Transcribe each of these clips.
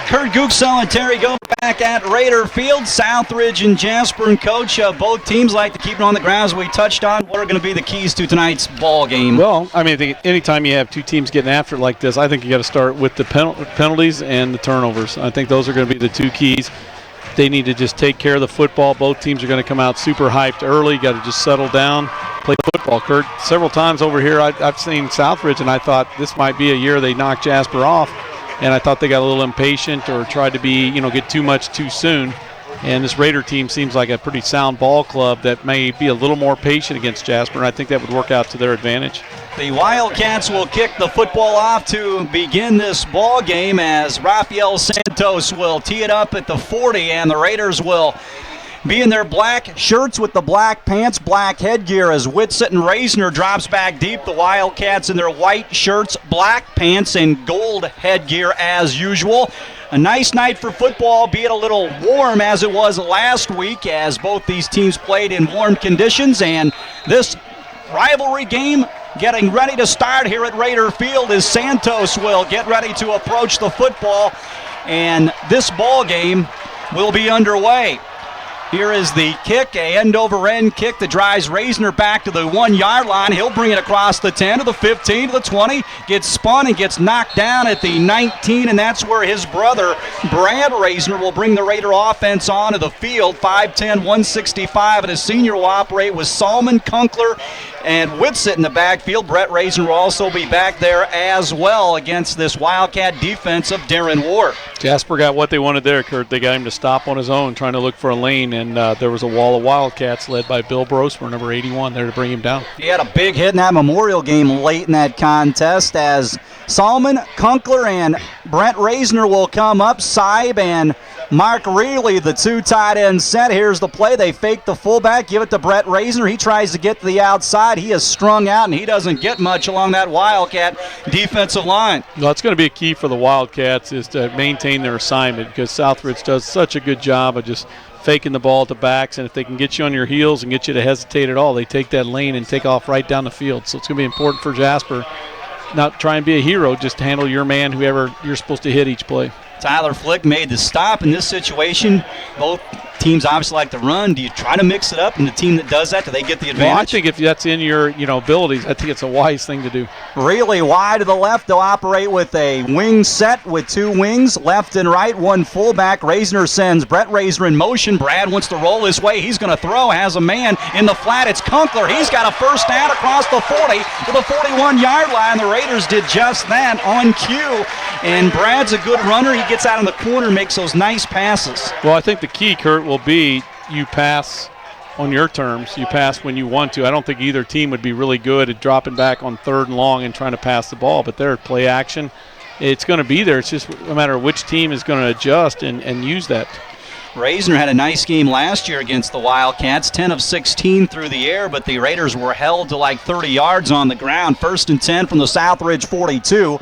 Kurt Gutgsell and Terry go back at Raider Field. Southridge and Jasper and Coach, both teams like to keep it on the ground as we touched on. What are going to be the keys to tonight's ball game? Well, I mean, anytime you have two teams getting after it like this, I think you got to start with the penalties and the turnovers. I think those are going to be the two keys. They need to just take care of the football. Both teams are going to come out super hyped early. Got to just settle down, play football. Kurt, several times over here I've seen Southridge, and I thought this might be a year they knock Jasper off. And I thought they got a little impatient or tried to get too much too soon. And this Raider team seems like a pretty sound ball club that may be a little more patient against Jasper, and I think that would work out to their advantage. The Wildcats will kick the football off to begin this ball game as Rafael Santos will tee it up at the 40, and the Raiders will be in their black shirts with the black pants, black headgear as Whitsitt and Reisner drops back deep. The Wildcats in their white shirts, black pants, and gold headgear as usual. A nice night for football, be it a little warm as it was last week as both these teams played in warm conditions. And this rivalry game getting ready to start here at Raider Field as Santos will get ready to approach the football. And this ball game will be underway. Here is the kick, a end-over-end kick that drives Reisner back to the 1-yard line. He'll bring it across the 10 to the 15 to the 20, gets spun and gets knocked down at the 19, and that's where his brother, Brad Reisner, will bring the Raider offense onto the field. 5'10", 165, and his senior will operate with Salmon, Kunkler, and Whitsitt in the backfield. Brett Reisner will also be back there as well against this Wildcat defense of Darren Ward. Jasper got what they wanted there, Kurt. They got him to stop on his own, trying to look for a lane, and there was a wall of Wildcats led by Bill Brosmer, number 81, there to bring him down. He had a big hit in that Memorial game late in that contest as Salmon, Kunkler, and Brett Reisner will come up. Seib and Mark Reilly, the two tight end set. Here's the play. They fake the fullback, give it to Brett Reisner. He tries to get to the outside. He is strung out, and he doesn't get much along that Wildcat defensive line. Well, it's going to be a key for the Wildcats is to maintain their assignment because Southridge does such a good job of just faking the ball at the backs, and if they can get you on your heels and get you to hesitate at all, they take that lane and take off right down the field. So it's going to be important for Jasper not try and be a hero, just handle your man, whoever you're supposed to hit each play. Tyler Flick made the stop in this situation. Both teams obviously like to run. Do you try to mix it up? And the team that does that, do they get the advantage? Well, I think if that's in your abilities, I think it's a wise thing to do. Really wide to the left. They'll operate with a wing set with two wings, left and right, one fullback. Reisner sends Brett Reisner in motion. Brad wants to roll his way. He's going to throw, has a man in the flat. It's Kunkler. He's got a first down across the 40 to the 41-yard line. The Raiders did just that on cue. And Brad's a good runner. He gets out in the corner, makes those nice passes. Well, I think the key, Kurt, will be you pass on your terms. You pass when you want to. I don't think either team would be really good at dropping back on 3rd and long and trying to pass the ball, but they're play action. It's going to be there. It's just no matter which team is going to adjust and use that. Reisner had a nice game last year against the Wildcats, 10 of 16 through the air, but the Raiders were held to like 30 yards on the ground. 1st and 10 from the Southridge 42.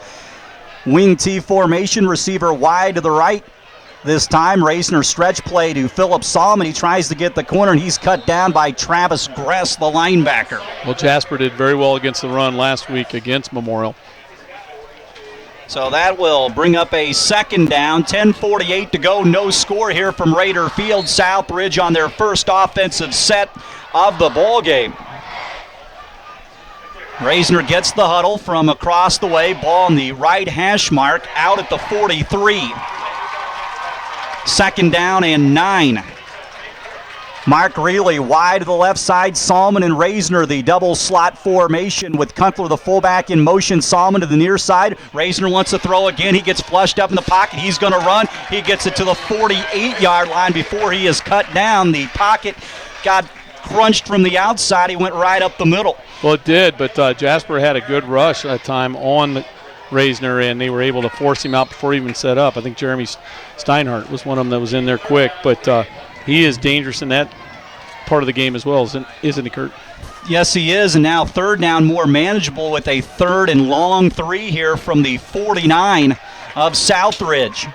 Wing T formation, receiver wide to the right. This time, Reisner stretch play to Philip Salmon. He tries to get the corner, and he's cut down by Travis Gress, the linebacker. Well, Jasper did very well against the run last week against Memorial. So that will bring up a 2nd down. 10:48 to go. No score here from Raider Field. Southridge on their first offensive set of the ball game. Reisner gets the huddle from across the way. Ball on the right hash mark out at the 43. 2nd down and 9. Mark Reilly wide to the left side. Salmon and Reisner, the double slot formation with Kunkler, the fullback, in motion. Salmon to the near side. Reisner wants to throw again. He gets flushed up in the pocket. He's going to run. He gets it to the 48-yard line before he is cut down. The pocket got crunched from the outside. He went right up the middle. Well, it did, but Jasper had a good rush that time on Reisner, and they were able to force him out before he even set up. I think Jeremy Steinhardt was one of them that was in there quick, but he is dangerous in that part of the game as well, isn't he, Kurt? Yes, he is, and now 3rd down more manageable with a 3rd and long 3 here from the 49 of Southridge.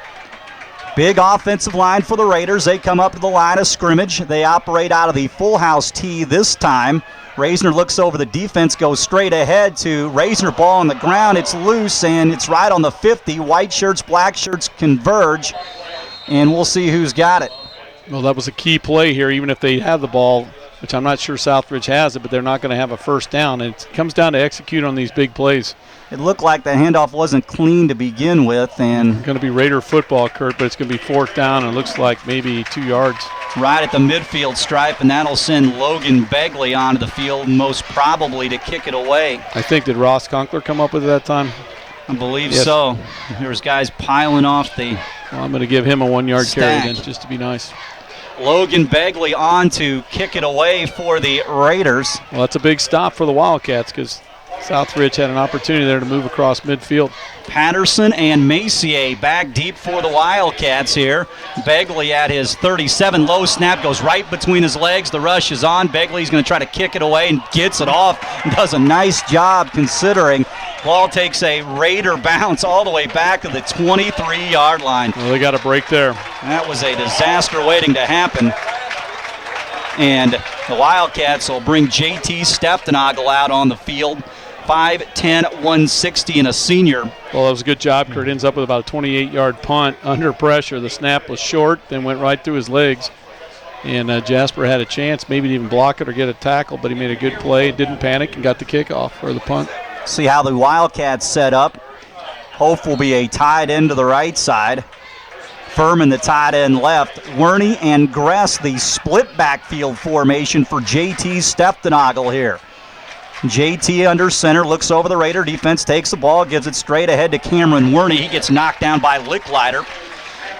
Big offensive line for the Raiders. They come up to the line of scrimmage. They operate out of the full house tee this time. Reisner looks over the defense, goes straight ahead to Reisner. Ball on the ground. It's loose, and it's right on the 50. White shirts, black shirts converge, and we'll see who's got it. Well, that was a key play here, even if they have the ball, which I'm not sure Southridge has it, but they're not going to have a first down. And it comes down to execute on these big plays. It looked like the handoff wasn't clean to begin with, and it's going to be Raider football, Kurt, but it's going to be 4th down, and it looks like maybe 2 yards. Right at the midfield stripe, and that'll send Logan Begley onto the field, most probably to kick it away. I think, did Ross Conkler come up with it that time? I believe so. There's guys piling off the Well, I'm going to give him a 1-yard carry then, just to be nice. Logan Begley on to kick it away for the Raiders. Well, that's a big stop for the Wildcats because Southridge had an opportunity there to move across midfield. Patterson and Messier back deep for the Wildcats here. Begley at his 37. Low snap goes right between his legs. The rush is on. Begley's going to try to kick it away and gets it off. Does a nice job considering. Ball takes a Raider bounce all the way back to the 23-yard line. Well, they got a break there. That was a disaster waiting to happen. And the Wildcats will bring JT Steftenagel out on the field. 5'10", 160, and a senior. Well, that was a good job. Kurt ends up with about a 28-yard punt under pressure. The snap was short, then went right through his legs. And Jasper had a chance maybe to even block it or get a tackle, but he made a good play, didn't panic, and got the kickoff or the punt. See how the Wildcats set up. Hope will be a tight end to the right side. Furman the tight end left. Werney and Gress the split backfield formation for JT Steftenagel here. JT under center, looks over the Raider defense, takes the ball, gives it straight ahead to Cameron Werney. He gets knocked down by Licklider.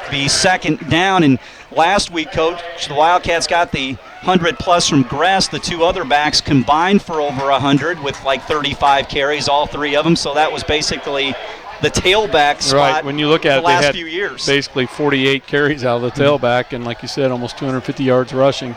Be 2nd down, and last week, Coach, the Wildcats got the 100-plus from Gress. The 2 other backs combined for over 100 with like 35 carries, all 3 of them. So that was basically the tailback spot. Right, when you look at the it, last they had few years. Basically 48 carries out of the tailback, and like you said, almost 250 yards rushing.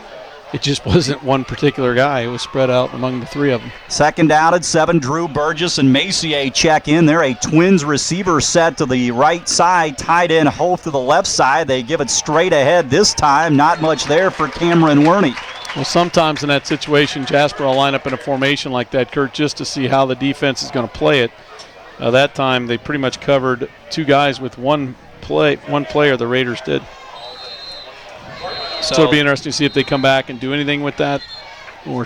It just wasn't one particular guy. It was spread out among the 3 of them. 2nd down at 7. Drew Burgess and Messier check in. They're a Twins receiver set to the right side. Tight end Hof to the left side. They give it straight ahead this time. Not much there for Cameron Werney. Well, sometimes in that situation, Jasper will line up in a formation like that, Kurt, just to see how the defense is going to play it. That time they pretty much covered 2 guys with one player, the Raiders did. So it'll be interesting to see if they come back and do anything with that or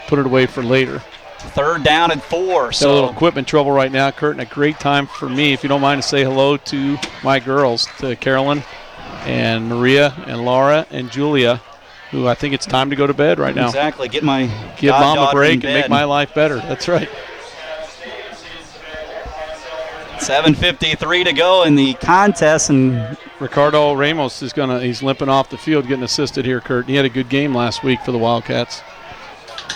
put it away for later. 3rd down and 4. Got a little equipment trouble right now, Kurt, and a great time for me, if you don't mind, to say hello to my girls, to Carolyn and Maria and Laura and Julia, who I think it's time to go to bed right now. Exactly. Give mom a break and make my life better. That's right. 7:53 to go in the contest, and Ricardo Ramos he's limping off the field, getting assisted here, Kurt. He had a good game last week for the Wildcats.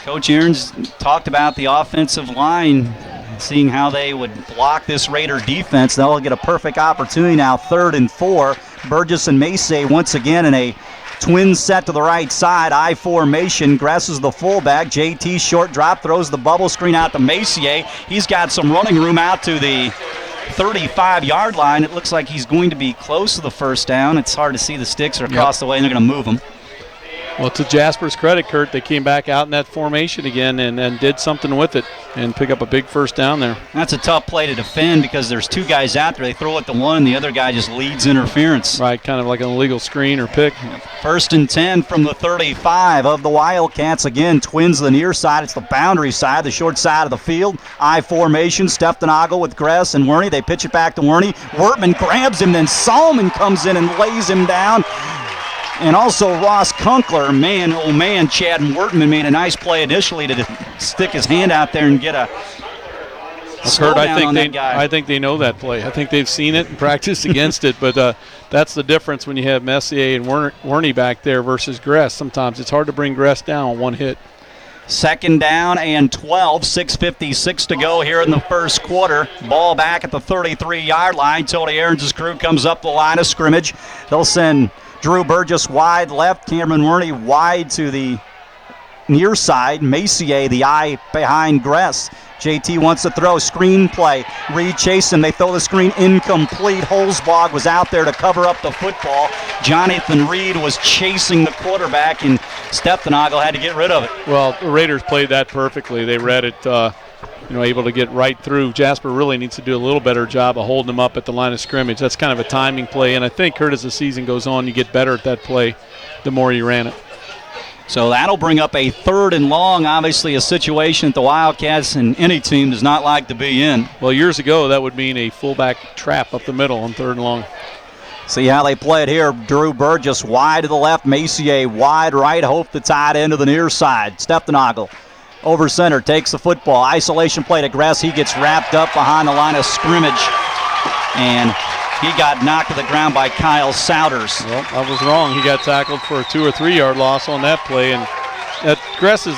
Coach Aaron's talked about the offensive line, seeing how they would block this Raider defense. They'll get a perfect opportunity now. 3rd and 4. Burgess and Macy once again in a twin set to the right side. I formation. Gress is the fullback. JT short drop, throws the bubble screen out to Messier. He's got some running room out to the 35-yard line. It looks like he's going to be close to the first down. It's hard to see. The sticks are across the way, and they're going to move them. Well, to Jasper's credit, Kurt, they came back out in that formation again and did something with it and pick up a big first down there. That's a tough play to defend because there's 2 guys out there. They throw it to one, and the other guy just leads interference. Right, kind of like an illegal screen or pick. 1st and 10 from the 35 of the Wildcats. Again, Twins to the near side. It's the boundary side, the short side of the field. I formation. Steftenagel with Gress and Werney. They pitch it back to Werney. Wertman grabs him, then Solomon comes in and lays him down. And also Ross Conkler, man, oh man, Chad Wertman made a nice play initially to stick his hand out there and get a Kurt, I think they know that play. I think they've seen it and practiced against it, but that's the difference when you have Messier and Werney back there versus Gress. Sometimes it's hard to bring Gress down on one hit. 2nd down and 12, 6:56 to go here in the first quarter. Ball back at the 33-yard line. Tony Aarons' crew comes up the line of scrimmage. They'll send Drew Burgess wide left, Cameron Werney wide to the near side. Messier, the eye behind Gress. JT wants to throw, screen play. Reed chasing, they throw the screen incomplete. Holzbog was out there to cover up the football. Jonathan Reed was chasing the quarterback, and Stephenagel had to get rid of it. Well, the Raiders played that perfectly. They read it, able to get right through. Jasper really needs to do a little better job of holding them up at the line of scrimmage. That's kind of a timing play, and I think, Kurt, as the season goes on, you get better at that play the more you ran it. So that'll bring up a 3rd and long, obviously a situation that the Wildcats and any team does not like to be in. Well, years ago, that would mean a fullback trap up the middle on 3rd and long. See how they play it here. Drew Burgess wide to the left, Messier wide right, Hope the tight end to the near side. Stephenagel over center, takes the football. Isolation play to Gress. He gets wrapped up behind the line of scrimmage, and he got knocked to the ground by Kyle Souders. Well, I was wrong. He got tackled for a 2 or 3 yard loss on that play, and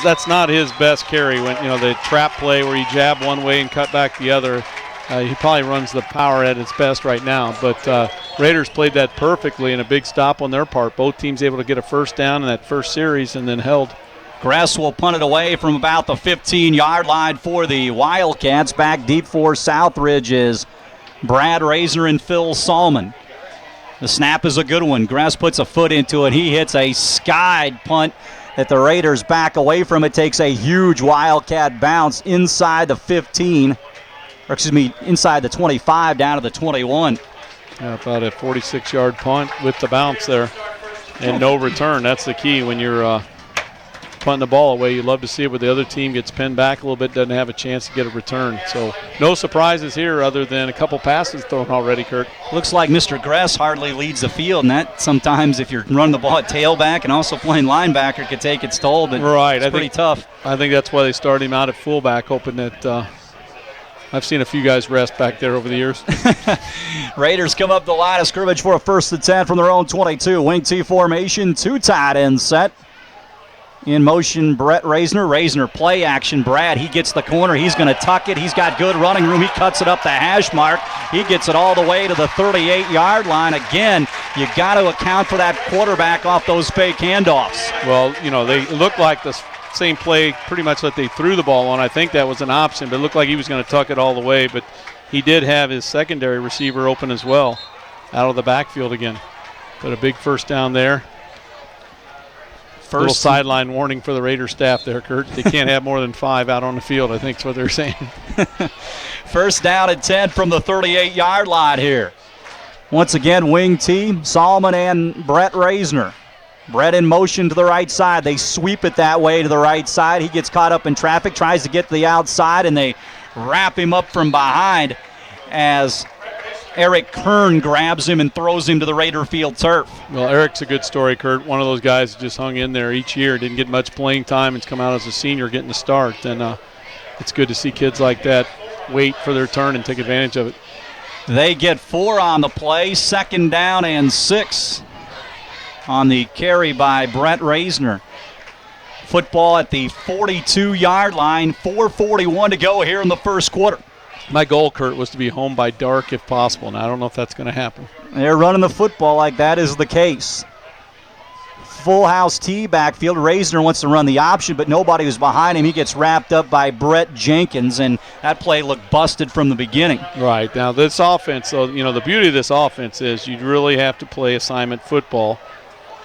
that's not his best carry. When the trap play where you jab one way and cut back the other, he probably runs the power at its best right now. But Raiders played that perfectly, and a big stop on their part. Both teams able to get a first down in that first series and then held. Gress will punt it away from about the 15-yard line for the Wildcats. Back deep for Southridge is Brad Raisner and Phil Salmon. The snap is a good one. Gress puts a foot into it. He hits a skied punt that the Raiders back away from. It takes a huge Wildcat bounce inside the 15, inside the 25 down to the 21. Yeah, about a 46-yard punt with the bounce there and no return. That's the key when you're punting the ball away. You'd love to see it where the other team gets pinned back a little bit, doesn't have a chance to get a return. So no surprises here other than a couple passes thrown already, Kurt. Looks like Mr. Gress hardly leads the field, and that sometimes if you're running the ball at tailback and also playing linebacker could take its toll, but right. It's pretty tough. I think that's why they started him out at fullback, hoping that I've seen a few guys rest back there over the years. Raiders come up the line of scrimmage for a 1st and 10 from their own 22. Wing T formation, 2 tight ends set. In motion, Brett Raisner. Raisner play action. Brad, he gets the corner. He's going to tuck it. He's got good running room. He cuts it up the hash mark. He gets it all the way to the 38-yard line. Again, you got to account for that quarterback off those fake handoffs. Well, they look like the same play pretty much that they threw the ball on. I think that was an option, but it looked like he was going to tuck it all the way. But he did have his secondary receiver open as well out of the backfield again. But a big first down there. Little sideline warning for the Raider staff there, Kurt. They can't have more than 5 out on the field, I think is what they're saying. 1st down and 10 from the 38-yard line here. Once again, wing T, Salmon and Brett Raisner. Brett in motion to the right side. They sweep it that way to the right side. He gets caught up in traffic, tries to get to the outside, and they wrap him up from behind as Eric Kern grabs him and throws him to the Raider field turf. Well, Eric's a good story, Kurt. One of those guys that just hung in there each year. Didn't get much playing time. He's come out as a senior getting the start. And it's good to see kids like that wait for their turn and take advantage of it. They get 4 on the play. 2nd down and 6 on the carry by Brett Raisner. Football at the 42-yard line. 4:41 to go here in the first quarter. My goal, Kurt, was to be home by dark if possible, and I don't know if that's going to happen. They're running the football like that is the case. Full house T backfield. Raisner wants to run the option, but nobody was behind him. He gets wrapped up by Brett Jenkins, and that play looked busted from the beginning. Right. Now, this offense, so, the beauty of this offense is you really have to play assignment football.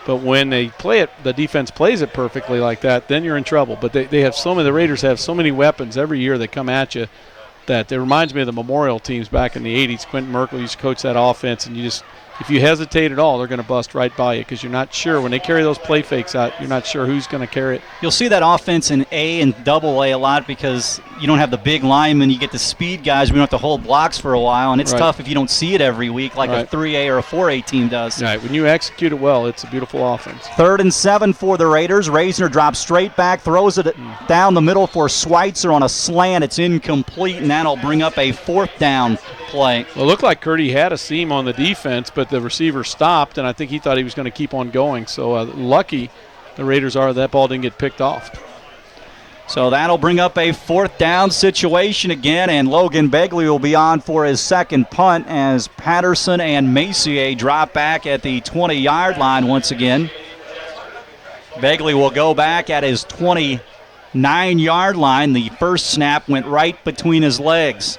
But when they play it, the defense plays it perfectly like that, then you're in trouble. But they have the Raiders have so many weapons every year that come at you. That it reminds me of the Memorial teams back in the 80s. Quentin Merkel used to coach that offense, and if you hesitate at all, they're going to bust right by you because you're not sure. When they carry those play fakes out, you're not sure who's going to carry it. You'll see that offense in A and double A a lot because you don't have the big linemen. You get the speed guys. We don't have to hold blocks for a while, and it's tough if you don't see it every week like a 3A or a 4A team does. Right. When you execute it well, it's a beautiful offense. 3rd and 7 for the Raiders. Raisner drops straight back, throws it down the middle for Schweitzer on a slant. It's incomplete, and that'll bring up a 4th down play. Well, it looked like Curdy had a seam on the defense, but the receiver stopped, and I think he thought he was going to keep on going. So lucky the Raiders are that ball didn't get picked off. So that'll bring up a 4th down situation again, and Logan Begley will be on for his 2nd punt as Patterson and Messier drop back at the 20-yard line once again. Begley will go back at his 29-yard line. The first snap went right between his legs.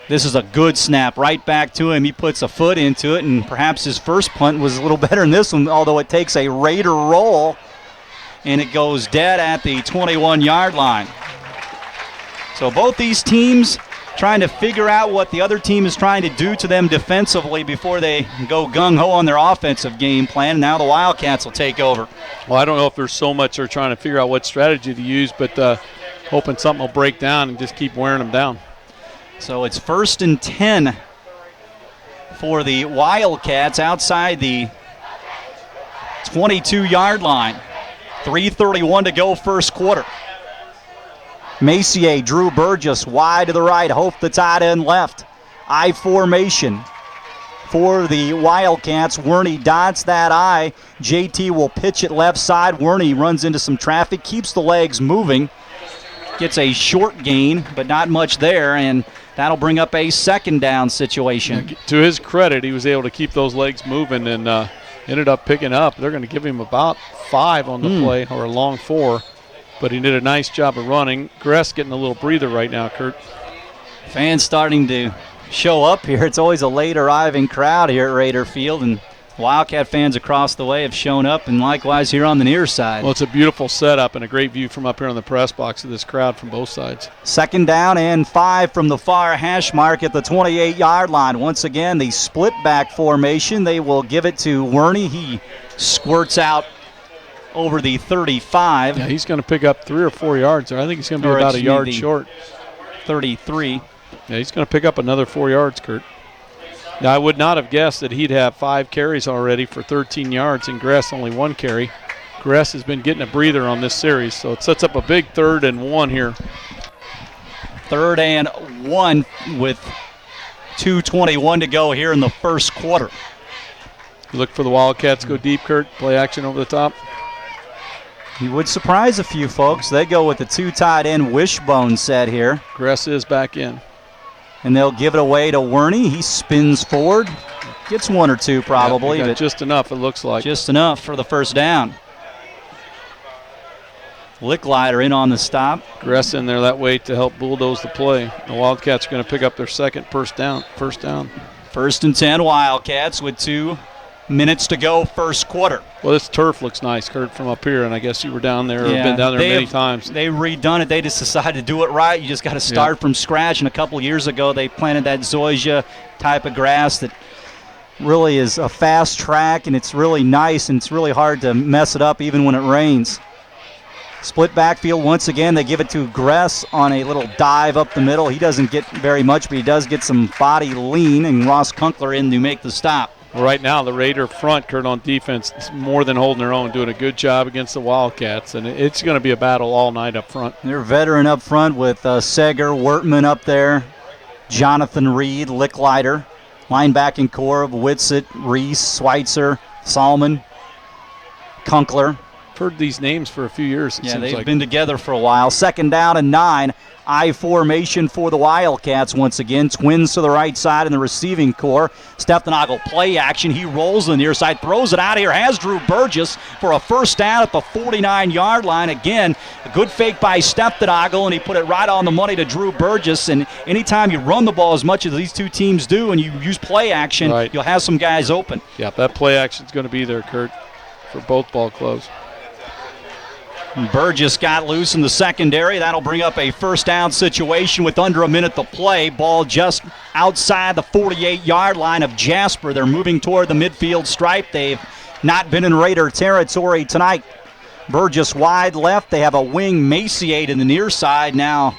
This is a good snap right back to him. He puts a foot into it, and perhaps his first punt was a little better than this one, although it takes a Raider roll, and it goes dead at the 21-yard line. So both these teams trying to figure out what the other team is trying to do to them defensively before they go gung-ho on their offensive game plan. Now the Wildcats will take over. Well, I don't know if there's so much they're trying to figure out what strategy to use, but hoping something will break down and just keep wearing them down. So it's 1st and 10 for the Wildcats outside the 22-yard line. 3:31 to go first quarter. Macier, Drew Burgess wide to the right, Hope the tight end left. I formation for the Wildcats. Werney dots that I. JT will pitch it left side. Werney runs into some traffic, keeps the legs moving, gets a short gain, but not much there, and that'll bring up a second down situation. To his credit, he was able to keep those legs moving and ended up picking up. They're going to give him about 5 on the play, or a long 4. But he did a nice job of running. Gress getting a little breather right now, Kurt. Fans starting to show up here. It's always a late arriving crowd here at Raider Field, and Wildcat fans across the way have shown up, and likewise here on the near side. Well, it's a beautiful setup and a great view from up here on the press box of this crowd from both sides. Second down and 5 from the far hash mark at the 28-yard line. Once again, the split back formation. They will give it to Werney. He squirts out over the 35. Yeah, he's going to pick up 3 or 4 yards there. I think he's going to be about a yard short. 33. Yeah, he's going to pick up another 4 yards, Kurt. Now, I would not have guessed that he'd have 5 carries already for 13 yards, and Gress only 1 carry. Gress has been getting a breather on this series, so it sets up a big 3rd and 1 here. 3rd and 1 with 2:21 to go here in the first quarter. You look for the Wildcats go deep, Kurt. Play action over the top. You would surprise a few folks. They go with the 2 tight end wishbone set here. Gress is back in. And they'll give it away to Werney. He spins forward. Gets 1 or 2 probably. Yeah, but just enough, it looks like. Just enough for the first down. Licklider in on the stop. Gress in there that way to help bulldoze the play. The Wildcats are going to pick up their second first down. 1st and 10 Wildcats with 2 minutes to go first quarter. Well, this turf looks nice, Kurt, from up here, and I guess you were down there or been down there many times. They've redone it. They just decided to do it right. You just got to start from scratch, and a couple years ago they planted that zoysia type of grass that really is a fast track, and it's really nice, and it's really hard to mess it up even when it rains. Split backfield once again. They give it to Gress on a little dive up the middle. He doesn't get very much, but he does get some body lean, and Ross Kunkler in to make the stop. Well, right now, the Raider front, Kurt, on defense, is more than holding their own, doing a good job against the Wildcats, and it's going to be a battle all night up front. They're veteran up front with Seger, Wertman up there, Jonathan Reed, Licklider, linebacking core of Whitsitt, Reese, Schweitzer, Salmon, Kunkler. I've heard these names for a few years. Yeah, they've been together for a while. 2nd down and 9. I formation for the Wildcats once again. Twins to the right side in the receiving core. Stephanagel play action. He rolls the near side, throws it out of here, has Drew Burgess for a first down at the 49-yard line. Again, a good fake by Stephanagel, and he put it right on the money to Drew Burgess. And anytime you run the ball as much as these two teams do and you use play action, you'll have some guys open. Yeah, that play action is going to be there, Kurt, for both ball clubs. Burgess got loose in the secondary. That'll bring up a first down situation with under a minute to play. Ball just outside the 48-yard line of Jasper. They're moving toward the midfield stripe. They've not been in Raider territory tonight. Burgess wide left. They have a wing Macier in the near side now.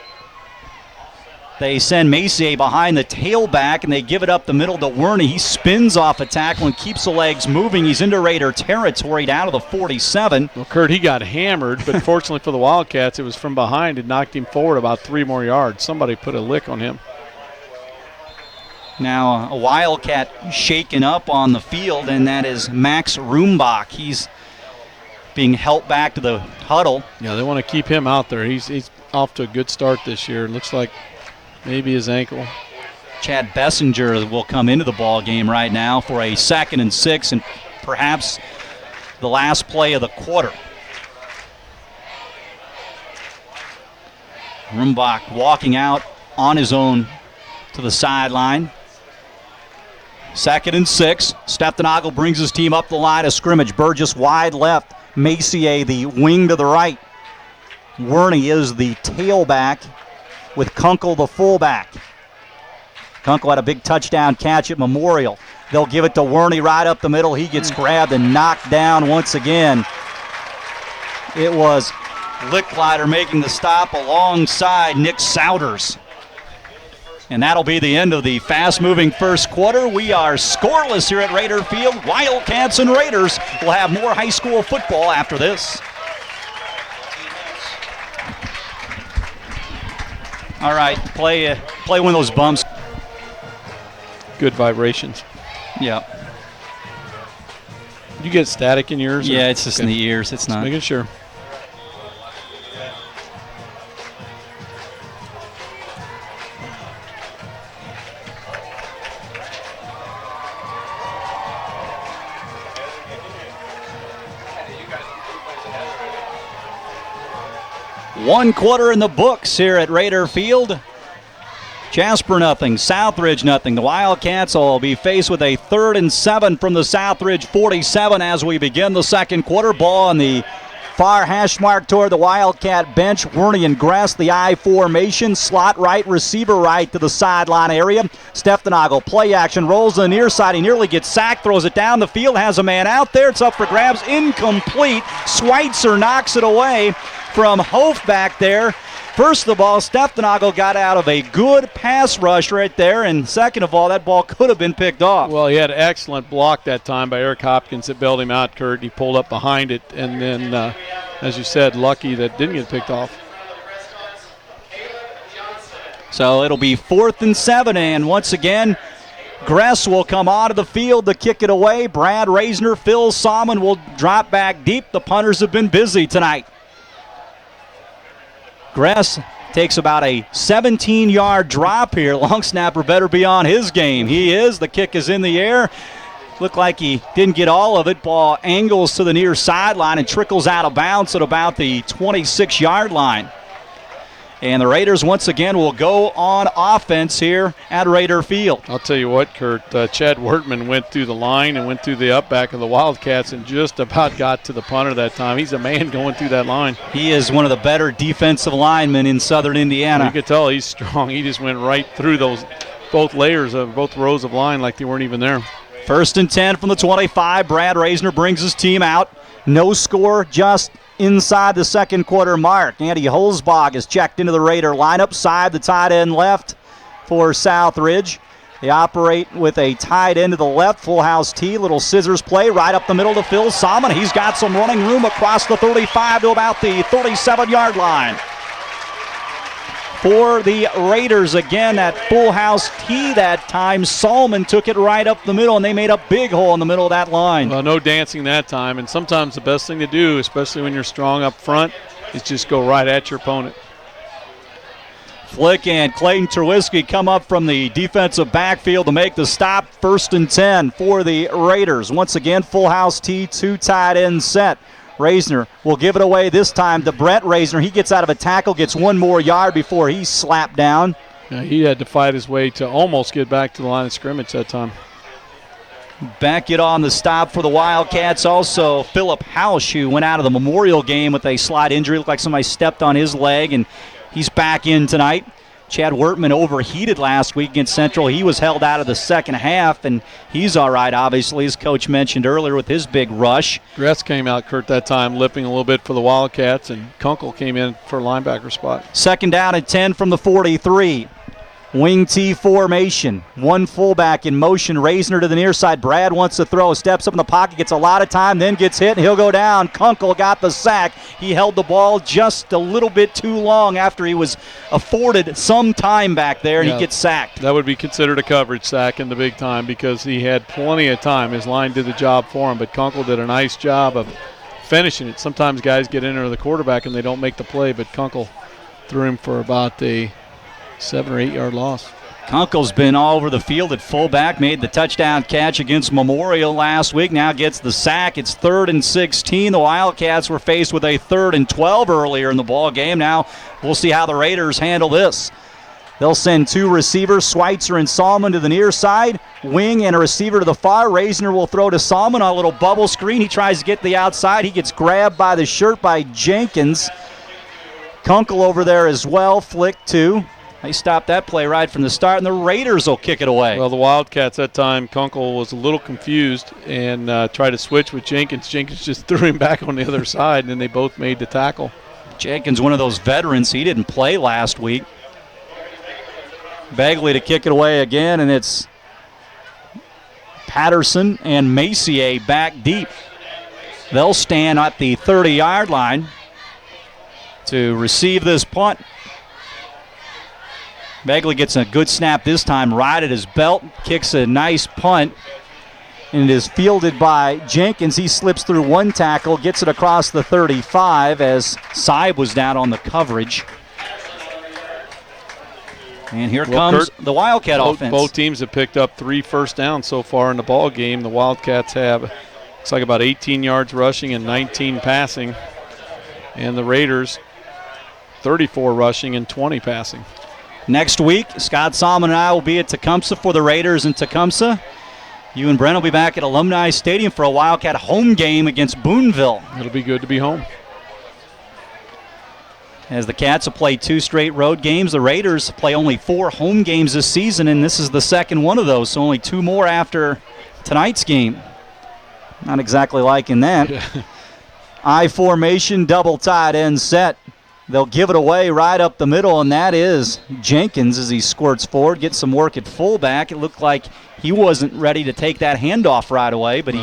They send Macier behind the tailback, and they give it up the middle to Werney. He spins off a tackle and keeps the legs moving. He's into Raider territory down to the 47. Well, Kurt, he got hammered, but fortunately for the Wildcats, it was from behind and knocked him forward about 3 more yards. Somebody put a lick on him. Now a Wildcat shaken up on the field, and that is Max Rumbach. He's being helped back to the huddle. Yeah, they want to keep him out there. He's off to a good start this year. It looks like maybe his ankle. Chad Bessinger will come into the ball game right now for a 2nd and 6, and perhaps the last play of the quarter. Rumbach walking out on his own to the sideline. 2nd and 6. Stephenagel brings his team up the line of scrimmage. Burgess wide left. Macier the wing to the right. Werney is the tailback with Kunkel the fullback. Kunkel had a big touchdown catch at Memorial. They'll give it to Werney right up the middle. He gets grabbed and knocked down once again. It was Licklider making the stop alongside Nick Souders. And that'll be the end of the fast-moving first quarter. We are scoreless here at Raider Field. Wildcats and Raiders will have more high school football after this. All right, play one of those bumps. Good vibrations. Yeah. You get static in yours? Yeah, it's just in the ears. It's not. Making sure. One quarter in the books here at Raider Field. Jasper nothing, Southridge nothing. The Wildcats will be faced with a 3rd and 7 from the Southridge 47 as we begin the second quarter. Ball on the far hash mark toward the Wildcat bench. Werney and Gress, the I formation. Slot right, receiver right to the sideline area. Stephenagel, play action, rolls to the near side. He nearly gets sacked, throws it down the field, has a man out there. It's up for grabs, incomplete. Schweitzer knocks it away from Hof back there. First of all, Stephenagel got out of a good pass rush right there, and second of all, that ball could have been picked off. Well, he had an excellent block that time by Eric Hopkins that bailed him out, Kurt. He pulled up behind it, and then, as you said, lucky that didn't get picked off. So it'll be 4th and 7, and once again, Gress will come onto the field to kick it away. Brad Reisner, Phil Salmon will drop back deep. The punters have been busy tonight. Gress takes about a 17-yard drop here. Long snapper better be on his game. He is. The kick is in the air. Looked like he didn't get all of it. Ball angles to the near sideline and trickles out of bounds at about the 26-yard line. And the Raiders once again will go on offense here at Raider Field. I'll tell you what, Kurt, Chad Wertman went through the line and went through the up back of the Wildcats and just about got to the punter that time. He's a man going through that line. He is one of the better defensive linemen in Southern Indiana. You could tell he's strong. He just went right through those both layers of both rows of line like they weren't even there. 1st and 10 from the 25. Brad Reisner brings his team out. No score, just inside the second quarter mark. Andy Holzbach is checked into the Raider lineup. Side the tight end left for Southridge. They operate with a tight end to the left. Full house T. Little scissors play right up the middle to Phil Salmon. He's got some running room across the 35 to about the 37-yard line. For the Raiders, again, that full house T that time. Salmon took it right up the middle, and they made a big hole in the middle of that line. Well, no dancing that time, and sometimes the best thing to do, especially when you're strong up front, is just go right at your opponent. Flick and Clayton Terwisky come up from the defensive backfield to make the stop. 1st and 10 for the Raiders. Once again, full house T, 2 tight end set. Reisner will give it away this time to Brett Reisner. He gets out of a tackle, gets one more yard before he's slapped down. Yeah, he had to fight his way to almost get back to the line of scrimmage that time. Back it on the stop for the Wildcats. Also, Philip Hausch, who went out of the Memorial game with a slight injury. Looked like somebody stepped on his leg, and he's back in tonight. Chad Wertman overheated last week against Central. He was held out of the second half, and he's all right, obviously, as Coach mentioned earlier with his big rush. Gress came out, Kurt, that time, lipping a little bit for the Wildcats, and Kunkel came in for a linebacker spot. 2nd down and 10 from the 43. Wing T formation. One fullback in motion. Reisner to the near side. Brad wants to throw. Steps up in the pocket. Gets a lot of time. Then gets hit, and he'll go down. Kunkel got the sack. He held the ball just a little bit too long after he was afforded some time back there, and he gets sacked. That would be considered a coverage sack in the big time because he had plenty of time. His line did the job for him, but Kunkel did a nice job of finishing it. Sometimes guys get in there to the quarterback and they don't make the play, but Kunkel threw him for about a 7 or 8 yard loss. Kunkel's been all over the field at fullback, made the touchdown catch against Memorial last week, now gets the sack. It's 3rd and 16. The Wildcats were faced with a 3rd and 12 earlier in the ball game. Now we'll see how the Raiders handle this. They'll send 2 receivers, Schweitzer and Salmon, to the near side. Wing and a receiver to the far. Raisner will throw to Salmon on a little bubble screen. He tries to get the outside. He gets grabbed by the shirt by Jenkins. Kunkel over there as well, flick 2. They stopped that play right from the start, and the Raiders will kick it away. Well, the Wildcats that time, Kunkel was a little confused and tried to switch with Jenkins. Jenkins just threw him back on the other side, and then they both made the tackle. Jenkins, one of those veterans. He didn't play last week. Bagley to kick it away again, and it's Patterson and Macier back deep. They'll stand at the 30-yard line to receive this punt. Bagley gets a good snap this time, right at his belt, kicks a nice punt, and it is fielded by Jenkins. He slips through one tackle, gets it across the 35 as Seib was down on the coverage. And here comes the Wildcat offense. Both teams have picked up 3 first downs so far in the ball game. The Wildcats have, looks like about 18 yards rushing and 19 passing. And the Raiders, 34 rushing and 20 passing. Next week, Scott Salmon and I will be at Tecumseh for the Raiders in Tecumseh. You and Brent will be back at Alumni Stadium for a Wildcat home game against Boonville. It'll be good to be home. As the Cats have played 2 straight road games, the Raiders play only 4 home games this season, and this is the second one of those, so only 2 more after tonight's game. Not exactly liking that. I formation, double tight end set. They'll give it away right up the middle, and that is Jenkins as he squirts forward, gets some work at fullback. It looked like he wasn't ready to take that handoff right away, but he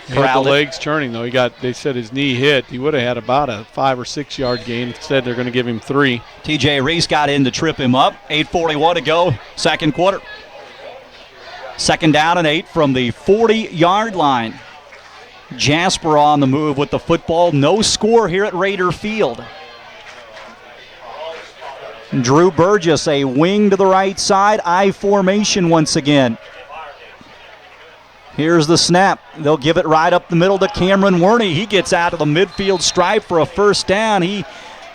had the legs churning, though. They said his knee hit. He would have had about a 5 or 6 yard gain. Instead, they're going to give him 3. TJ Reese got in to trip him up. 8:41 to go, second quarter. 2nd down and 8 from the 40-yard line. Jasper on the move with the football. No score here at Raider Field. Drew Burgess, a wing to the right side. I formation once again. Here's the snap. They'll give it right up the middle to Cameron Werney. He gets out of the midfield stripe for a first down. He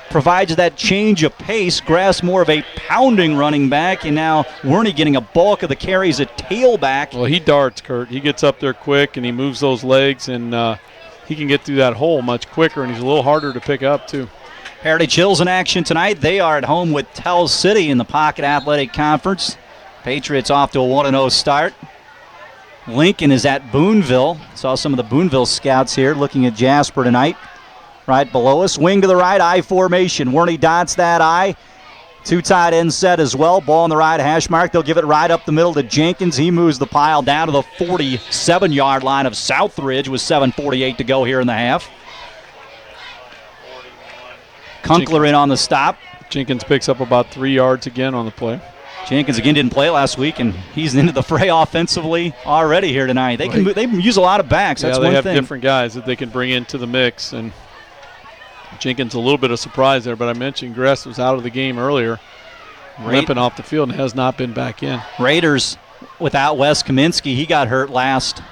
provides that change of pace. Grass more of a pounding running back, and now Werney getting a bulk of the carries at tailback. Well, he darts, Kurt. He gets up there quick, and he moves those legs, and he can get through that hole much quicker, and he's a little harder to pick up, too. Heritage Hills in action tonight. They are at home with Tell City in the Pocket Athletic Conference. Patriots off to a 1-0 start. Lincoln is at Boonville. Saw some of the Boonville scouts here looking at Jasper tonight. Right below us, wing to the right, I formation. Werney dots that I. 2 tight end set as well. Ball on the right hash mark. They'll give it right up the middle to Jenkins. He moves the pile down to the 47-yard line of Southridge with 7:48 to go here in the half. Kunkel in on the stop. Jenkins picks up about 3 yards again on the play. Jenkins again didn't play last week, and he's into the fray offensively already here tonight. They can use a lot of backs. That's one thing. They have different guys that they can bring into the mix, and Jenkins a little bit of surprise there. But I mentioned Gress was out of the game earlier, limping off the field, and has not been back in. Raiders without Wes Kaminsky. He got hurt last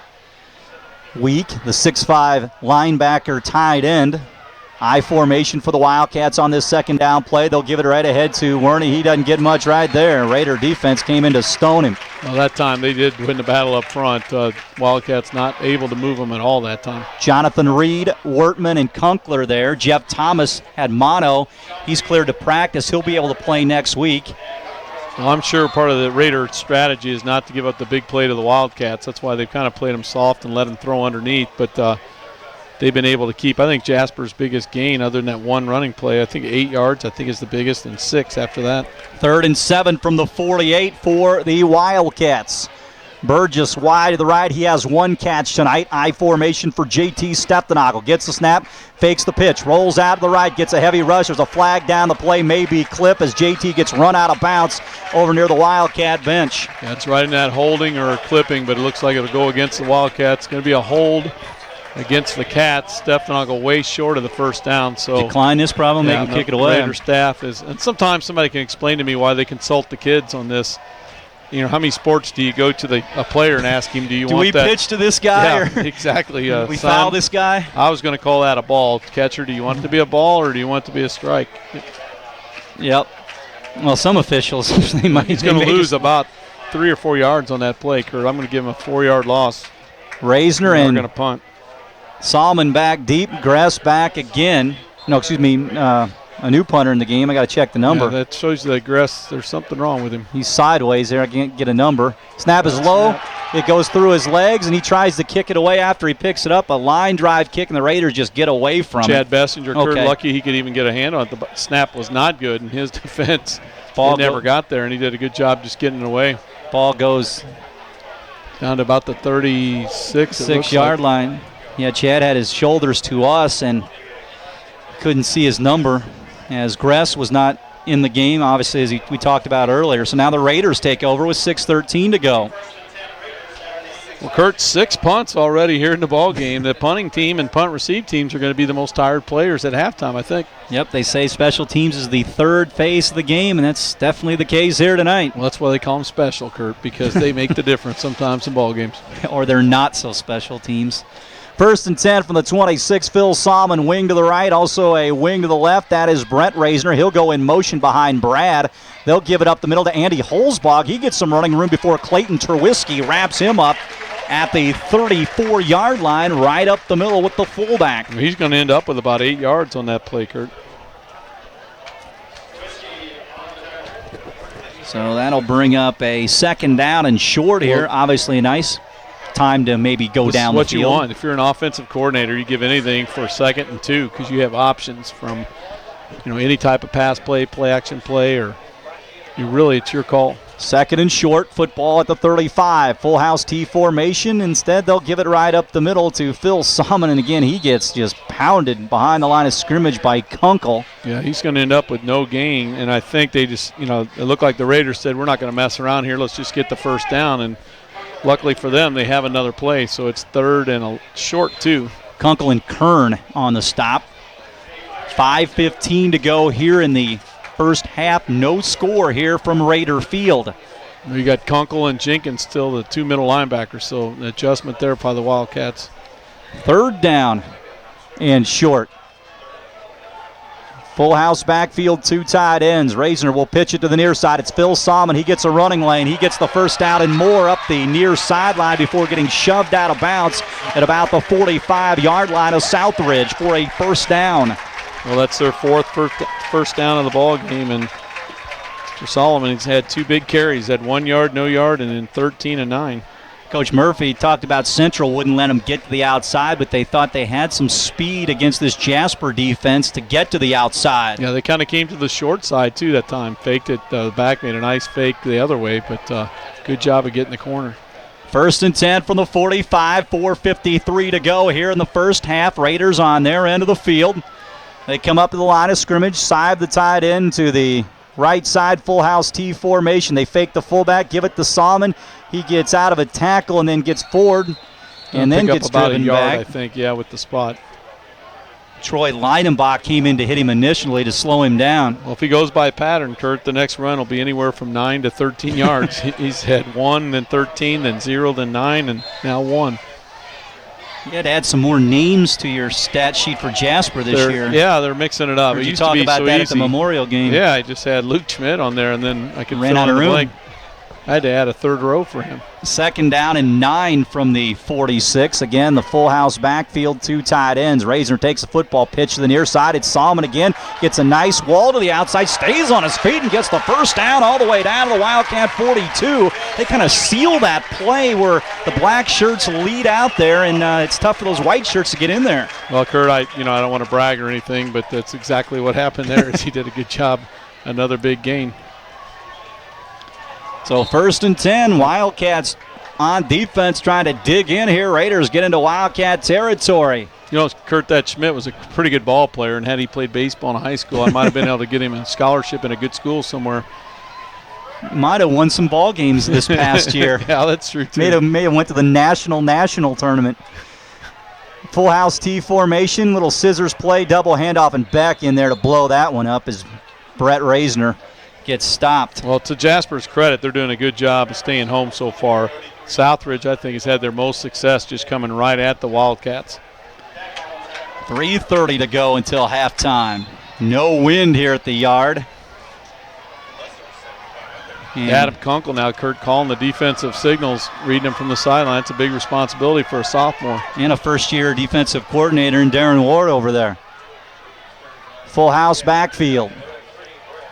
week. The 6'5 linebacker tight end. I formation for the Wildcats on this 2nd down play. They'll give it right ahead to Werney. He doesn't get much right there. Raider defense came in to stone him. Well, that time they did win the battle up front. Wildcats not able to move them at all that time. Jonathan Reed, Wertman, and Kunkler there. Jeff Thomas had mono. He's cleared to practice. He'll be able to play next week. Well, I'm sure part of the Raider strategy is not to give up the big play to the Wildcats. That's why they've kind of played them soft and let them throw underneath. But they've been able to keep, I think, Jasper's biggest gain, other than that one running play, I think 8 yards, I think is the biggest, and 6 after that. 3rd and 7 from the 48 for the Wildcats. Burgess wide to the right. He has 1 catch tonight. I formation for JT Steptanagle. Gets the snap, fakes the pitch, rolls out to the right, gets a heavy rush. There's a flag down. The play may be clipped as JT gets run out of bounds over near the Wildcat bench. That's right in that holding or clipping, but it looks like it'll go against the Wildcats. It's going to be a hold against the Cats. Steptanagle way short of the first down. So decline this problem, they can kick it away. Raider staff is, and sometimes somebody can explain to me why they consult the kids on this. how many sports do you go to a player and ask him, do we that? pitch to this guy? Yeah, exactly. We foul this guy? I was going to call that a ball. Catcher, do you want it to be a ball or do you want it to be a strike? Yep. Well, some officials, they might. He's going to lose about 3 or 4 yards on that play, Kurt. I'm going to give him a 4-yard loss. Reisner and and going to punt. Solomon back deep. Gress back again. No, excuse me. A new punter in the game. I got to check the number. Yeah, that shows you that Gress, there's something wrong with him. He's sideways there. I can't get a number. Snap is low. It goes through his legs, and he tries to kick it away after he picks it up. A line drive kick, and the Raiders just get away from Chad it. Bessinger, Kurt, lucky he could even get a hand on it. The snap was not good in his defense. Ball never got there, and he did a good job just getting it away. Ball goes down to about the 36-yard line. Yeah, Chad had his shoulders to us and couldn't see his number, as Gress was not in the game, obviously, as we talked about earlier. So now the Raiders take over with 6:13 to go. Well, Kurt, 6 punts already here in the ball game. The punting team and punt receive teams are going to be the most tired players at halftime, I think. Yep, they say special teams is the third phase of the game, and that's definitely the case here tonight. Well, that's why they call them special, Kurt, because they make the difference sometimes in ball games. Or they're not so special teams. 1st and 10 from the 26. Phil Solomon, wing to the right, also a wing to the left. That is Brett Reisner. He'll go in motion behind Brad. They'll give it up the middle to Andy Holzbach. He gets some running room before Clayton Terwisky wraps him up at the 34-yard line, right up the middle with the fullback. He's going to end up with about 8 yards on that play, Kurt. So that'll bring up a 2nd down and short here. Obviously a nice time to maybe go down the field. This is what you want. If you're an offensive coordinator, you give anything for 2nd and 2 because you have options from any type of pass play, play action play, or it's your call. 2nd and short, football at the 35. Full house T formation. Instead, they'll give it right up the middle to Phil Solomon. And again, he gets just pounded behind the line of scrimmage by Kunkel. Yeah, he's going to end up with no gain. And I think they just, it looked like the Raiders said, we're not going to mess around here. Let's just get the 1st down. And luckily for them, they have another play. So it's 3rd and a short 2. Kunkel and Kern on the stop. 5:15 to go here in the first half. No score here from Raider Field. You got Kunkel and Jenkins still the 2 middle linebackers, so an adjustment there by the Wildcats. 3rd down and short. Full house backfield, 2 tight ends. Reisner will pitch it to the near side. It's Phil Solomon. He gets a running lane. He gets the 1st down and more up the near sideline before getting shoved out of bounds at about the 45-yard line of Southridge for a 1st down. Well, that's their 4th first down of the ball game, and for Solomon, he's had 2 big carries. Had 1 yard, no yard, and then 13 and 9. Coach Murphy talked about Central wouldn't let them get to the outside, but they thought they had some speed against this Jasper defense to get to the outside. Yeah, they kind of came to the short side, too, that time. Faked it. The back made a nice fake the other way, but good job of getting the corner. 1st and 10 from the 45, 4:53 to go here in the first half. Raiders on their end of the field. They come up to the line of scrimmage, side the tight end to the right side, full house T formation. They fake the fullback, give it to Solomon. He gets out of a tackle and then gets forward and then gets driven back. I think, with the spot. Troy Leidenbach came in to hit him initially to slow him down. Well, if he goes by pattern, Kurt, the next run will be anywhere from 9 to 13 yards. He's had 1, then 13, then 0, then 9, and now 1. You had to add some more names to your stat sheet for Jasper this year. Yeah, they're mixing it up. Heard it you used talk to be about so that easy at the Memorial game. Yeah, I just had Luke Schmidt on there, and then I could ran fill out in of the room. blank. I had to add a 3rd row for him. 2nd down and 9 from the 46. Again, the full house backfield, 2 tight ends. Reisner takes a football pitch to the near side. It's Solomon again. Gets a nice wall to the outside. Stays on his feet and gets the 1st down all the way down to the Wildcat 42. They kind of seal that play where the black shirts lead out there, and it's tough for those white shirts to get in there. Well, Kurt, I don't want to brag or anything, but that's exactly what happened there. Is he did a good job. Another big gain. So 1st and 10, Wildcats on defense trying to dig in here. Raiders get into Wildcat territory. Kurt, that Schmidt was a pretty good ball player, and had he played baseball in high school, I might have been able to get him a scholarship in a good school somewhere. Might have won some ball games this past year. Yeah, that's true, too. May have went to the national tournament. Full house T formation, little scissors play, double handoff, and Beck in there to blow that one up as Brett Reisner gets stopped. Well, to Jasper's credit, they're doing a good job of staying home so far. Southridge, I think, has had their most success just coming right at the Wildcats. 3:30 to go until halftime. No wind here at the yard. And Adam Kunkel now, Kurt calling the defensive signals, reading them from the sideline. It's a big responsibility for a sophomore. And a first-year defensive coordinator in Darren Ward over there. Full house backfield.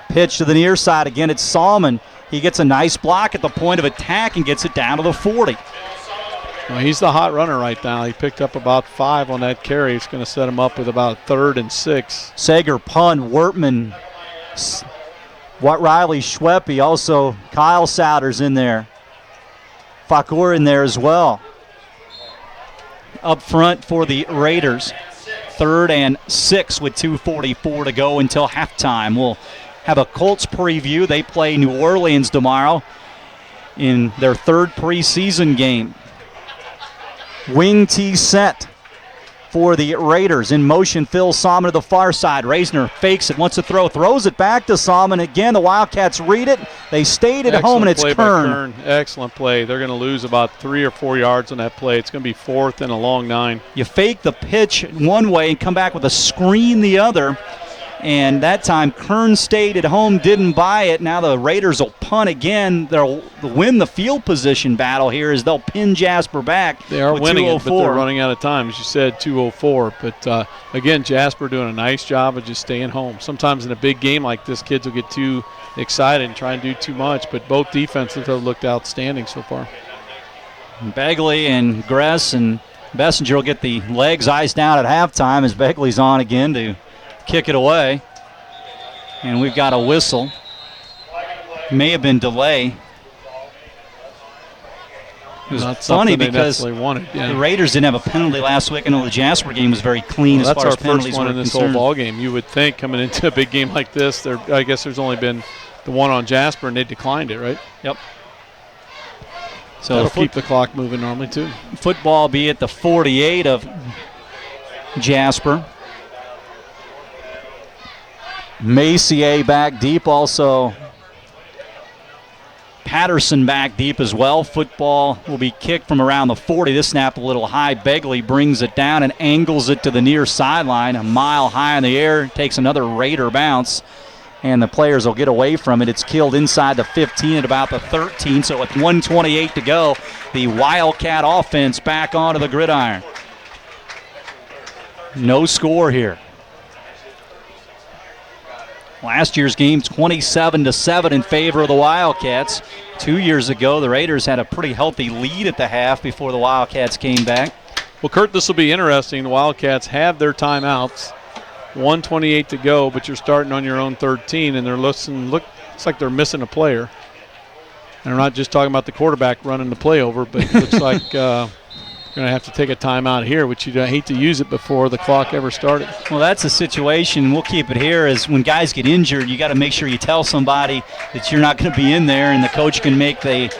Pitch to the near side. Again, it's Salmon. He gets a nice block at the point of attack and gets it down to the 40. Well, he's the hot runner right now. He picked up about 5 on that carry. It's going to set him up with about 3rd and 6. Sager, Pun, Wertman, Riley, Schweppe, also Kyle Souders in there. Fakur in there as well. Up front for the Raiders. 3rd and 6 with 2:44 to go until halftime. We'll have a Colts preview. They play New Orleans tomorrow in their 3rd preseason game. Wing T set for the Raiders. In motion, Phil Salmon to the far side. Reisner fakes it, wants to throw, throws it back to Salmon again. The Wildcats read it. They stayed at home, and it's Kern. Excellent play. They're going to lose about 3 or 4 yards on that play. It's going to be 4th and a long 9. You fake the pitch one way and come back with a screen the other. And that time, Kern stayed at home, didn't buy it. Now the Raiders will punt again. They'll win the field position battle here as they'll pin Jasper back. They are with winning it, but they're 2:04. running out of time. As you said, 2:04. But, again, Jasper doing a nice job of just staying home. Sometimes in a big game like this, kids will get too excited and try and do too much. But both defenses have looked outstanding so far. Begley and Gress and Bessinger will get the legs iced out at halftime as Begley's on again to kick it away. And we've got a whistle. May have been delay. It was Not funny something they because necessarily wanted, yeah. the Raiders didn't have a penalty last week. I know the Jasper game was very clean as That's far our as penalties first one were in this concerned. whole ball game. You would think coming into a big game like this, I guess there's only been the one on Jasper, and they declined it, right? Yep. So that'll keep the clock moving normally too. Football be at the 48 of Jasper. Messier back deep, also Patterson back deep as well. Football will be kicked from around the 40. This snap a little high. Begley brings it down and angles it to the near sideline. A mile high in the air, takes another Raider bounce, and the players will get away from it. It's killed inside the 15 at about the 13, so with 1:28 to go, the Wildcat offense back onto the gridiron. No score here. Last year's game, 27-7 in favor of the Wildcats. 2 years ago, the Raiders had a pretty healthy lead at the half before the Wildcats came back. Well, Kurt, this will be interesting. The Wildcats have their timeouts. 1:28 to go, but you're starting on your own 13, and looks like they're missing a player. And I'm not just talking about the quarterback running the play over, but it looks like going to have to take a timeout here, which you'd hate to use it before the clock ever started. Well, that's a situation, we'll keep it here, is when guys get injured, you got to make sure you tell somebody that you're not going to be in there and the coach can make the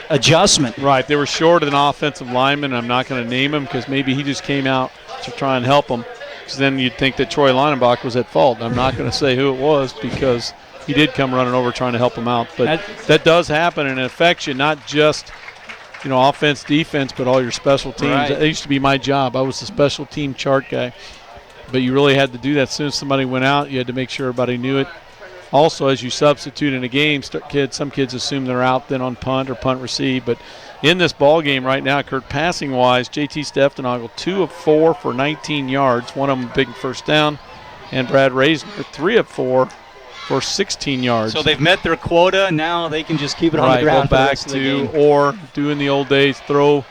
adjustment. Right, they were short of an offensive lineman. I'm not going to name him because maybe he just came out to try and help them. Because then you'd think that Troy Leinenbach was at fault. I'm not going to say who it was because he did come running over trying to help him out. But that does happen, and it affects you, not just offense, defense, but all your special teams. Right. That used to be my job. I was the special team chart guy. But you really had to do that. As soon as somebody went out, you had to make sure everybody knew it. Also, as you substitute in a game, some kids assume they're out then on punt or punt receive. But in this ball game right now, Kurt, passing-wise, J.T. Steftenagel, 2 of 4 for 19 yards. One of them big first down. And Brad Reisner, 3 of 4 for 16 yards. So they've met their quota, and now they can just keep it on the ground. Go back to, or do in the old days, throw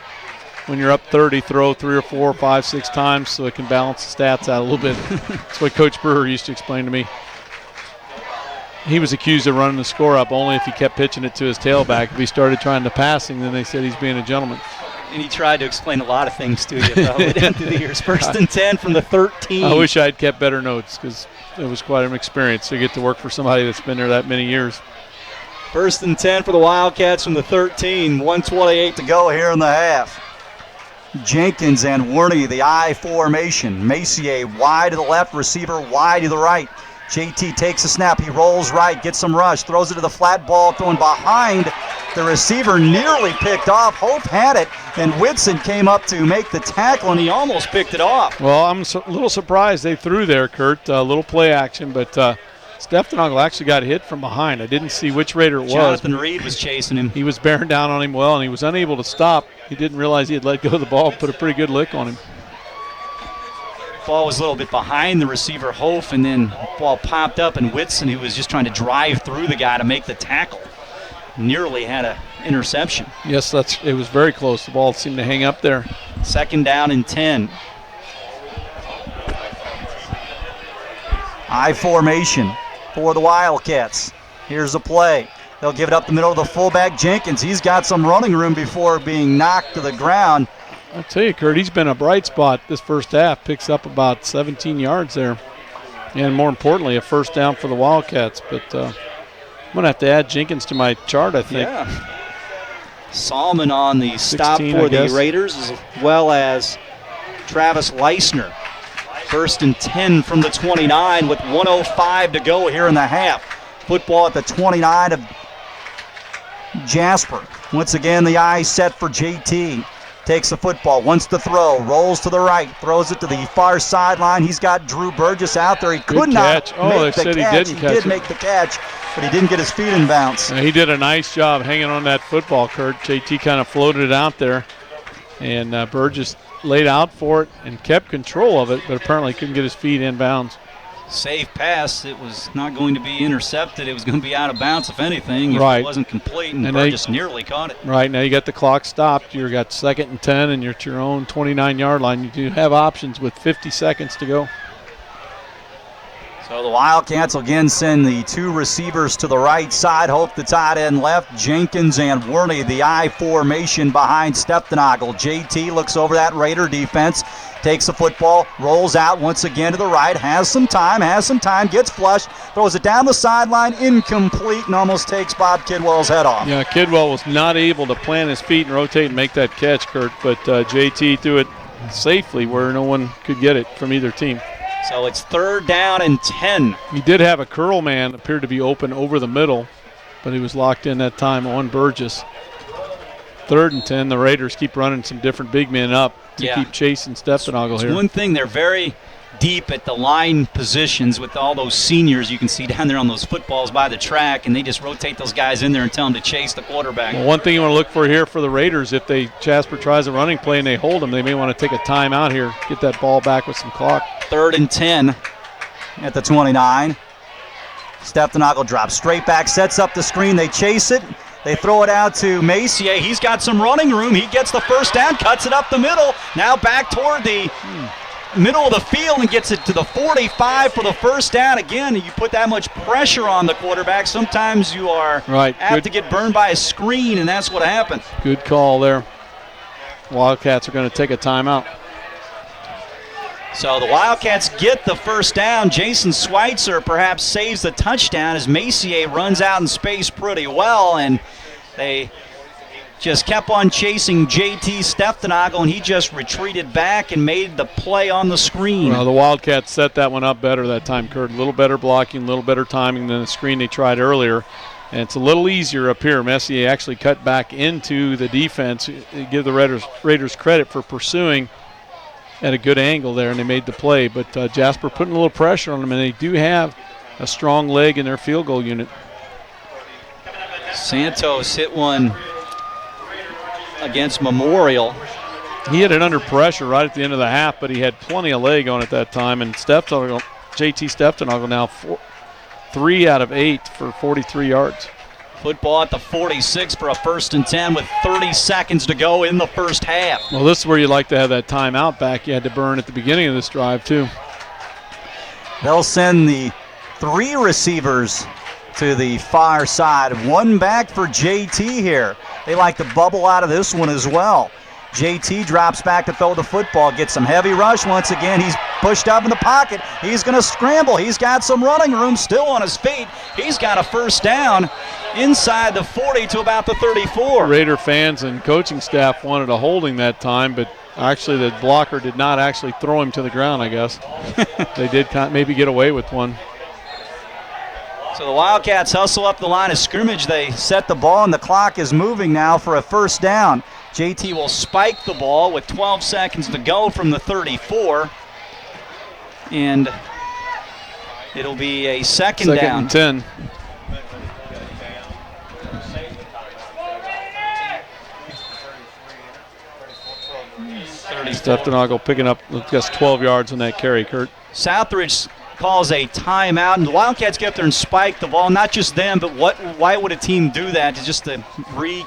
when you're up 30, throw 3 or 4, 5, 6 times so it can balance the stats out a little bit. That's what Coach Brewer used to explain to me. He was accused of running the score up only if he kept pitching it to his tailback. If he started trying to passing, then they said he's being a gentleman. And he tried to explain a lot of things to you, probably, through the years. 1st and 10 from the 13. I wish I'd kept better notes because it was quite an experience to get to work for somebody that's been there that many years. 1st and 10 for the Wildcats from the 13. 1:28 to go here in the half. Jenkins and Werney, the I formation. Messier wide to the left, receiver wide to the right. JT takes a snap. He rolls right, gets some rush, throws it to the flat ball, throwing behind the receiver, nearly picked off. Hope had it, and Whitson came up to make the tackle, and he almost picked it off. Well, I'm a little surprised they threw there, Kurt. A little play action, but Stefanogle actually got hit from behind. I didn't see which Raider it was. Jonathan Reed was chasing him. He was bearing down on him well, and he was unable to stop. He didn't realize he had let go of the ball, put a pretty good lick on him. Ball was a little bit behind the receiver, Hof, and then ball popped up, and Whitson, who was just trying to drive through the guy to make the tackle, nearly had an interception. Yes, it was very close. The ball seemed to hang up there. 2nd down and 10. I formation for the Wildcats. Here's the play. They'll give it up the middle of the fullback, Jenkins. He's got some running room before being knocked to the ground. I'll tell you, Kurt, he's been a bright spot this first half. Picks up about 17 yards there. And more importantly, a first down for the Wildcats. But I'm going to have to add Jenkins to my chart, I think. Yeah. Solomon on the stop 16, for the Raiders, as well as Travis Leisner. 1st and 10 from the 29 with 1:05 to go here in the half. Football at the 29 of Jasper. Once again, the eye set for JT. Takes the football, wants to throw, rolls to the right, throws it to the far sideline. He's got Drew Burgess out there. He could not make the catch. He did make the catch, but he didn't get his feet in bounds. He did a nice job hanging on that football, Kurt. JT kind of floated it out there, and Burgess laid out for it and kept control of it, but apparently couldn't get his feet in bounds. Safe pass. It was not going to be intercepted. It was going to be out of bounds, if anything, if it wasn't complete, and Burgess nearly caught it. Right, now you got the clock stopped. You've got 2nd and 10, and you're at your own 29-yard line. You do have options with 50 seconds to go. So the Wildcats will again send the 2 receivers to the right side. Hope the tight end left. Jenkins and Werney, the I formation behind Stefanogle. JT looks over that Raider defense, takes the football, rolls out once again to the right, has some time, gets flushed, throws it down the sideline, incomplete, and almost takes Bob Kidwell's head off. Yeah, Kidwell was not able to plant his feet and rotate and make that catch, Kurt, but JT threw it safely where no one could get it from either team. So it's 3rd down and 10. He did have a curl man, appeared to be open over the middle, but he was locked in that time on Burgess. 3rd and 10. The Raiders keep running some different big men up to keep chasing Stefanogle here. One thing, they're very deep at the line positions with all those seniors you can see down there on those footballs by the track, and they just rotate those guys in there and tell them to chase the quarterback. Well, one thing you want to look for here for the Raiders, if Jasper tries a running play and they hold them, they may want to take a timeout here, get that ball back with some clock. 3rd and 10 at the 29. Stefanogle drops straight back, sets up the screen, they chase it. They throw it out to Messier. He's got some running room. He gets the first down, cuts it up the middle. Now back toward the middle of the field and gets it to the 45 for the first down. Again, you put that much pressure on the quarterback, sometimes you are apt to get burned by a screen, and that's what happened. Good call there. Wildcats are going to take a timeout. So the Wildcats get the first down. Jason Schweitzer perhaps saves the touchdown as Messier runs out in space pretty well, and they just kept on chasing JT Stefanogle, and he just retreated back and made the play on the screen. Well, the Wildcats set that one up better that time, Kurt. A little better blocking, a little better timing than the screen they tried earlier. And it's a little easier up here. Messier actually cut back into the defense. Give the Raiders credit for pursuing at a good angle there, and they made the play. But Jasper putting a little pressure on them, and they do have a strong leg in their field goal unit. Santos hit one against Memorial. He hit it under pressure right at the end of the half, but he had plenty of leg on it that time. And JT Stefanogle now 3 out of 8 for 43 yards. Football at the 46 for a 1st and 10 with 30 seconds to go in the first half. Well, this is where you like to have that timeout back you had to burn at the beginning of this drive, too. They'll send the 3 receivers to the far side. 1 back for JT here. They like to bubble out of this one as well. JT drops back to throw the football, gets some heavy rush once again. He's pushed up in the pocket. He's going to scramble. He's got some running room still on his feet. He's got a first down inside the 40 to about the 34. Raider fans and coaching staff wanted a holding that time, but actually the blocker did not actually throw him to the ground, I guess. They did maybe get away with one. So the Wildcats hustle up the line of scrimmage. They set the ball, and the clock is moving now for a first down. JT will spike the ball with 12 seconds to go from the 34. And it'll be a second down. Second and 10. Stefanago picking up just 12 yards on that carry, Kurt. Southridge calls a timeout, and the Wildcats get up there and spike the ball. Not just them, but why would a team do that? Just to right.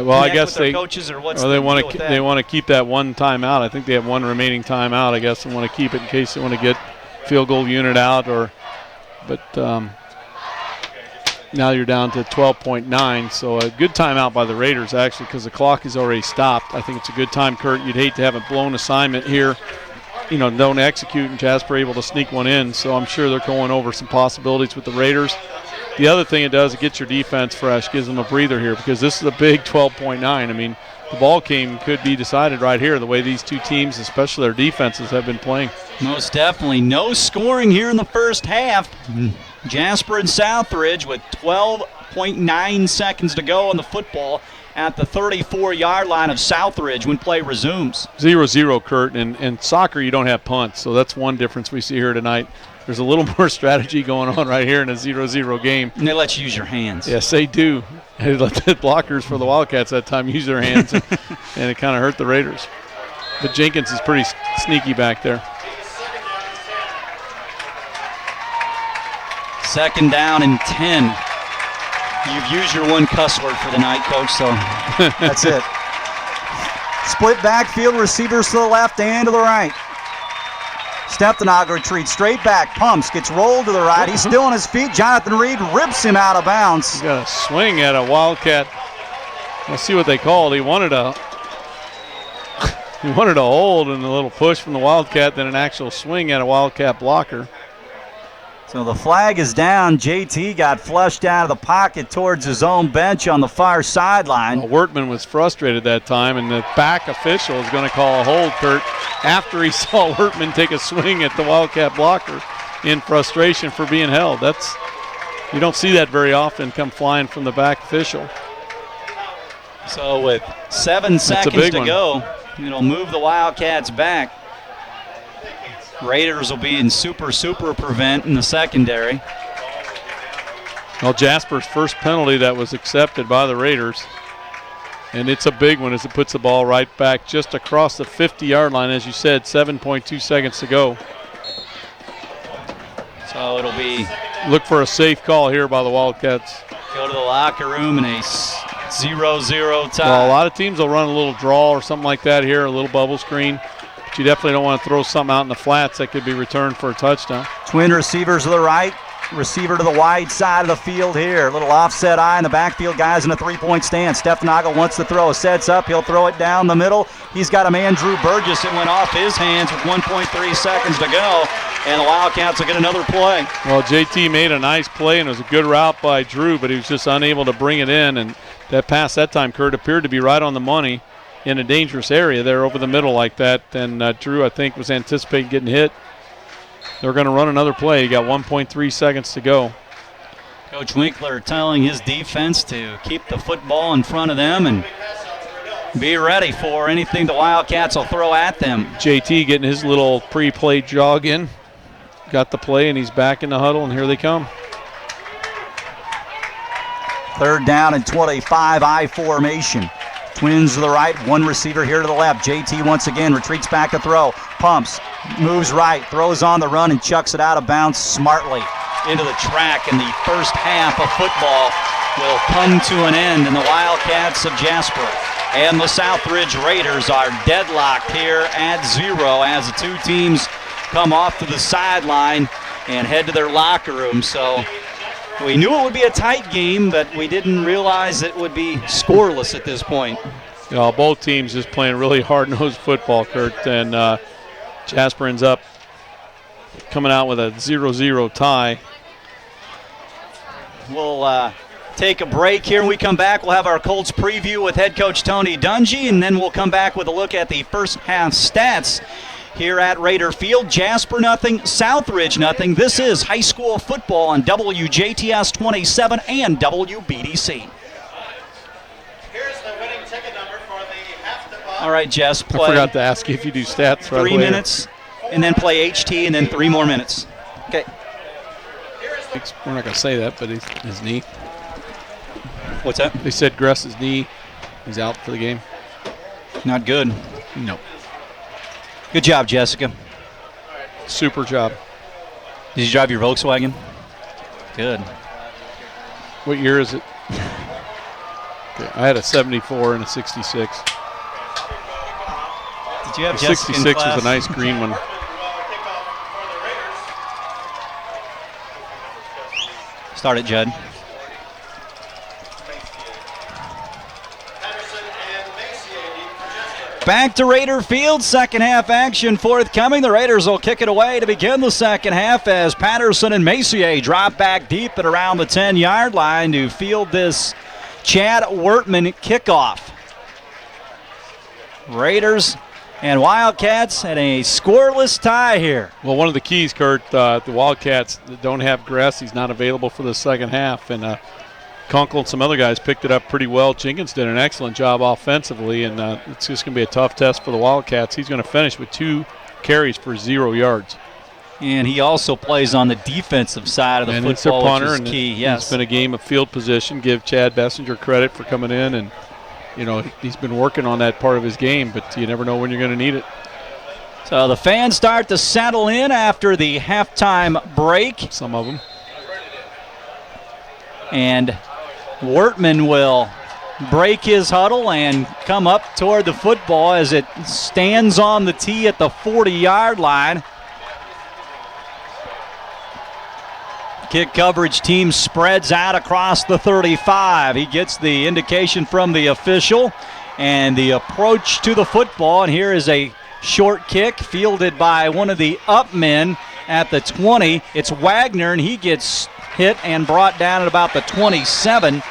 Well, I guess they coaches or what's they want to keep that one timeout. I think they have one remaining timeout. I guess they want to keep it in case they want to get field goal unit out but now you're down to 12.9, so a good timeout by the Raiders actually because the clock is already stopped. I think it's a good time, Kurt. You'd hate to have a blown assignment here. Don't execute, and Jasper able to sneak one in. So I'm sure they're going over some possibilities with the Raiders. The other thing it does, it gets your defense fresh, gives them a breather here because this is a big 12.9. I mean, the ball game could be decided right here the way these two teams, especially their defenses, have been playing. Most definitely. No scoring here in the first half. Jasper and Southridge with 12.9 seconds to go on the football at the 34-yard line of Southridge when play resumes. 0-0, Kurt, and soccer you don't have punts, so that's one difference we see here tonight. There's a little more strategy going on right here in a 0-0 game. And they let you use your hands. Yes, they do. They let the blockers for the Wildcats that time use their hands, and it kind of hurt the Raiders. But Jenkins is pretty sneaky back there. Second down and 10. You've used your one cuss word for the night, Coach, so that's it. Split backfield, receivers to the left and to the right. Stefanago retreats straight back, pumps, gets rolled to the right. He's still on his feet. Jonathan Reed rips him out of bounds. He's got a swing at a Wildcat. Let's see what they called. He wanted a hold and a little push from the Wildcat, then an actual swing at a Wildcat blocker. So the flag is down. JT got flushed out of the pocket towards his own bench on the far sideline. Well, Wertman was frustrated that time, and the back official is going to call a hold, Kurt, after he saw Wertman take a swing at the Wildcat blocker in frustration for being held. You don't see that very often come flying from the back official. So with 7 seconds to go, it'll move the Wildcats back. Raiders will be in super prevent in the secondary. Well, Jasper's first penalty that was accepted by the Raiders. And it's a big one as it puts the ball right back just across the 50-yard line. As you said, 7.2 seconds to go. So it'll be... Look for a safe call here by the Wildcats. Go to the locker room in a 0-0 tie. Well, a lot of teams will run a little draw or something like that here, a little bubble screen. But you definitely don't want to throw something out in the flats that could be returned for a touchdown. Twin receivers to the right, receiver to the wide side of the field here. A little offset eye in the backfield, guys in a three-point stance. Stefanago wants to throw, sets up, he'll throw it down the middle. He's got a man, Drew Burgess. It went off his hands with 1.3 seconds to go, and the Wildcats will get another play. Well, JT made a nice play, and it was a good route by Drew, but he was just unable to bring it in, and that pass that time, Kurt, appeared to be right on the money in a dangerous area there over the middle like that. And Drew, I think, was anticipating getting hit. They're going to run another play. You got 1.3 seconds to go. Coach Winkler telling his defense to keep the football in front of them and be ready for anything the Wildcats will throw at them. JT getting his little pre-play jog in. Got the play, and he's back in the huddle, and here they come. Third down and 25, I formation. Twins to the right, one receiver here to the left. JT once again retreats back to throw, pumps, moves right, throws on the run and chucks it out of bounds smartly into the track. And the first half of football will come to an end, and the Wildcats of Jasper and the Southridge Raiders are deadlocked here at 0 as the two teams come off to the sideline and head to their locker room. So we knew it would be a tight game, but we didn't realize it would be scoreless at this point. Both teams just playing really hard-nosed football, Kurt, and Jasper ends up coming out with a 0-0 tie. We'll take a break here. When we come back, we'll have our Colts preview with head coach Tony Dungy, and then we'll come back with a look at the first half stats here at Raider Field. Jasper nothing, Southridge nothing. This is high school football on WJTS 27 and WBDC. Here's the winning ticket number for the half the ball. All right, Jess, play. I forgot to ask you if you do stats. 3 minutes, and then play HT, and then 3 more minutes. Okay. We're not going to say that, but his knee. What's that? They said Gress's knee. He's out for the game. Not good. No. Good job, Jessica. Super job. Did you drive your Volkswagen? Good. What year is it? Okay, I had a 74 and a 66. Did you have The Jessica 66 in class? was a nice green one. Start it, Judd. Back to Raider Field, second half action forthcoming. The Raiders will kick it away to begin the second half as Patterson and Messier drop back deep at around the 10-yard line to field this Chad Wertman kickoff. Raiders and Wildcats had a scoreless tie here. Well, one of the keys, Kurt, the Wildcats don't have Gress. He's not available for the second half. And Kunkel and some other guys picked it up pretty well. Jenkins did an excellent job offensively, and it's just going to be a tough test for the Wildcats. He's going to finish with 2 carries for 0 yards. And he also plays on the defensive side of the football, it's their punter, which is key. Yes. It's been a game of field position. Give Chad Bessinger credit for coming in, and he's been working on that part of his game, but you never know when you're going to need it. So the fans start to settle in after the halftime break. Some of them. And Wertman will break his huddle and come up toward the football as it stands on the tee at the 40-yard line. Kick coverage team spreads out across the 35. He gets the indication from the official and the approach to the football. And here is a short kick fielded by one of the up men at the 20. It's Wagner, and he gets hit and brought down at about the 27.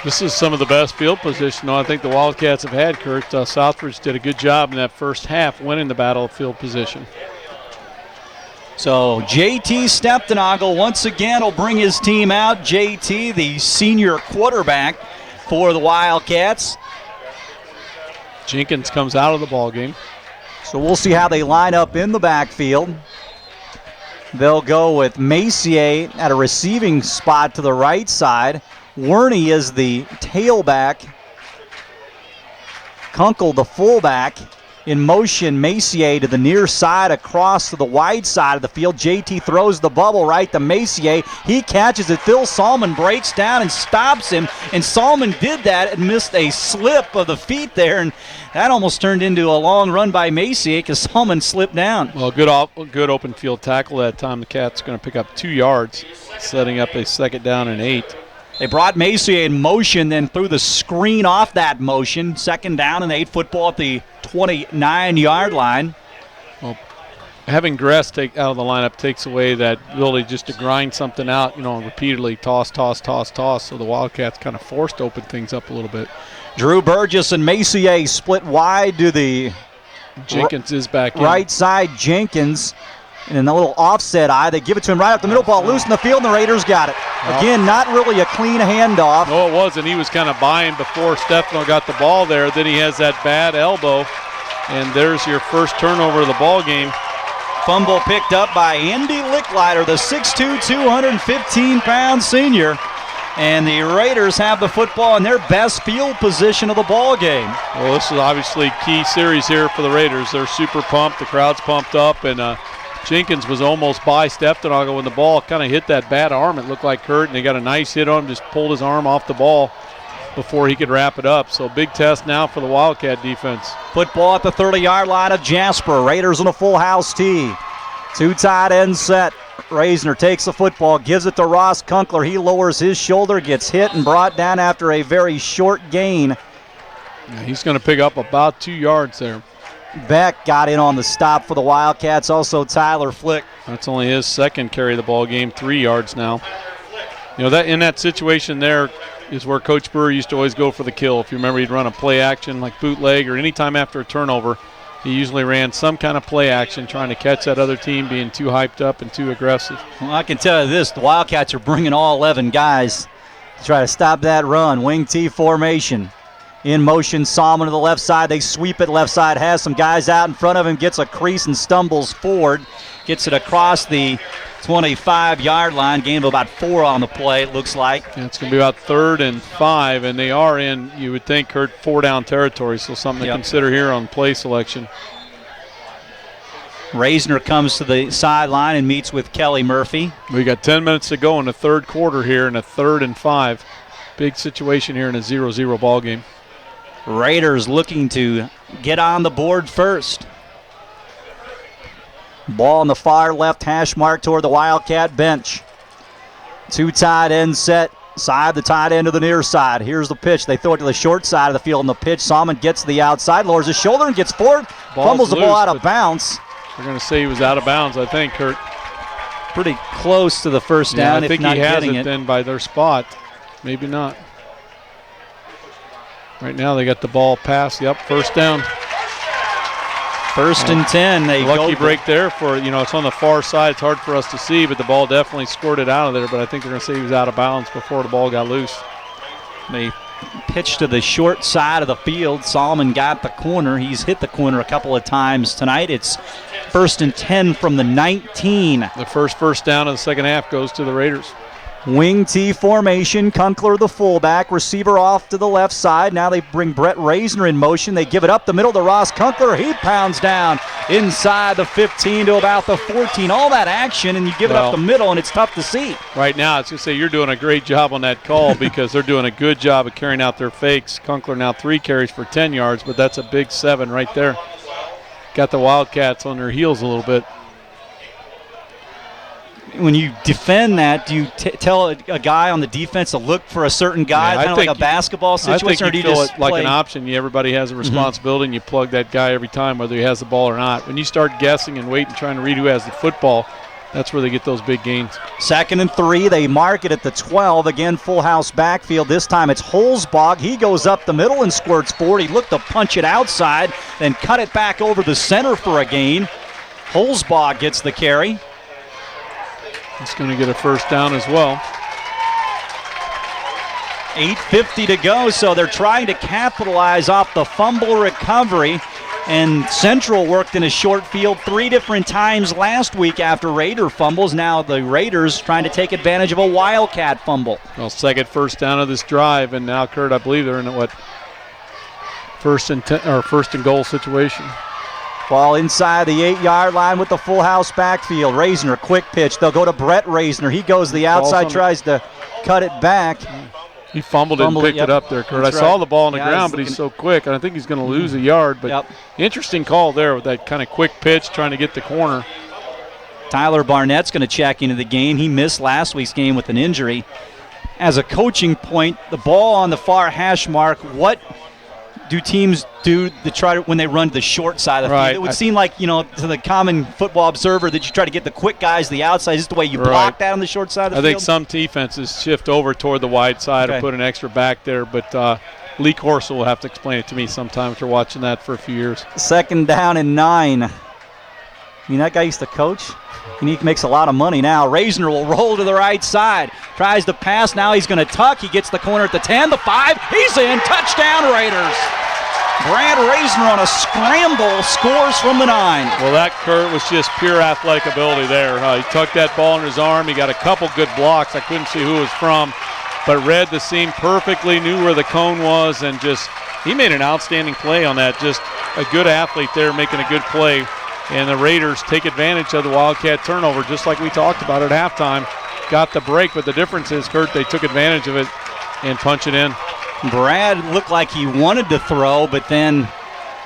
This is some of the best field position I think the Wildcats have had, Kurt. Southridge did a good job in that first half winning the battle of field position. So JT Steptonagle once again will bring his team out. JT, the senior quarterback for the Wildcats. Jenkins comes out of the ball game. So we'll see how they line up in the backfield. They'll go with Messier at a receiving spot to the right side. Werney is the tailback. Kunkel the fullback. In motion, Messier to the near side across to the wide side of the field. JT throws the bubble right to Messier. He catches it. Phil Salmon breaks down and stops him. And Salmon did that and missed a slip of the feet there. And that almost turned into a long run by Messier because Salmon slipped down. Well, good open field tackle that time. The Cats going to pick up 2 yards, setting up a 2nd down and 8. They brought Messier in motion, then threw the screen off that motion. 2nd down and 8, football at the 29-yard line. Well, having Gress take out of the lineup takes away that ability just to grind something out, repeatedly toss. So the Wildcats kind of forced to open things up a little bit. Drew Burgess and Messier split wide to the Jenkins is back in. Right side, Jenkins. And a little offset eye. They give it to him right up the middle. Ball loose in the field, and the Raiders got it. Again, not really a clean handoff. No, it wasn't. He was kind of buying before Stefano got the ball there. Then he has that bad elbow. And there's your first turnover of the ball game. Fumble picked up by Andy Licklider, the 6'2", 215-pound senior. And the Raiders have the football in their best field position of the ball game. Well, this is obviously a key series here for the Raiders. They're super pumped. The crowd's pumped up. And Jenkins was almost by Steptonagle when the ball kind of hit that bad arm. It looked like Kurt, and they got a nice hit on him, just pulled his arm off the ball before he could wrap it up. So big test now for the Wildcat defense. Football at the 30-yard line of Jasper. Raiders in a full house tee. 2 tight ends set. Reisner takes the football, gives it to Ross Kunkler. He lowers his shoulder, gets hit and brought down after a very short gain. Yeah, he's going to pick up about 2 yards there. Beck got in on the stop for the Wildcats. Also Tyler Flick. That's only his 2nd carry of the ball game, 3 yards now. That in that situation there is where Coach Brewer used to always go for the kill. If you remember, he'd run a play action like bootleg or anytime after a turnover, He usually ran some kind of play action, trying to catch that other team being too hyped up and too aggressive. Well, I can tell you this, the Wildcats are bringing all 11 guys to try to stop that run. Wing T formation. In motion, Salmon to the left side. They sweep it left side, has some guys out in front of him, gets a crease and stumbles forward. Gets it across the 25-yard line. Gain of about 4 on the play, it looks like. Yeah, it's going to be about 3rd and 5, and they are in, you would think, Kurt, 4-down territory, so something to consider here on play selection. Reisner comes to the sideline and meets with Kelly Murphy. We got 10 minutes to go in the 3rd quarter here in a 3rd and 5. Big situation here in a 0-0 ball game. Raiders looking to get on the board first. Ball on the far left hash mark toward the Wildcat bench. 2 tight ends set. Side the tight end to the near side. Here's the pitch. They throw it to the short side of the field, and the pitch. Salmon gets to the outside, lowers his shoulder, and gets forward. Fumbles the ball out of bounds. They're going to say he was out of bounds, I think, Kurt. Pretty close to the first down, I think if not he has getting it then by their spot. Maybe not. Right now they got the ball passed. Yep, first down. 1st and 10. They lucky break there for, it's on the far side. It's hard for us to see, but the ball definitely squirted out of there. But I think they're going to say he was out of bounds before the ball got loose. They pitch to the short side of the field. Solomon got the corner. He's hit the corner a couple of times tonight. It's 1st and 10 from the 19. The first down of the second half goes to the Raiders. Wing T formation. Kunkel the fullback. Receiver off to the left side. Now they bring Brett Reisner in motion. They give it up the middle to Ross Kunkel. He pounds down inside the 15 to about the 14. All that action, and you give it up the middle, and it's tough to see. Right now, I was going to say you're doing a great job on that call because they're doing a good job of carrying out their fakes. Kunkel now 3 carries for 10 yards, but that's a big 7 right there. Got the Wildcats on their heels a little bit. When you defend that, do you tell a guy on the defense to look for a certain guy, kind of like a basketball situation, I or do think you you feel just it like play? an option? Everybody has a responsibility, and you plug that guy every time, whether he has the ball or not. When you start guessing and waiting, trying to read who has the football, that's where they get those big gains. 2nd and 3. They mark it at the 12. Again, full house backfield. This time it's Holzbach. He goes up the middle and squirts forward. He looked to punch it outside, then cut it back over the center for a gain. Holzbach gets the carry. He's going to get a first down as well. 8:50 to go, so they're trying to capitalize off the fumble recovery. And Central worked in a short field 3 different times last week after Raider fumbles. Now the Raiders trying to take advantage of a Wildcat fumble. Well, second first down of this drive, and now, Kurt, I believe they're in a, first and goal situation. Ball inside the 8-yard line with the full house backfield. Reisner, quick pitch. They'll go to Brett Reisner. He goes the outside, tries to cut it back. He fumbled it and picked it up there, Kurt. That's I saw right. the ball on the ground, but he's so quick, and I think he's going to lose a yard. But interesting call there with that kind of quick pitch, trying to get the corner. Tyler Barnett's going to check into the game. He missed last week's game with an injury. As a coaching point, the ball on the far hash mark, what do teams do to try to, when they run to the short side of the field? It would seem like, to the common football observer that you try to get the quick guys to the outside. Is this the way you block that on the short side of the field? I think some defenses shift over toward the wide side or put an extra back there, but Lee Corso will have to explain it to me sometime after watching that for a few years. 2nd down and 9. That guy used to coach. And he makes a lot of money now. Reisner will roll to the right side. Tries to pass. Now he's going to tuck. He gets the corner at the 10, the 5. He's in. Touchdown, Raiders. Brad Reisner on a scramble scores from the 9. Well, that, Kurt, was just pure athletic ability there. He tucked that ball in his arm. He got a couple good blocks. I couldn't see who it was from, but read the seam perfectly, knew where the cone was, and he made an outstanding play on that. Just a good athlete there making a good play. And the Raiders take advantage of the Wildcat turnover, just like we talked about at halftime. Got the break, but the difference is, Kurt, they took advantage of it and punch it in. Brad looked like he wanted to throw, but then...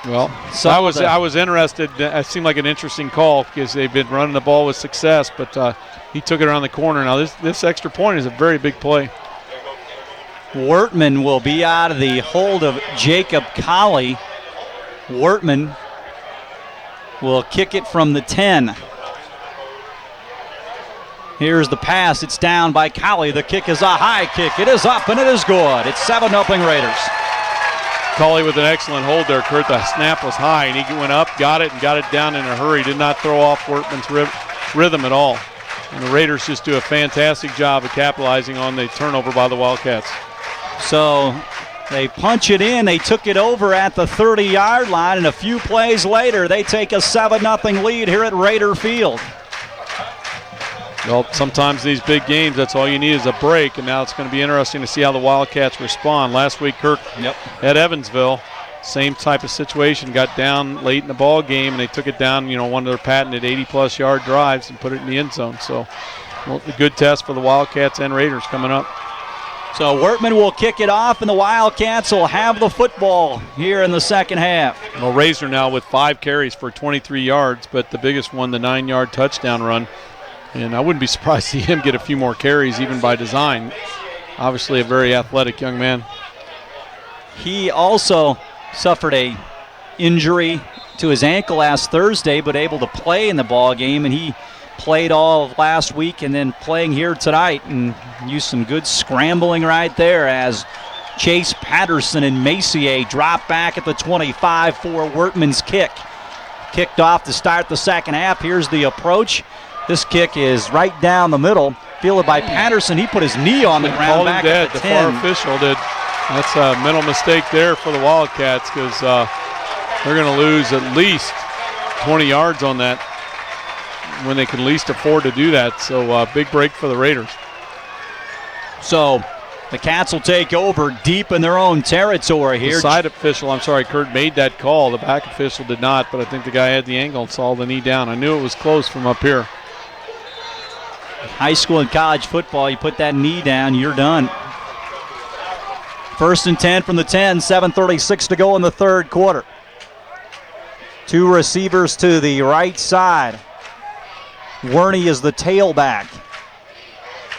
Well, I was interested. It seemed like an interesting call because they've been running the ball with success, but he took it around the corner. Now, this extra point is a very big play. Wortman will be out of the hold of Jacob Colley. Wortman will kick it from the 10. Here's the pass. It's down by Colley. The kick is a high kick. It is up and it is good. It's 7-0 Raiders. Colley with an excellent hold there, Kurt. The snap was high, and he went up, got it, and got it down in a hurry. Did not throw off Workman's rhythm at all. And the Raiders just do a fantastic job of capitalizing on the turnover by the Wildcats. So they punch it in. They took it over at the 30-yard line, and a few plays later, they take a 7-0 lead here at Raider Field. Well, sometimes these big games, that's all you need is a break, and now it's going to be interesting to see how the Wildcats respond. Last week, Kirk, at Evansville, same type of situation, got down late in the ball game, and they took it down, one of their patented 80-plus yard drives and put it in the end zone. So a good test for the Wildcats and Raiders coming up. So Workman will kick it off, and the Wildcats will have the football here in the second half. Well, Razor now with 5 carries for 23 yards, but the biggest one, the 9-yard touchdown run. And I wouldn't be surprised to see him get a few more carries, even by design. Obviously a very athletic young man. He also suffered a injury to his ankle last Thursday, but able to play in the ball game, and he played all of last week and then playing here tonight, and used some good scrambling right there as Chase Patterson and Macier drop back at the 25 for Workman's kick. Kicked off to start the second half. Here's the approach. This kick is right down the middle, fielded by Patterson. He put his knee on the ground back at the 10. The far official did. That's a mental mistake there for the Wildcats, because they're going to lose at least 20 yards on that when they can least afford to do that. So big break for the Raiders. So the Cats will take over deep in their own territory here. The side official, I'm sorry, Kurt, made that call. The back official did not, but I think the guy had the angle and saw the knee down. I knew it was close from up here. High school and college football, you put that knee down, you're done. 1st and 10 from the 10, 7:36 to go in the third quarter. 2 receivers to the right side. Werney is the tailback.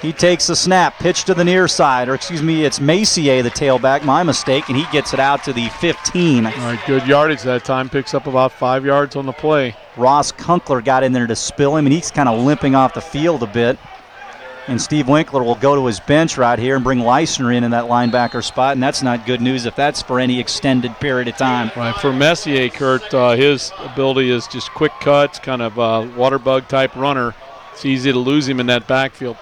He takes the snap, pitch to the near side, or excuse me, it's Macier, the tailback, my mistake, and he gets it out to the 15. All right, good yardage that time, picks up about 5 yards on the play. Ross Kunkler got in there to spill him, and he's kind of limping off the field a bit. And Steve Winkler will go to his bench right here and bring Leisner in that linebacker spot, and that's not good news if that's for any extended period of time. Right, for Messier, Kurt, his ability is just quick cuts, kind of water bug type runner. It's easy to lose him in that backfield.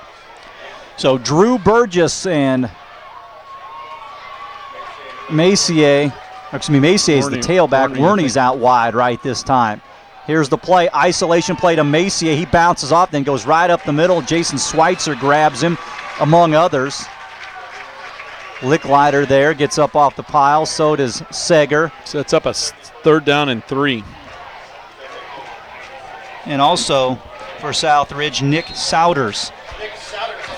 So Drew Burgess and Macier is the tailback. Werney's out wide right this time. Here's the play, isolation play to Macier. He bounces off, then goes right up the middle. Jason Schweitzer grabs him, among others. Licklider there, gets up off the pile. So does Seger. Sets up a 3rd down and 3. And also for Southridge, Nick Souders.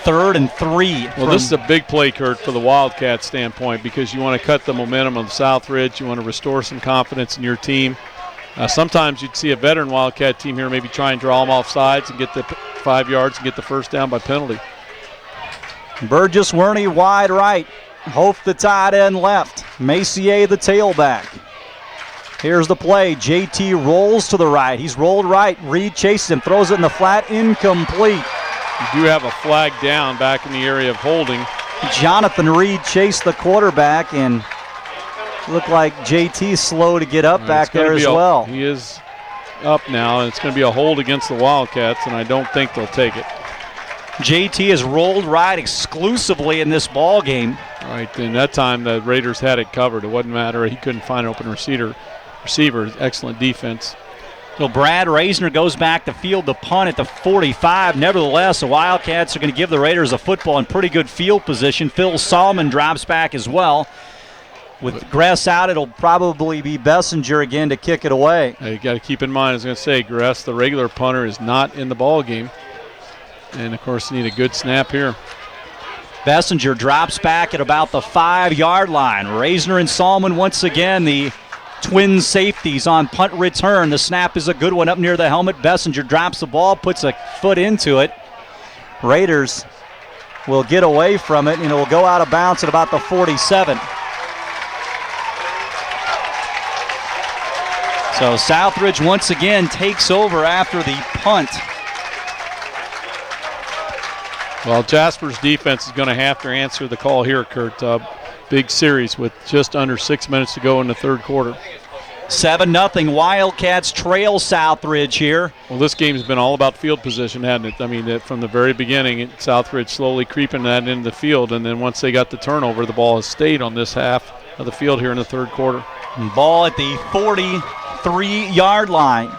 3rd and 3. Well, this is a big play, Kurt, for the Wildcat standpoint, because you want to cut the momentum of Southridge. You want to restore some confidence in your team. Sometimes you'd see a veteran Wildcat team here maybe try and draw them off sides and get the 5 yards and get the first down by penalty. Burgess, Werney wide right. Hope the tight end left. Macier the tailback. Here's the play. JT rolls to the right. He's rolled right. Reed chases him, throws it in the flat, incomplete. You do have a flag down back in the area of holding. Jonathan Reed chased the quarterback, and looked like JT's slow to get up back there as well. He is up now, and it's going to be a hold against the Wildcats, and I don't think they'll take it. JT has rolled right exclusively in this ball game. All right, and that time the Raiders had it covered. It wouldn't matter. He couldn't find an open receiver. Excellent defense. So Brad Reisner goes back to field the punt at the 45. Nevertheless, the Wildcats are going to give the Raiders a football in pretty good field position. Phil Salmon drops back as well. With Gress out, it'll probably be Bessinger again to kick it away. You got to keep in mind, I was going to say, Gress, the regular punter, is not in the ball game. And, of course, you need a good snap here. Bessinger drops back at about the 5-yard line. Reisner and Salmon once again, the twin safeties on punt return. The snap is a good one up near the helmet. Bessinger drops the ball, puts a foot into it. Raiders will get away from it, and it will go out of bounds at about the 47. So Southridge once again takes over after the punt. Well, Jasper's defense is going to have to answer the call here, Kurt. big series with just under 6 minutes to go in the third quarter. 7-0 Wildcats trail Southridge here. Well, this game's been all about field position, hasn't it? I mean, from the very beginning, Southridge slowly creeping that into the field, and then once they got the turnover, the ball has stayed on this half of the field here in the third quarter. Ball at the 43-yard line.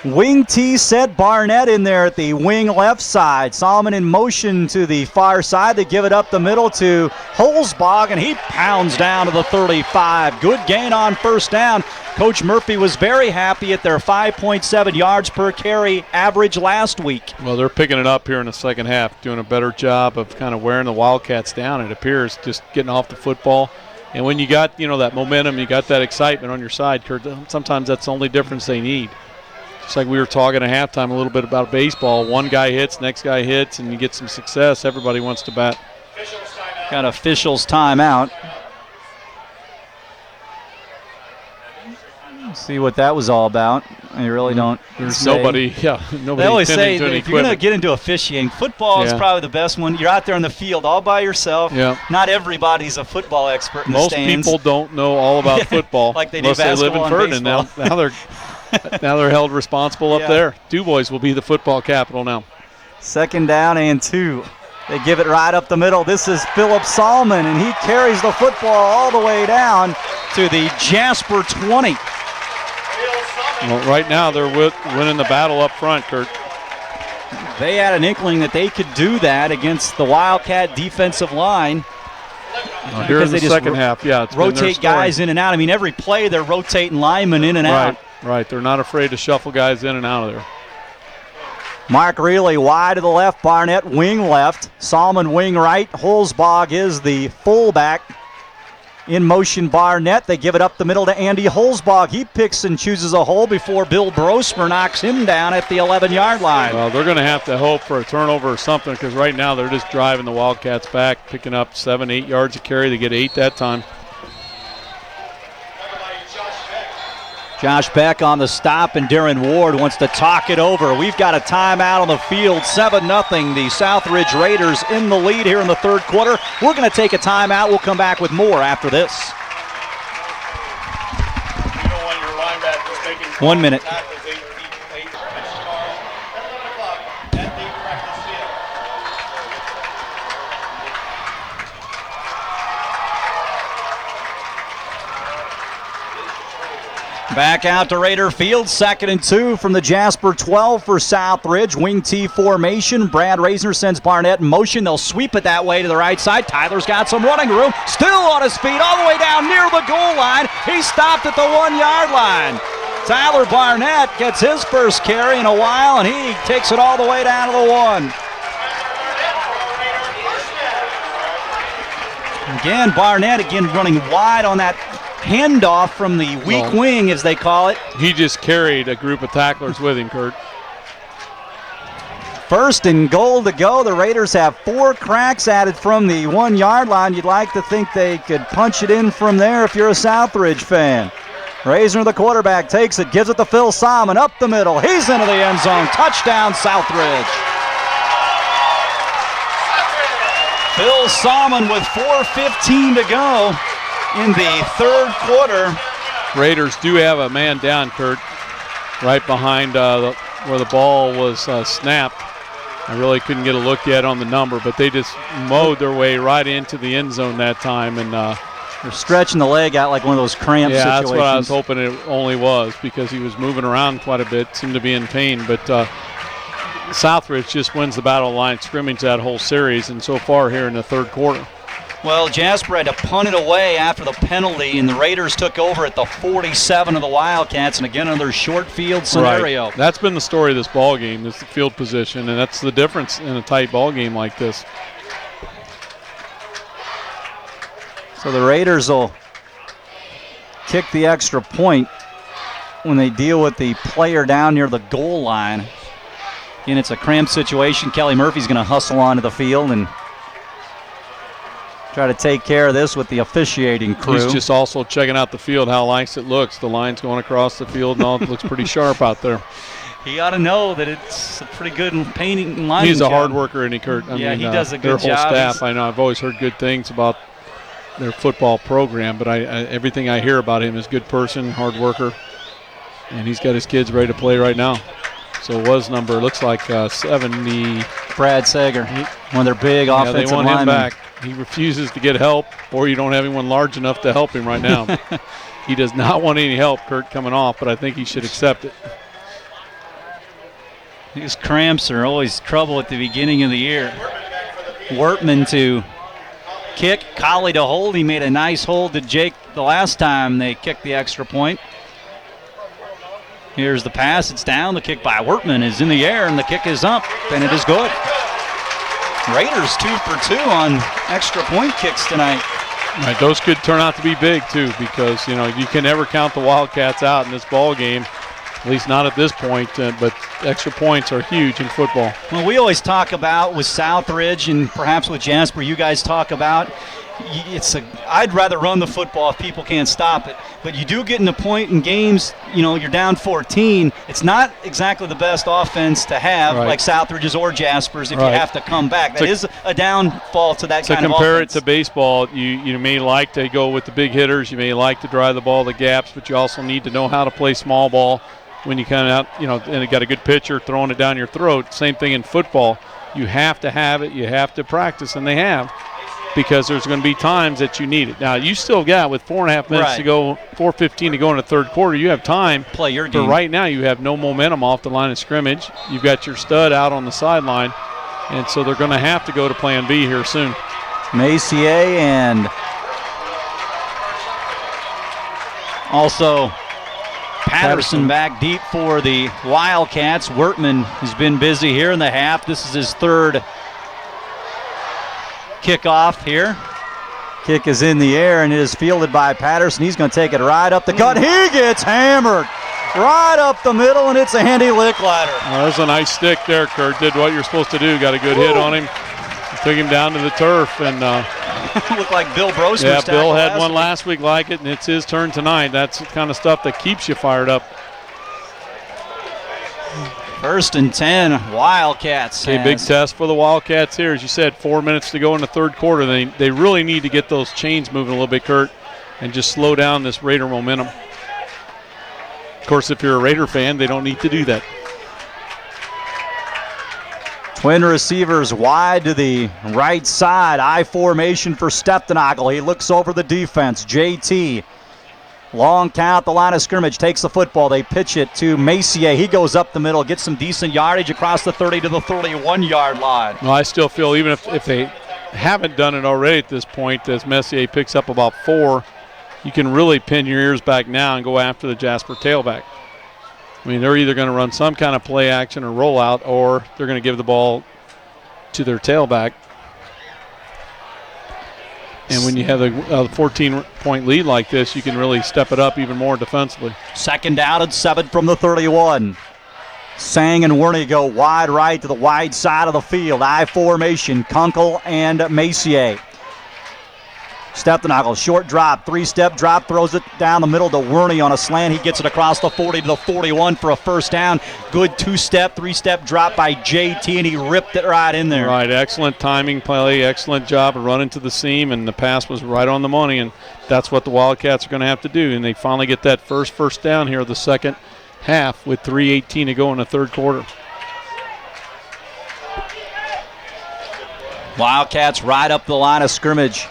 Wing T set Barnett in there at the wing left side. Solomon in motion to the far side. They give it up the middle to Holzbach, and he pounds down to the 35. Good gain on first down. Coach Murphy was very happy at their 5.7 yards per carry average last week. Well, they're picking it up here in the second half, doing a better job of kind of wearing the Wildcats down, it appears, just getting off the football. And when you got, that momentum, you got that excitement on your side, Kurt, sometimes that's the only difference they need. Just like we were talking at halftime a little bit about baseball. One guy hits, next guy hits, and you get some success. Everybody wants to bat. Got officials timeout. See what that was all about. You really don't. There's nobody. They always say that if you're going to get into officiating, football is probably the best one. You're out there in the field all by yourself. Yeah. Not everybody's a football expert in the stands. Most people don't know all about football like they do unless they live in Ferdinand. Now they're held responsible up there. DuBois will be the football capital now. 2nd down and 2. They give it right up the middle. This is Philip Solomon, and he carries the football all the way down to the Jasper 20. Well, right now they're winning the battle up front, Kurt. They had an inkling that they could do that against the Wildcat defensive line. Here in the second half, it's rotate guys in and out. I mean, every play they're rotating linemen in and out. Right, they're not afraid to shuffle guys in and out of there. Mark Reilly wide to the left, Barnett wing left, Solomon wing right, Holzbach is the fullback. In motion Barnett, they give it up the middle to Andy Holzbach. He picks and chooses a hole before Bill Brosmer knocks him down at the 11-yard line. Well, they're going to have to hope for a turnover or something because right now they're just driving the Wildcats back, picking up 7-8 yards a carry. They get 8 that time. Josh Beck on the stop, and Darren Ward wants to talk it over. We've got a timeout on the field, 7-0. The Southridge Raiders in the lead here in the third quarter. We're going to take a timeout. We'll come back with more after this. 1 minute. Back out to Raider Field, 2nd and 2 from the Jasper 12 for Southridge. Wing T formation. Brad Reisner sends Barnett in motion. They'll sweep it that way to the right side. Tyler's got some running room. Still on his feet all the way down near the goal line. He stopped at the 1-yard line. Tyler Barnett gets his first carry in a while, and he takes it all the way down to the 1. Again, Barnett running wide on that handoff from the weak wing, as they call it. He just carried a group of tacklers with him, Kurt. 1st and goal to go. The Raiders have 4 cracks at it from the 1-yard line. You'd like to think they could punch it in from there if you're a Southridge fan. Reisner, the quarterback, takes it, gives it to Phil Solomon up the middle. He's into the end zone. Touchdown, Southridge. Phil Solomon with 4:15 to go in the third quarter. Raiders do have a man down, Kurt, right behind where the ball was snapped. I really couldn't get a look yet on the number, but they just mowed their way right into the end zone that time. And they're stretching the leg out like one of those cramp situations. Yeah, that's what I was hoping it only was, because he was moving around quite a bit, seemed to be in pain. But Southridge just wins the battle line scrimmage that whole series, and so far here in the third quarter. Well, Jasper had to punt it away after the penalty, and the Raiders took over at the 47 of the Wildcats, and again another short field scenario. Right. That's been the story of this ball game, is the field position, and that's the difference in a tight ball game like this. So the Raiders will kick the extra point when they deal with the player down near the goal line. Again, it's a cramped situation. Kelly Murphy's going to hustle onto the field and try to take care of this with the officiating crew. He's just also checking out the field, how nice it looks. The line's going across the field and all. It looks pretty sharp out there. He ought to know that it's a pretty good painting line. He's a hard worker, and he does a good their job. Their whole staff, I know. I've always heard good things about their football program, but everything I hear about him is good person, hard worker, and he's got his kids ready to play right now. So it was looks like 70. Brad Sager, one of their big offensive they want linemen. him back. He refuses to get help, or you don't have anyone large enough to help him right now. He does not want any help, Kurt, coming off, but I think he should accept it. These cramps are always trouble at the beginning of the year. Wortman to kick, Colley to hold. He made a nice hold to Jake the last time they kicked the extra point. Here's the pass. It's down. The kick by Wortman is in the air, and the kick is up, and it is good. Raiders 2 for 2 on extra point kicks tonight. Right, those could turn out to be big, too, because, you can never count the Wildcats out in this ball game, at least not at this point, but extra points are huge in football. Well, we always talk about with Southridge and perhaps with Jasper, you guys talk about, I'd rather run the football if people can't stop it. But you do get in a point in games, you're down 14. It's not exactly the best offense to have, right, like Southridge's or Jasper's, if right, you have to come back. That is a downfall to that to kind of offense. To compare it to baseball, you may like to go with the big hitters. You may like to drive the ball to gaps, but you also need to know how to play small ball when you kind of, and you got a good pitcher throwing it down your throat. Same thing in football. You have to have it. You have to practice, and they have, because there's going to be times that you need it. Now, you still got, with 4.5 minutes right to go, 4:15 to go in the third quarter, you have time. Play your game. But right now, you have no momentum off the line of scrimmage. You've got your stud out on the sideline, and so they're going to have to go to plan B here soon. Messier and also Patterson back deep for the Wildcats. Wortman has been busy here in the half. This is his third kickoff here. Kick is in the air, and it is fielded by Patterson. He's going to take it right up the gut. He gets hammered right up the middle, and it's a handy lick ladder. Well, there's a nice stick there, Kurt. Did what you're supposed to do. Got a good hit on him. Took him down to the turf. And looked like Bill Brosmer's yeah, Bill had one week. last week like it, and it's his turn tonight. That's the kind of stuff that keeps you fired up. 1st and 10, Wildcats. Okay, big test for the Wildcats here. As you said, 4 minutes to go in the third quarter. They really need to get those chains moving a little bit, Kurt, and just slow down this Raider momentum. Of course, if you're a Raider fan, they don't need to do that. Twin receivers wide to the right side. I formation for Steptanagle. He looks over the defense. JT. Long count, the line of scrimmage, takes the football. They pitch it to Messier. He goes up the middle, gets some decent yardage across the 30 to the 31-yard line. Well, I still feel even if they haven't done it already at this point, as Messier picks up about 4, you can really pin your ears back now and go after the Jasper tailback. I mean, they're either going to run some kind of play action or rollout, or they're going to give the ball to their tailback. And when you have a 14-point lead like this, you can really step it up even more defensively. 2nd down and 7 from the 31. Sang and Werney go wide right to the wide side of the field. I formation, Kunkel and Messier. Steptanagle, short drop, 3-step drop, throws it down the middle to Werney on a slant. He gets it across the 40 to the 41 for a first down. Good 2-step, 3-step drop by JT, and he ripped it right in there. Right, excellent timing play, excellent job of running to the seam, and the pass was right on the money, and that's what the Wildcats are going to have to do. And they finally get that first down here of the second half with 3:18 to go in the third quarter. Wildcats right up the line of scrimmage.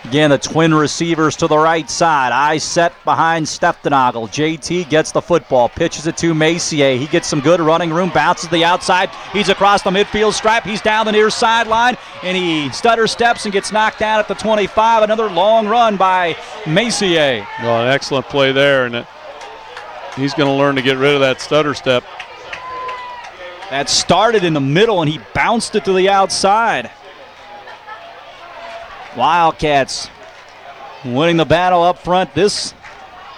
Again, the twin receivers to the right side. I set behind Steptanagle. JT gets the football, pitches it to Messier. He gets some good running room, bounces the outside. He's across the midfield stripe. He's down the near sideline, and he stutter steps and gets knocked down at the 25. Another long run by Messier. Well, an excellent play there, and he's going to learn to get rid of that stutter step. That started in the middle, and he bounced it to the outside. Wildcats winning the battle up front this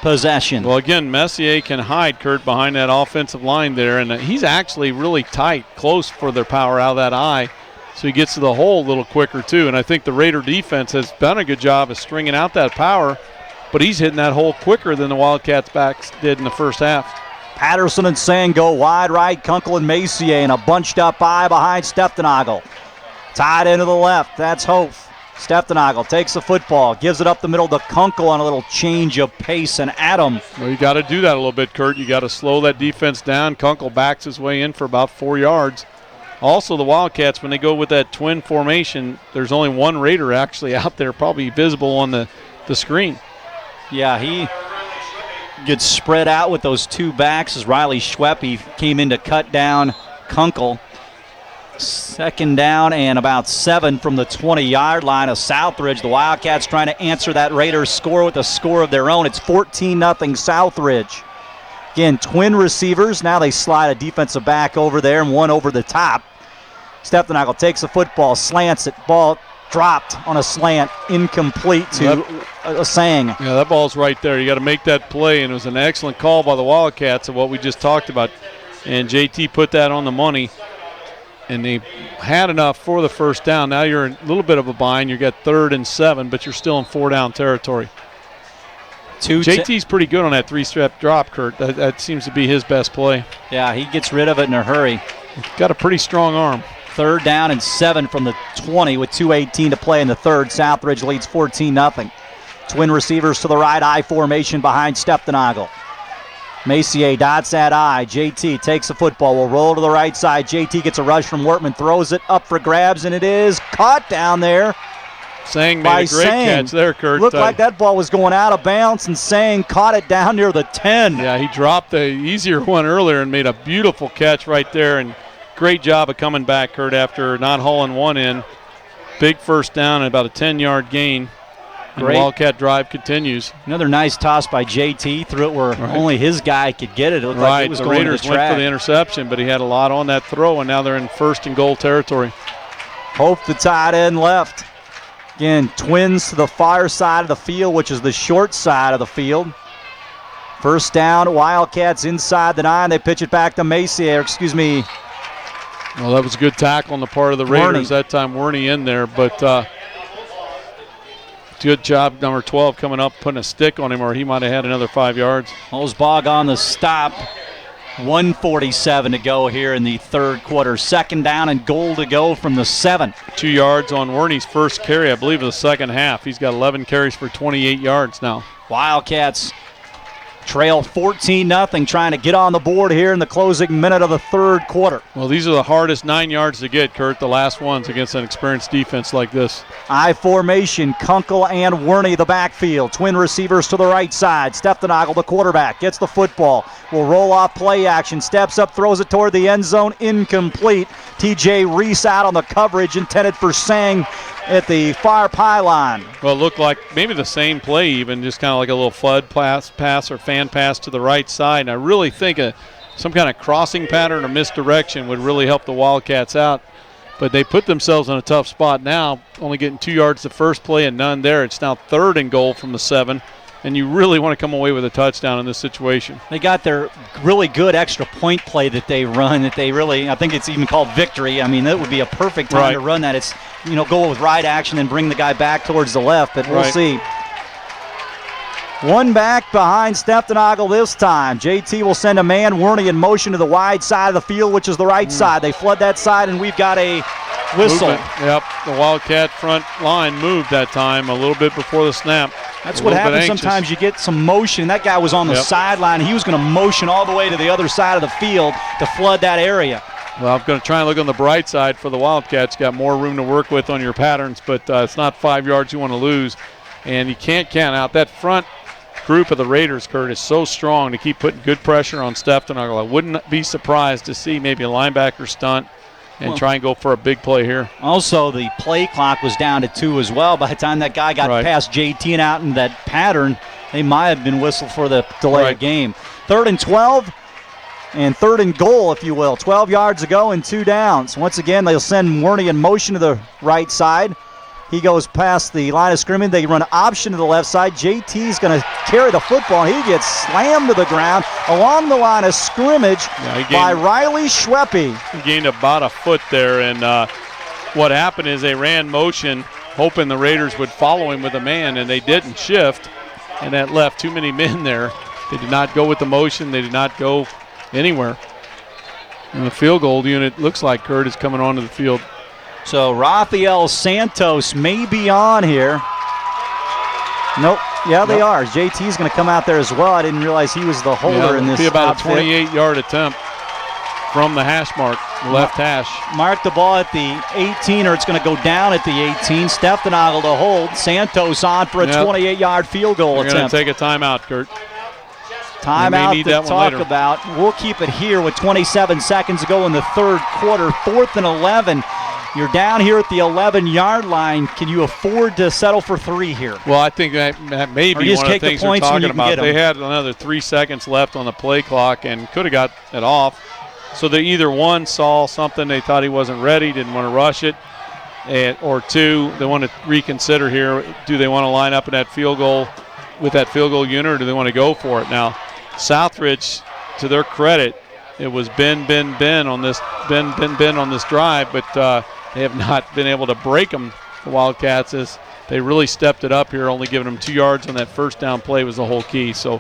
possession. Well, again, Messier can hide, Kurt, behind that offensive line there, and he's actually really tight, close for their power out of that eye, so he gets to the hole a little quicker too. And I think the Raider defense has done a good job of stringing out that power, but he's hitting that hole quicker than the Wildcats backs did in the first half. Patterson and Sang go wide right, Kunkel and Messier, and a bunched up eye behind Steptanagle. Tied into the left, that's Hof. Stephenagel takes the football, gives it up the middle to Kunkel on a little change of pace, and Adam. Well, you got to do that a little bit, Kurt. You got to slow that defense down. Kunkel backs his way in for about 4 yards. Also, the Wildcats, when they go with that twin formation, there's only one Raider actually out there, probably visible on the screen. Yeah, he gets spread out with those two backs as Riley Schweppe came in to cut down Kunkel. Second down and about 7 from the 20-yard line of Southridge. The Wildcats trying to answer that Raiders score with a score of their own. It's 14-0 Southridge. Again, twin receivers. Now they slide a defensive back over there and one over the top. Stephenagel takes the football, slants it. Ball dropped on a slant, incomplete to Sang. Yeah, that ball's right there. You got to make that play, and it was an excellent call by the Wildcats of what we just talked about. And JT put that on the money. And they had enough for the first down. Now you're in a little bit of a bind. You got 3rd and 7, but you're still in 4-down territory. JT's pretty good on that 3-step drop, Kurt. That seems to be his best play. Yeah, he gets rid of it in a hurry. Got a pretty strong arm. 3rd down and 7 from the 20 with 2:18 to play in the third. Southridge leads 14-0. Twin receivers to the right, I formation behind Stephenagel. Messier dots that I. JT takes the football, will roll to the right side. JT gets a rush from Wortman, throws it up for grabs, and it is caught down there. Sang made a great catch there, Kurt. Looked like that ball was going out of bounds, and Sang caught it down near the 10. Yeah, he dropped the easier one earlier and made a beautiful catch right there, and great job of coming back, Kurt, after not hauling one in. Big first down and about a 10-yard gain. And the Wildcat drive continues. Another nice toss by JT. Threw it where only his guy could get it. It looked like it was the going Raiders to the track. went for the interception, but he had a lot on that throw, and now they're in 1st and goal territory. Hope the tight end left. Again, twins to the far side of the field, which is the short side of the field. First down, Wildcats inside the 9. They pitch it back to Messier. Well, that was a good tackle on the part of the Raiders that time. Werney in there, but good job, number 12, coming up, putting a stick on him, or he might have had another 5 yards. Osbog on the stop. 1:47 to go here in the third quarter. 2nd down and goal to go from the 7. 2 yards on Werney's first carry, I believe, of the second half. He's got 11 carries for 28 yards now. Wildcats trail 14-0, trying to get on the board here in the closing minute of the third quarter. Well, these are the hardest 9 yards to get, Kurt, the last ones against an experienced defense like this. I formation, Kunkel and Werney the backfield. Twin receivers to the right side. Stephenagel, the quarterback, gets the football. Will roll off play action, steps up, throws it toward the end zone, incomplete. TJ Reese out on the coverage, intended for Sang at the far pylon. Well, it looked like maybe the same play even, just kind of like a little flood pass or fan pass to the right side. And I really think some kind of crossing pattern or misdirection would really help the Wildcats out. But they put themselves in a tough spot now, only getting 2 yards the first play and none there. It's now 3rd and goal from the 7. And you really want to come away with a touchdown in this situation. They got their really good extra point play that they run that they really, I think it's even called victory. I mean, that would be a perfect time to run that. It's, go with right action and bring the guy back towards the left, but we'll see. One back behind Stephenagel this time. JT will send a man, Werney in motion to the wide side of the field, which is the right side. They flood that side, and we've got a whistle. Movement. Yep, the Wildcat front line moved that time a little bit before the snap. That's what happens sometimes. You get some motion. That guy was on the sideline. He was going to motion all the way to the other side of the field to flood that area. Well, I'm going to try and look on the bright side for the Wildcats. Got more room to work with on your patterns, but it's not 5 yards you want to lose. And you can't count out. That front group of the Raiders, Kurt, is so strong to keep putting good pressure on Stephenagel. I wouldn't be surprised to see maybe a linebacker stunt and try and go for a big play here. Also, the play clock was down to 2 as well. By the time that guy got past JT and out in that pattern, they might have been whistled for the delay of game. 3rd and 12 and 3rd and goal, if you will. 12 yards to go and 2 downs. Once again, they'll send Werney in motion to the right side. He goes past the line of scrimmage. They run option to the left side. JT's going to carry the football. He gets slammed to the ground along the line of scrimmage by Riley Schweppe. He gained about a foot there, and what happened is they ran motion, hoping the Raiders would follow him with a man, and they didn't shift, and that left too many men there. They did not go with the motion. They did not go anywhere. And the field goal unit looks like Kurt is coming onto the field. So Rafael Santos may be on here. Nope. Yeah, they are. JT's going to come out there as well. I didn't realize he was the holder in this. It'll be about outfit. a 28-yard attempt from the hash mark, left hash. Mark the ball at the 18, or it's going to go down at the 18. Steftenagel to hold. Santos on for a 28-yard field goal attempt. We're going to take a timeout, Kurt. Timeout to talk about. We'll keep it here with 27 seconds to go in the third quarter. 4th and 11. You're down here at the 11-yard line. Can you afford to settle for 3 here? Well, I think that may be one of the things we're talking about. They had another 3 seconds left on the play clock and could have got it off. So they either, one, saw something, they thought he wasn't ready, didn't want to rush it, or two, they want to reconsider here. Do they want to line up in that field goal with that field goal unit, or do they want to go for it? Now, Southridge, to their credit, it was Ben on this drive, but they have not been able to break them. The Wildcats, as they really stepped it up here, only giving them 2 yards on that first down play was the whole key. So,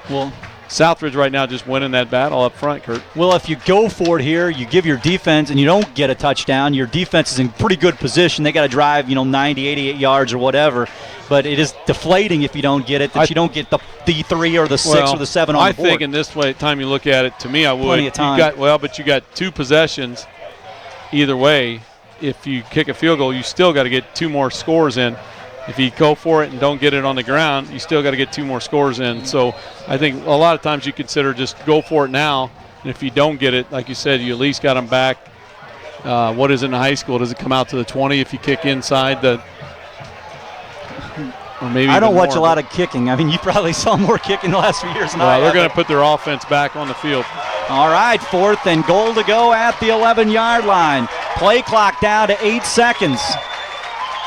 Southridge right now just winning that battle up front, Kurt. Well, if you go for it here, you give your defense and you don't get a touchdown, your defense is in pretty good position. They got to drive, 90, 88 yards or whatever. But it is deflating if you don't get it, you don't get the 3 or the 6 or the 7 on the board. I think in this time you look at it, to me I would. Plenty of time. But you got 2 possessions either way. If you kick a field goal, you still got to get 2 more scores in. If you go for it and don't get it on the ground, you still got to get 2 more scores in. So I think a lot of times you consider just go for it now. And if you don't get it, like you said, you at least got them back. What is it in high school? Does it come out to the 20 if you kick inside the – or maybe I don't watch a lot of kicking. I mean, you probably saw more kicking the last few years than I have. They're going to put their offense back on the field. All right, 4th and goal to go at the 11-yard line. Play clock down to 8 seconds.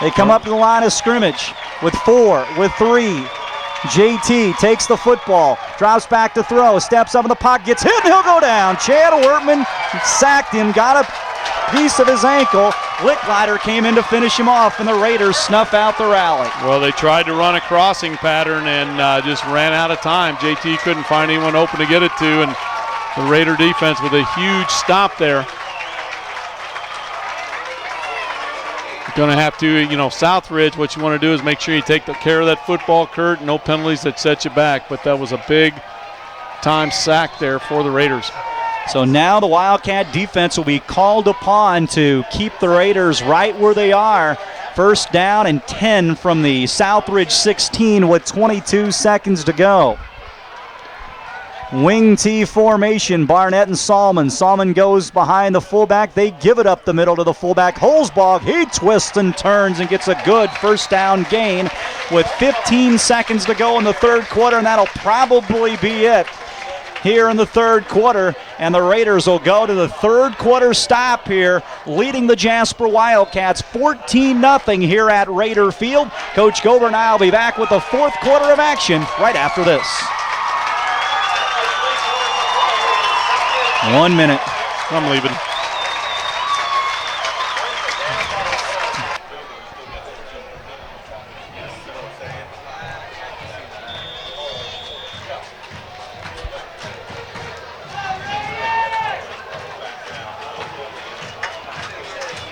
They come up to the line of scrimmage with 4, with 3. JT takes the football, drops back to throw, steps up in the pocket, gets hit, and he'll go down. Chad Wortman sacked him, got a piece of his ankle. Licklider came in to finish him off, and the Raiders snuff out the rally. Well, they tried to run a crossing pattern and just ran out of time. JT couldn't find anyone open to get it to, and the Raider defense with a huge stop there. Going to have to, Southridge, what you want to do is make sure you take care of that football, Kurt. No penalties that set you back, but that was a big time sack there for the Raiders. So now the Wildcat defense will be called upon to keep the Raiders right where they are. 1st down and 10 from the Southridge 16 with 22 seconds to go. Wing T formation, Barnett and Salmon. Salmon goes behind the fullback. They give it up the middle to the fullback. Holzbach, he twists and turns and gets a good 1st down gain with 15 seconds to go in the 3rd quarter, and that'll probably be it here in the 3rd quarter. And the Raiders will go to the 3rd quarter stop here, leading the Jasper Wildcats 14-0 here at Raider Field. Coach Gobert and I will be back with the 4th quarter of action right after this. 1 minute. I'm leaving.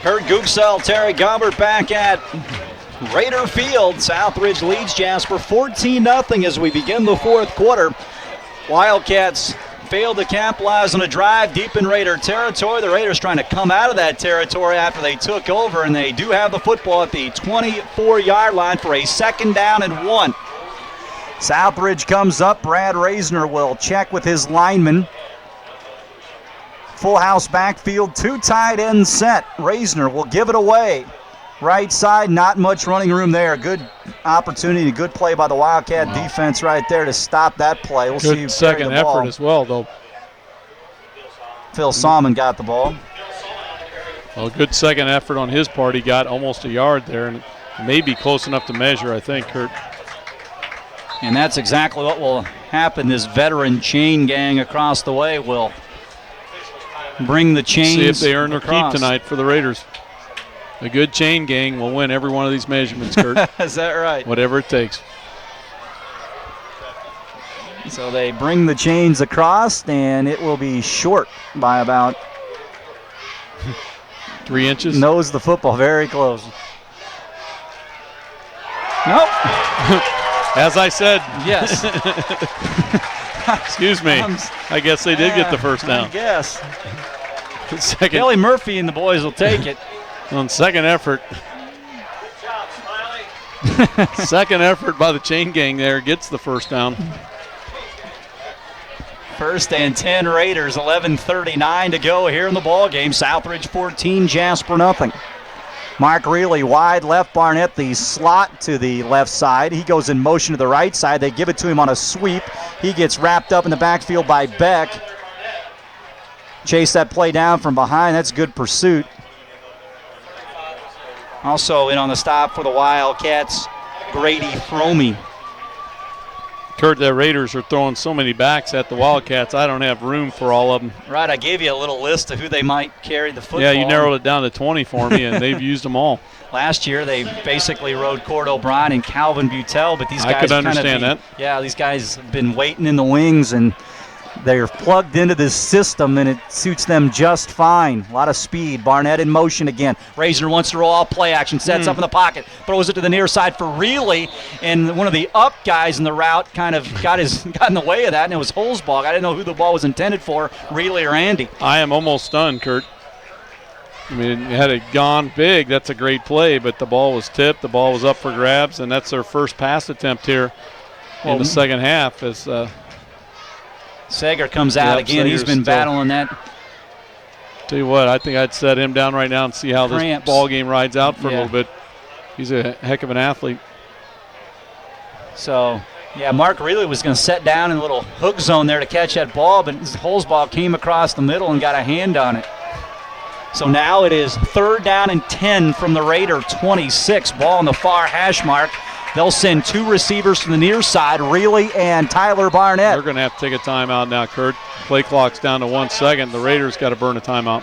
Kurt Gutgsell, Terry Gobert back at Raider Field. Southridge leads Jasper 14-0 as we begin the 4th quarter. Wildcats failed to capitalize on a drive deep in Raider territory. The Raiders trying to come out of that territory after they took over, and they do have the football at the 24-yard line for a 2nd down and 1. Southridge comes up. Brad Reisner will check with his linemen. Full house backfield, 2 tight ends set. Reisner will give it away. Right side, not much running room there. Good opportunity, good play by the Wildcat defense right there to stop that play. We'll see. Good second effort as well, though. Phil Salmon got the ball. Well, good second effort on his part. He got almost a yard there, and maybe close enough to measure, I think, Kurt. And that's exactly what will happen. This veteran chain gang across the way will bring the chains. See if they earn their across. keep tonight for the Raiders. A good chain gang will win every one of these measurements, Kurt. Is that right? Whatever it takes. So they bring the chains across, and it will be short by about 3 inches? Knows the football very close. Nope. As I said. Yes. Excuse me. I guess they did get the first down. I guess. Second. Kelly Murphy and the boys will take it. On second effort. Good job, Smiley. Second effort by the chain gang there gets the first down. 1st and 10 Raiders, 11:39 to go here in the ball game. Southridge 14, Jasper nothing. Mark Reilly wide left, Barnett the slot to the left side. He goes in motion to the right side. They give it to him on a sweep. He gets wrapped up in the backfield by Beck. Chase that play down from behind. That's good pursuit. Also in on the stop for the Wildcats, Grady Fromey. Kurt, the Raiders are throwing so many backs at the Wildcats. I don't have room for all of them. Right, I gave you a little list of who they might carry the football. Yeah, you narrowed it down to 20 for me, and they've used them all. Last year, they basically rode Cord O'Brien and Calvin Butel, but these guys I could understand that. Yeah, these guys have been waiting in the wings, and they're plugged into this system, and it suits them just fine. A lot of speed. Barnett in motion again. Razor wants to roll all play action, sets up in the pocket, throws it to the near side for Reilly, and one of the up guys in the route kind of got in the way of that, and it was Holzbach. I didn't know who the ball was intended for, Reilly or Andy. I am almost stunned, Kurt. I mean, had it gone big, that's a great play, but the ball was tipped, the ball was up for grabs, and that's their first pass attempt here in the second half. As Sager comes out again. He's been battling that. Tell you what, I think I'd set him down right now and see how this ball game rides out for a little bit. He's a heck of an athlete. So, yeah, Mark Reilly was going to set down in a little hook zone there to catch that ball, but Holzbach came across the middle and got a hand on it. So now it is 3rd down and 10 from the Raider 26. Ball on the far hash mark. They'll send 2 receivers from the near side, Reilly and Tyler Barnett. They're going to have to take a timeout now, Kurt. Play clock's down to 1 second. The Raiders got to burn a timeout.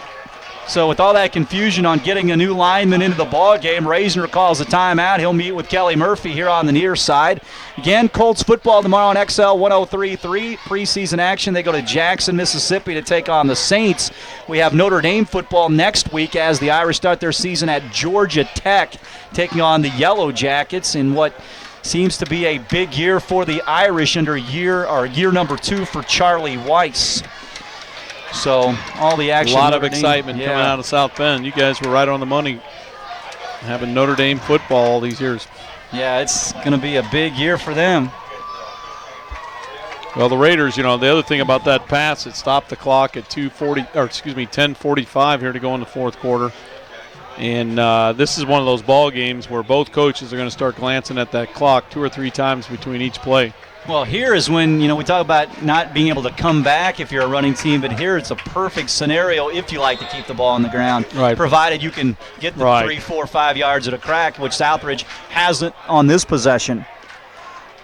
So with all that confusion on getting a new lineman into the ball game, Reisner calls a timeout. He'll meet with Kelly Murphy here on the near side. Again, Colts football tomorrow on XL 103.3. Preseason action. They go to Jackson, Mississippi to take on the Saints. We have Notre Dame football next week as the Irish start their season at Georgia Tech, taking on the Yellow Jackets in what seems to be a big year for the Irish under year number 2 for Charlie Weiss. So all the action. A lot of excitement coming out of South Bend. You guys were right on the money having Notre Dame football all these years. Yeah, it's going to be a big year for them. Well, the Raiders, the other thing about that pass, it stopped the clock at 10:45 here to go in the fourth quarter. And this is one of those ball games where both coaches are going to start glancing at that clock 2 or 3 times between each play. Well, here is when, we talk about not being able to come back if you're a running team, but here it's a perfect scenario if you like to keep the ball on the ground, provided you can get the 3, 4, 5 yards at a crack, which Southridge hasn't on this possession.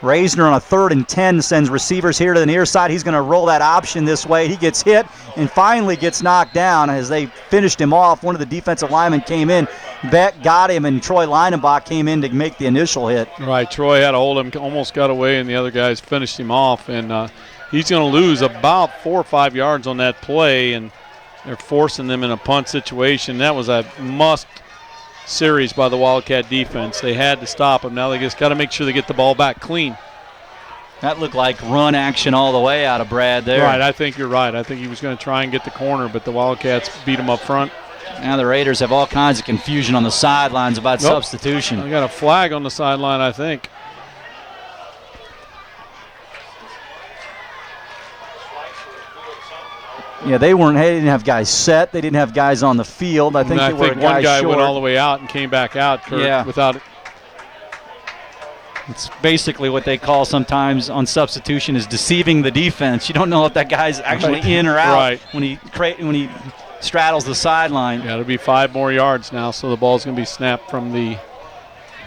Reisner on a 3rd and 10 sends receivers here to the near side. He's going to roll that option this way. He gets hit and finally gets knocked down as they finished him off. One of the defensive linemen came in. Beck got him, and Troy Leinenbach came in to make the initial hit. Right, Troy had to hold him, almost got away, and the other guys finished him off. And he's going to lose about 4 or 5 yards on that play, and they're forcing them in a punt situation. That was a must series by the Wildcat defense. They had to stop him. Now they just got to make sure they get the ball back clean. That looked like run action all the way out of Brad there. Right, I think you're right. I think he was going to try and get the corner, but the Wildcats beat him up front. Now the Raiders have all kinds of confusion on the sidelines about substitution. I got a flag on the sideline, I think. Yeah, they didn't have guys set. They didn't have guys on the field. I think one guy went all the way out and came back out without it. It's basically what they call sometimes on substitution is deceiving the defense. You don't know if that guy's actually in or out when he straddles the sideline. Yeah, it'll be 5 more yards now, so the ball's going to be snapped from the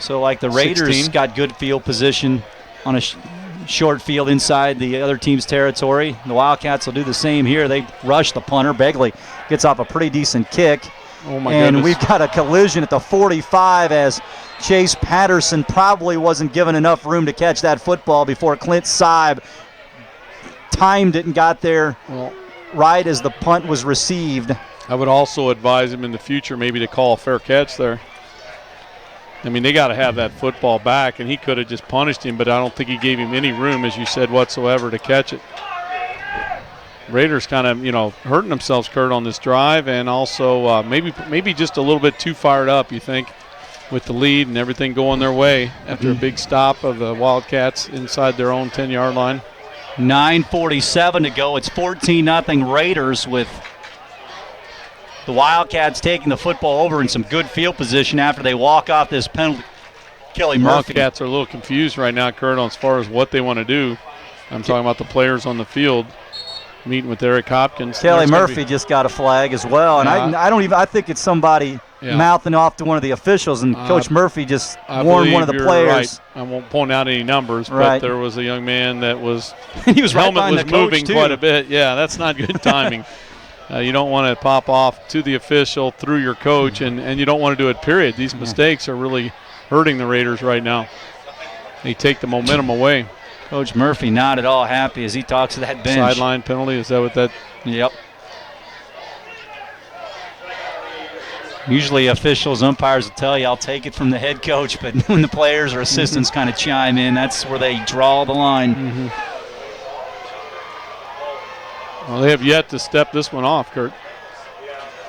So like the Raiders 16. got good field position on a short field inside the other team's territory. The Wildcats will do the same here. They rush the punter. Begley gets off a pretty decent kick. Oh, my goodness. And we've got a collision at the 45 as Chase Patterson probably wasn't given enough room to catch that football before Clint Seib timed it and got there right as the punt was received. I would also advise him in the future maybe to call a fair catch there. I mean, they got to have that football back, and he could have just punished him, but I don't think he gave him any room, as you said, whatsoever to catch it. Raiders kind of, hurting themselves, Kurt, on this drive, and also maybe just a little bit too fired up, you think, with the lead and everything going their way after a big stop of the Wildcats inside their own 10-yard line. 9:47 to go. It's 14-0 Raiders, with the Wildcats taking the football over in some good field position after they walk off this penalty. Kelly Murphy. Wildcats are a little confused right now, Kurt, on as far as what they want to do. I'm talking about the players on the field meeting with Eric Hopkins. Kelly Murphy just got a flag as well, and I think it's somebody mouthing off to one of the officials, and Coach Murphy just warned one of the players. Right. I won't point out any numbers, but there was a young man that was he was helmet right was moving quite a bit. Yeah, that's not good timing. You don't want to pop off to the official through your coach, and you don't want to do it, period. These mistakes are really hurting the Raiders right now. They take the momentum away. Coach Murphy not at all happy as he talks to that bench. Sideline penalty, is that what that? Yep. Usually officials, umpires will tell you, I'll take it from the head coach, but when the players or assistants kind of chime in, that's where they draw the line. Well, they have yet to step this one off, Kurt.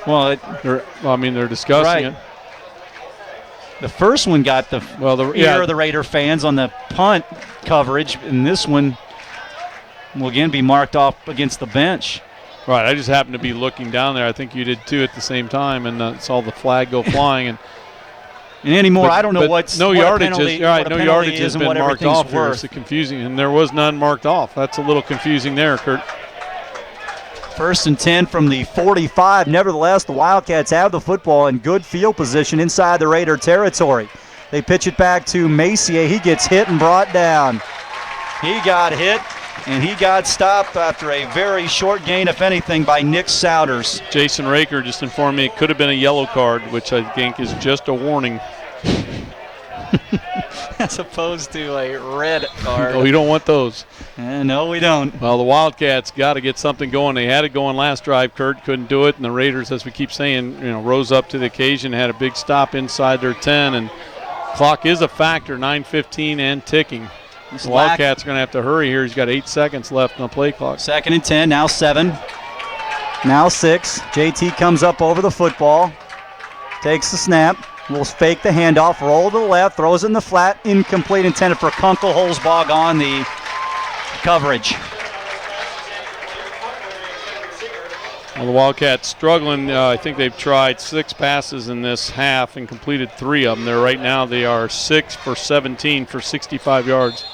Well, they're discussing it. The first one got the ear of the Raider fans on the punt coverage, and this one will again be marked off against the bench. Right, I just happened to be looking down there. I think you did too at the same time, and saw the flag go flying. And anymore, I don't know what's no yardage. No yardage has been marked off here. It's confusing, and there was none marked off. That's a little confusing there, Kurt. 1st and 10 from the 45. Nevertheless, the Wildcats have the football in good field position inside the Raider territory. They pitch it back to Macier. He gets hit and brought down. He got hit, and he got stopped after a very short gain, if anything, by Nick Souders. Jason Raker just informed me it could have been a yellow card, which I think is just a warning. As opposed to a red card. Oh, you don't want those. No, we don't. Well, the Wildcats got to get something going. They had it going last drive. Kurt couldn't do it, and the Raiders, as we keep saying, rose up to the occasion, had a big stop inside their 10, and clock is a factor, 9:15 and ticking. The Wildcats are going to have to hurry here. He's got 8 seconds left on the play clock. 2nd and 10, now 7. Now 6. JT comes up over the football, takes the snap. Will fake the handoff, roll to the left, throws in the flat, incomplete, intended for Kunkel. Holzbog on the coverage. Well, the Wildcats struggling. I think they've tried 6 passes in this half and completed 3 of them. Right now they are 6 for 17 for 65 yards.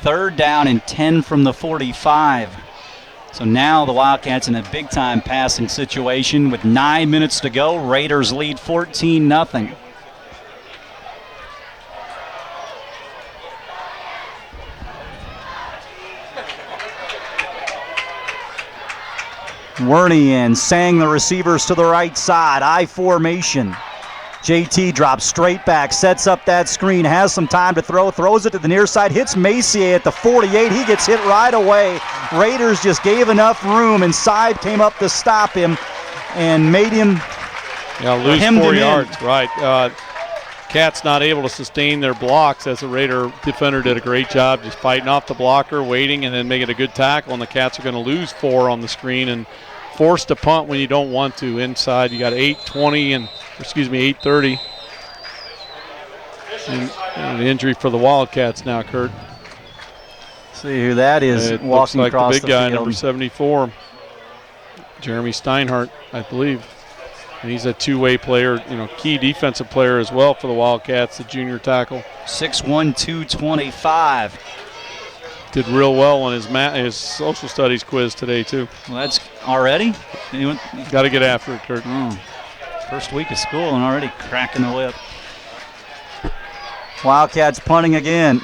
3rd down and 10 from the 45. So now the Wildcats in a big-time passing situation with 9 minutes to go. Raiders lead 14-0. Werney and Sang, the receivers to the right side. I formation. JT drops straight back, sets up that screen, has some time to throw, throws it to the near side, hits Macier at the 48. He gets hit right away. Raiders just gave enough room, and Side came up to stop him and made him lose 4 yards. Right. Cats not able to sustain their blocks, as the Raider defender did a great job just fighting off the blocker, waiting, and then making a good tackle, and the Cats are going to lose 4 on the screen and force to punt when you don't want to. Inside you got 8:30. And an injury for the Wildcats now, Kurt. See who that is it walking looks like across the big guy, field. number 74, Jeremy Steinhardt, I believe. And he's a two-way player, key defensive player as well for the Wildcats, the junior tackle. 6'1", 225. Did real well on his social studies quiz today, too. Well, that's already? Got to get after it, Kurt. First week of school and already cracking the whip. Wildcats punting again.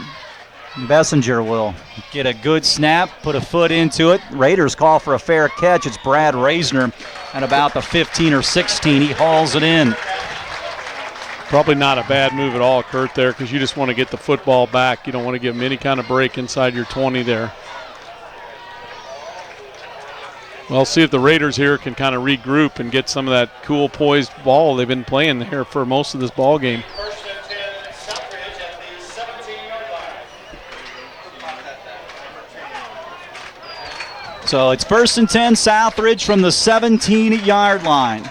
Bessinger will get a good snap, put a foot into it. Raiders call for a fair catch. It's Brad Reisner at about the 15 or 16. He hauls it in. Probably not a bad move at all, Kurt, there, because you just want to get the football back. You don't want to give him any kind of break inside your 20 there. Well, see if the Raiders here can kind of regroup and get some of that cool, poised ball they've been playing here for most of this ball game. First and 10, Southridge at the 17-yard line. So it's first and 10, Southridge from the 17-yard line.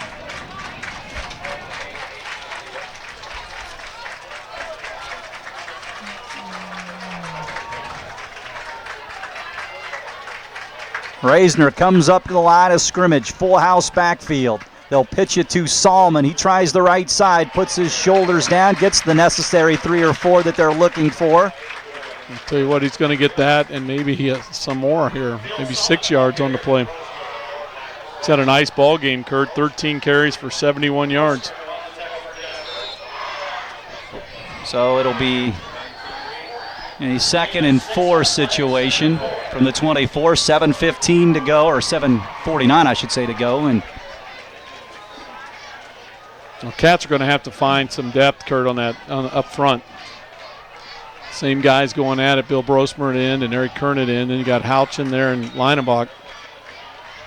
Reisner comes up to the line of scrimmage, full house backfield. They'll pitch it to Salmon. He tries the right side, puts his shoulders down, gets the necessary 3 or 4 that they're looking for. I'll tell you what, he's going to get that, and maybe he has some more here, maybe 6 yards on the play. He's had a nice ball game, Kurt. 13 carries for 71 yards. So it'll be a 2nd and 4 situation from the 24, 7:15 to go, or 7:49, I should say, to go. And well, Cats are going to have to find some depth, Kurt, on that up front. Same guys going at it. Bill Brosmer at end and Eric Kern at end. Then you got Houch in there and Leinebach.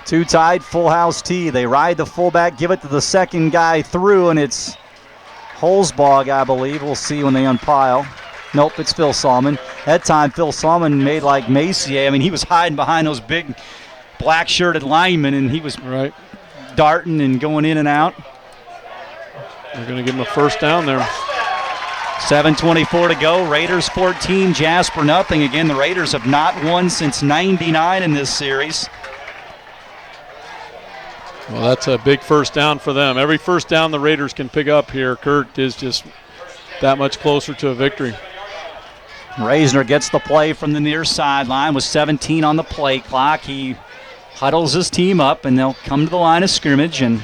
2 tied, full house tee. They ride the fullback, give it to the second guy through, and it's Holzbog, I believe. We'll see when they unpile. Nope, it's Phil Salmon. That time, Phil Salmon made like Macier. I mean, he was hiding behind those big black-shirted linemen, and he was darting and going in and out. They're going to give him a first down there. 7:24 to go. Raiders 14, Jasper nothing. Again, the Raiders have not won since '99 in this series. Well, that's a big first down for them. Every first down the Raiders can pick up here, Kurt, is just that much closer to a victory. Reisner gets the play from the near sideline with 17 on the play clock. He huddles his team up, and they'll come to the line of scrimmage, and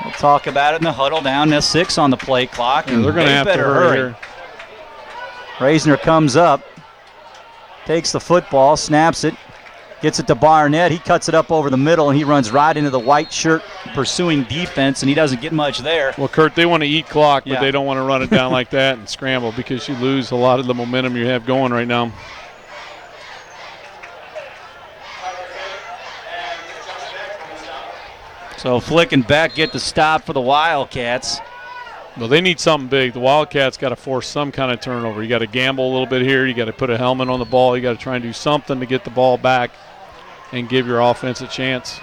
we'll talk about it in the huddle. Down to 6 on the play clock, and they're going to have to hurry here. Reisner comes up, takes the football, snaps it, gets it to Barnett. He cuts it up over the middle, and he runs right into the white shirt pursuing defense, and he doesn't get much there. Well, Kurt, they want to eat clock, but they don't want to run it down like that and scramble, because you lose a lot of the momentum you have going right now. So Flick and Beck get the stop for the Wildcats. Well, they need something big. The Wildcats got to force some kind of turnover. You got to gamble a little bit here. You got to put a helmet on the ball. You got to try and do something to get the ball back and give your offense a chance.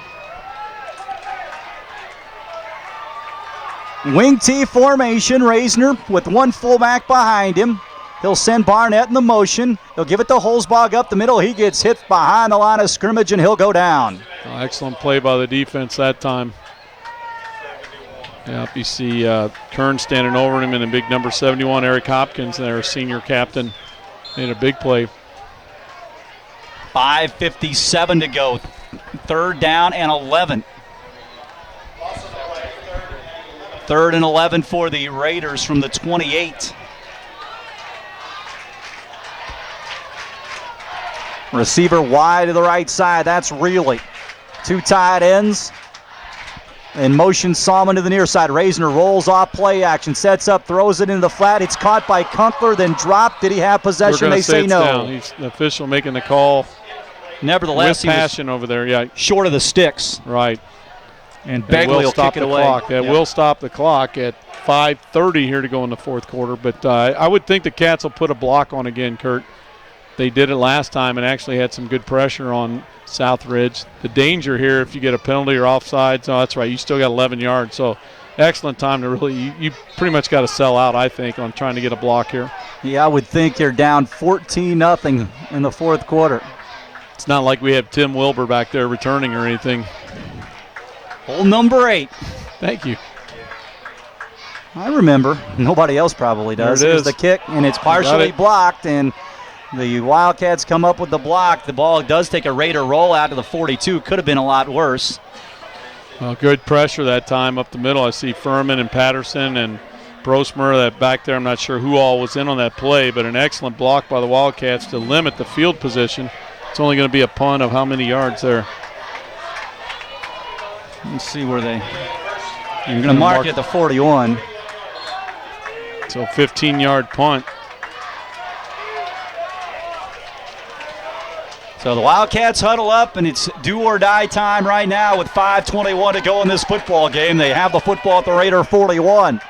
Wing T formation, Reisner with one fullback behind him. He'll send Barnett in the motion. He'll give it to Holzbog up the middle. He gets hit behind the line of scrimmage, and he'll go down. Oh, excellent play by the defense that time. Yep, you see Kern standing over him, and the big number 71, Eric Hopkins, their senior captain, made a big play. 5:57 to go. 3rd down and 11. 3rd and 11 for the Raiders from the 28. Receiver wide to the right side. That's Reilly. 2 tight ends. In motion, Salmon to the near side. Reisner rolls off play action, sets up, throws it into the flat. It's caught by Kunkler, then dropped. Did he have possession? They say no. Down. He's the official making the call. Nevertheless, with passion over there. Yeah, short of the sticks. Right. And Begley will kick it away. That will stop the clock at 5:30 here to go in the 4th quarter. But I would think the Cats will put a block on again, Kurt. They did it last time and actually had some good pressure on Southridge. The danger here, if you get a penalty or offsides, oh, that's right, you still got 11 yards. So excellent time to really, you pretty much got to sell out, I think, on trying to get a block here. Yeah, I would think you're down 14-0 in the 4th quarter. It's not like we have Tim Wilbur back there returning or anything. Hole number 8. Thank you. I remember. Nobody else probably does. There it is. The kick, and it's partially blocked, and the Wildcats come up with the block. The ball does take a Raider roll out to the 42. Could have been a lot worse. Well, good pressure that time up the middle. I see Furman and Patterson and Brosmer that back there. I'm not sure who all was in on that play, but an excellent block by the Wildcats to limit the field position. It's only going to be a punt of how many yards there? Let's see where they... You're going to mark it at the 41. So 15-yard punt. So the Wildcats huddle up, and it's do-or-die time right now with 5:21 to go in this football game. They have the football at the Raider 41.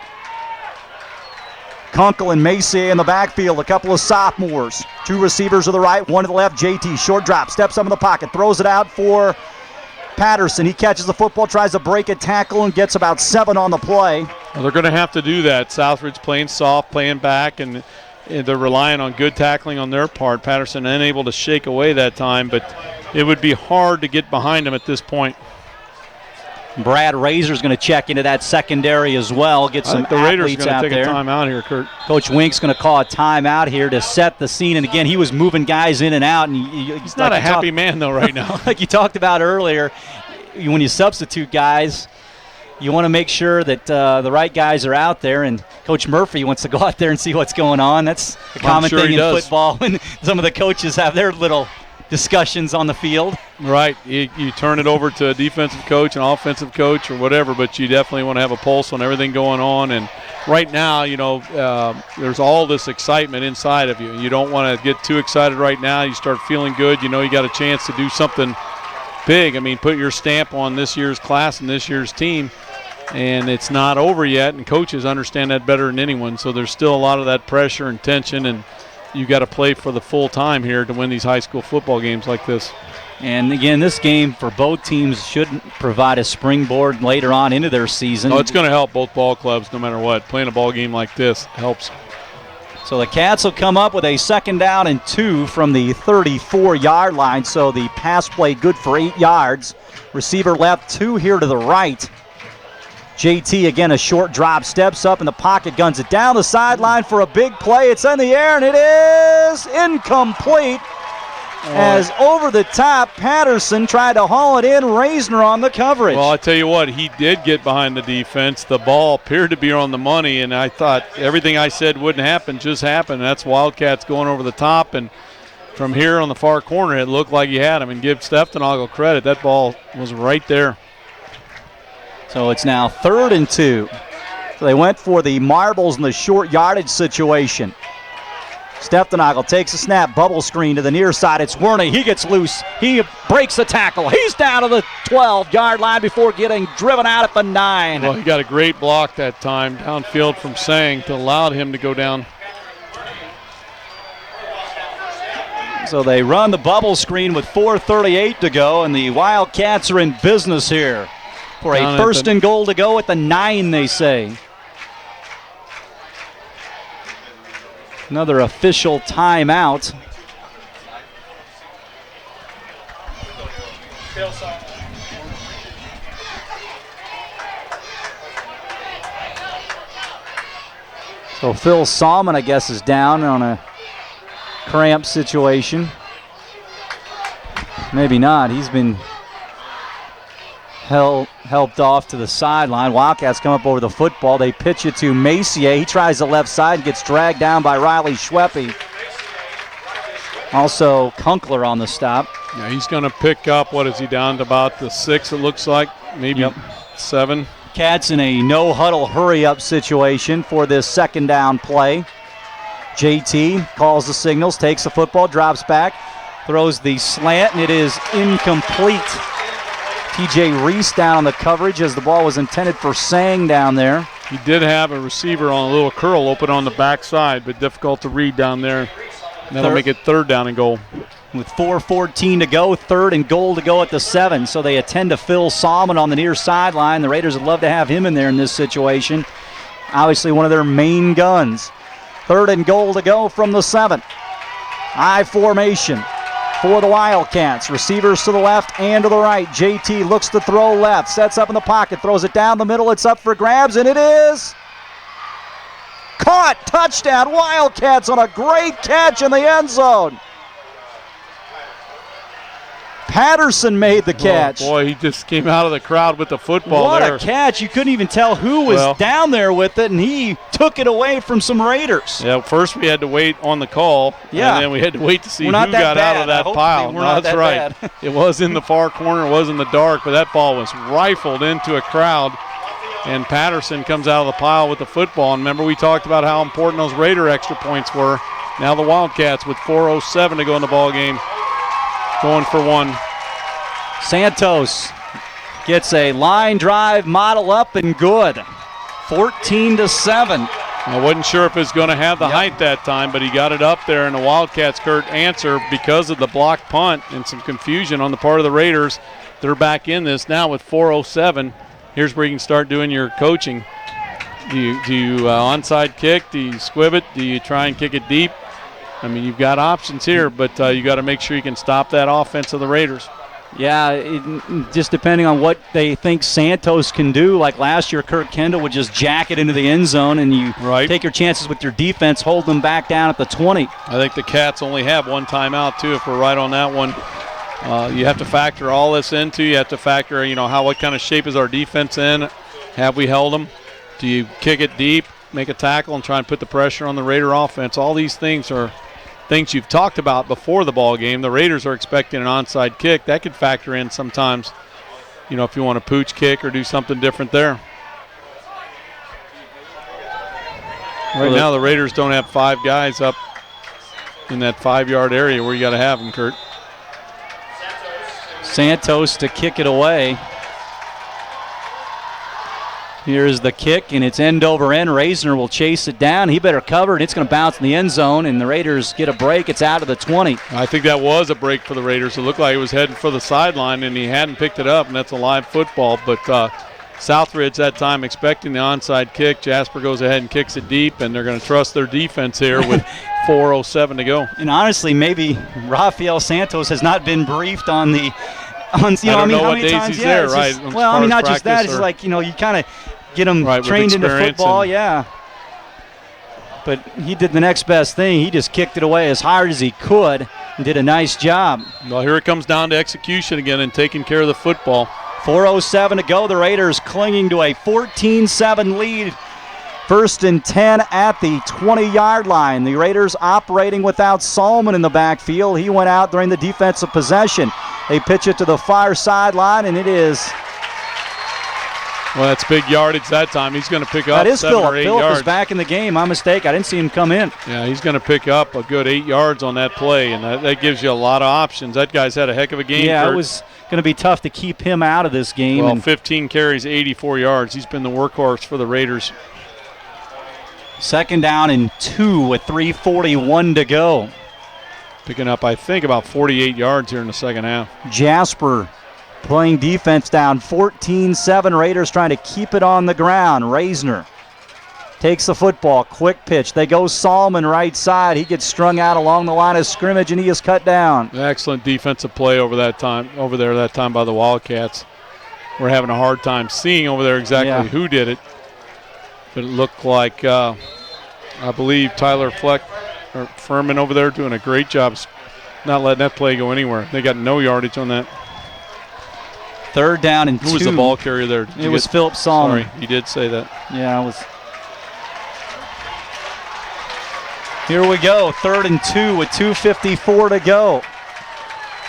Kunkel and Macy in the backfield, a couple of sophomores. 2 receivers to the right, 1 to the left. JT, short drop, steps up in the pocket, throws it out for Patterson. He catches the football, tries to break a tackle, and gets about 7 on the play. Well, they're going to have to do that. Southridge playing soft, playing back, and they're relying on good tackling on their part. Patterson unable to shake away that time, but it would be hard to get behind him at this point. Brad Razor's going to check into that secondary as well, get some the Raiders athletes are out going to take there. a timeout here, Kurt. Coach Wink's going to call a timeout here to set the scene. And again, he was moving guys in and out. And he's not a happy man, though, right now. Like you talked about earlier, when you substitute guys, you want to make sure that the right guys are out there. And Coach Murphy wants to go out there and see what's going on. That's a common thing in football when some of the coaches have their little discussions on the field. Right. You turn it over to a defensive coach, an offensive coach, or whatever, but you definitely want to have a pulse on everything going on. And right now, there's all this excitement inside of you. You don't want to get too excited right now. You start feeling good. You know you got a chance to do something big. I mean, put your stamp on this year's class and this year's team. And it's not over yet, and coaches understand that better than anyone. So there's still a lot of that pressure and tension, and you got to play for the full time here to win these high school football games like this. And again, this game for both teams should provide a springboard later on into their season. Oh, it's going to help both ball clubs no matter what. Playing a ball game like this helps. So the Cats will come up with a 2nd down and 2 from the 34-yard line. So the pass play good for 8 yards. Receiver left, 2 here to the right. JT again, a short drop, steps up in the pocket, guns it down the sideline for a big play. It's in the air, and it is incomplete. As over the top, Patterson tried to haul it in, Reisner on the coverage. Well, I tell you what, he did get behind the defense. The ball appeared to be on the money, and I thought everything I said wouldn't happen just happened. That's Wildcats going over the top, and from here on the far corner, it looked like he had him. And give Stefanagle credit, that ball was right there. So it's now 3rd and 2. So they went for the marbles in the short yardage situation. Stefanagle takes a snap, bubble screen to the near side. It's Werney. He gets loose. He breaks the tackle. He's down to the 12-yard line before getting driven out at the 9. Well, he got a great block that time downfield from Sang to allow him to go down. So they run the bubble screen with 4:38 to go, and the Wildcats are in business here for a 1st and goal to go at the 9, they say. Another official timeout. So Phil Salmon, I guess, is down on a cramp situation. Maybe not. He's been helped off to the sideline. Wildcats come up over the football. They pitch it to Macier. He tries the left side and gets dragged down by Riley Schweppe. Also Kunkler on the stop. Yeah, he's going to pick up, what is he, down to about the 6, it looks like, maybe 7. Cats in a no-huddle hurry-up situation for this 2nd down play. JT calls the signals, takes the football, drops back, throws the slant, and it is incomplete. TJ Reese down on the coverage as the ball was intended for Sang down there. He did have a receiver on a little curl open on the backside, but difficult to read down there. That'll make it 3rd down and goal. With 4:14 to go, 3rd and goal to go at the 7. So they attend to Phil Salmon on the near sideline. The Raiders would love to have him in there in this situation. Obviously one of their main guns. 3rd and goal to go from the 7. I formation for the Wildcats. Receivers to the left and to the right. JT looks to throw left, sets up in the pocket, throws it down the middle. It's up for grabs, and it is caught. Touchdown, Wildcats on a great catch in the end zone. Patterson made the catch. Oh, boy, he just came out of the crowd with the football what there. What a catch. You couldn't even tell who was down there with it, and he took it away from some Raiders. Yeah, first we had to wait on the call, and then we had to wait to see who got out of that pile. No, that's right. It was in the far corner. It was in the dark, but that ball was rifled into a crowd, and Patterson comes out of the pile with the football. And remember, we talked about how important those Raider extra points were. Now the Wildcats with 4:07 to go in the ball game. going for one. Santos gets a line drive model up and good. 14-7. I wasn't sure if it was going to have the height that time, but he got it up there, and the Wildcats, Kurt, answer because of the block punt and some confusion on the part of the Raiders. They're back in this now with 4:07. Here's where you can start doing your coaching. Do you onside kick? Do you squib it? Do you try and kick it deep? I mean, you've got options here, but you got to make sure you can stop that offense of the Raiders. Yeah, just depending on what they think Santos can do. Like last year, Kirk Kendall would just jack it into the end zone, and you take your chances with your defense, hold them back down at the 20. I think the Cats only have one timeout, too, if we're right on that one. You have to factor all this into. You have to factor, what kind of shape is our defense in? Have we held them? Do you kick it deep, make a tackle, and try and put the pressure on the Raider offense? All these things are things you've talked about before the ball game. The Raiders are expecting an onside kick. That could factor in sometimes, if you want to pooch kick or do something different there. Right now, the Raiders don't have 5 guys up in that 5-yard area where you got to have them, Kurt. Santos to kick it away. Here's the kick, and it's end over end. Reisner will chase it down. He better cover it. It's going to bounce in the end zone, and the Raiders get a break. It's out of the 20. I think that was a break for the Raiders. It looked like he was heading for the sideline, and he hadn't picked it up, and that's a live football. But Southridge that time expecting the onside kick. Jasper goes ahead and kicks it deep, and they're going to trust their defense here with 4:07 to go. And honestly, maybe Rafael Santos has not been briefed on the I don't know what days times, he's there, right? Just, not just that. It's like, you kind of get him trained into football, But he did the next best thing. He just kicked it away as hard as he could and did a nice job. Well, here it comes down to execution again and taking care of the football. 4:07 to go. The Raiders clinging to a 14-7 lead. 1st and 10 at the 20-yard line. The Raiders operating without Salmon in the backfield. He went out during the defensive possession. They pitch it to the far sideline, and it is. Well, that's big yardage that time. He's going to pick up 7 or 8 Phillip yards. is back in the game. My mistake. I didn't see him come in. Yeah, he's going to pick up a good 8 yards on that play, and that gives you a lot of options. That guy's had a heck of a game. Yeah, Kurt. It was going to be tough to keep him out of this game. Well, 15 carries, 84 yards. He's been the workhorse for the Raiders. 2nd down and 2 with 3:41 to go. Picking up, I think, about 48 yards here in the second half. Jasper playing defense down 14-7. Raiders trying to keep it on the ground. Reisner takes the football. Quick pitch. They go Salmon right side. He gets strung out along the line of scrimmage, and he is cut down. Excellent defensive play over there that time by the Wildcats. We're having a hard time seeing over there exactly who did it. But it looked like, I believe, Tyler Furman over there doing a great job not letting that play go anywhere. They got no yardage on that. 3rd down and 2. Who was the ball carrier there? It was Phillip Salmon. Sorry, you did say that. Yeah, it was. Here we go, 3rd and 2 with 2:54 to go.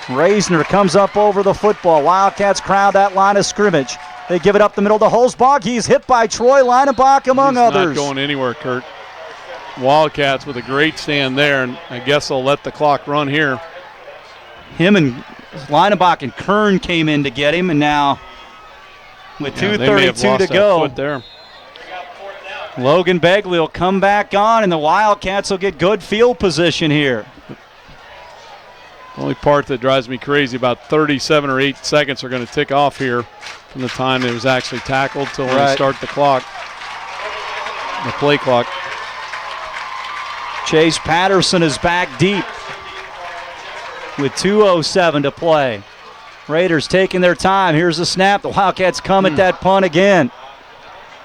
Reisner comes up over the football. Wildcats crowd that line of scrimmage. They give it up the middle to Holzbach. He's hit by Troy Linebach, among others. He's not going anywhere, Kurt. Wildcats with a great stand there, and I guess they'll let the clock run here. Him and Linebach and Kern came in to get him, and now with 2:32 to go, there. Logan Begley will come back on, and the Wildcats will get good field position here. The only part that drives me crazy, about 37 or 8 seconds are going to tick off here from the time it was actually tackled till we start the clock, the play clock. Chase Patterson is back deep with 2:07 to play. Raiders taking their time. Here's the snap. The Wildcats come at that punt again.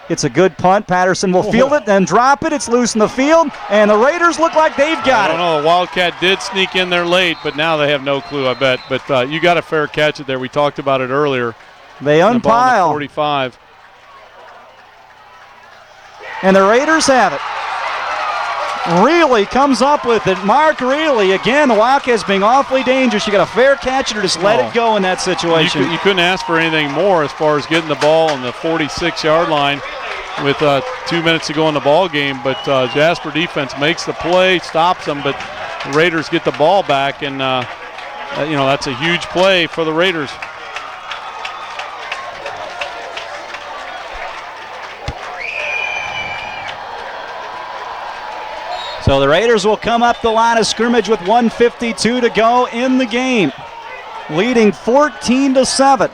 It's a good punt. Patterson will field it and drop it. It's loose in the field, and the Raiders look like they've got it. I don't know. The Wildcat did sneak in there late, but now they have no clue, I bet. But you got a fair catch it there. We talked about it earlier. They unpile. 45. And the Raiders have it. Reilly comes up with it. Mark Reilly. Again, the Wildcats being awfully dangerous. You got a fair catch it or just let it go in that situation. You couldn't ask for anything more as far as getting the ball on the 46-yard line with 2 minutes to go in the ball game. But Jasper defense makes the play, stops them, but the Raiders get the ball back, and that's a huge play for the Raiders. So the Raiders will come up the line of scrimmage with 1:52 to go in the game, leading 14-7.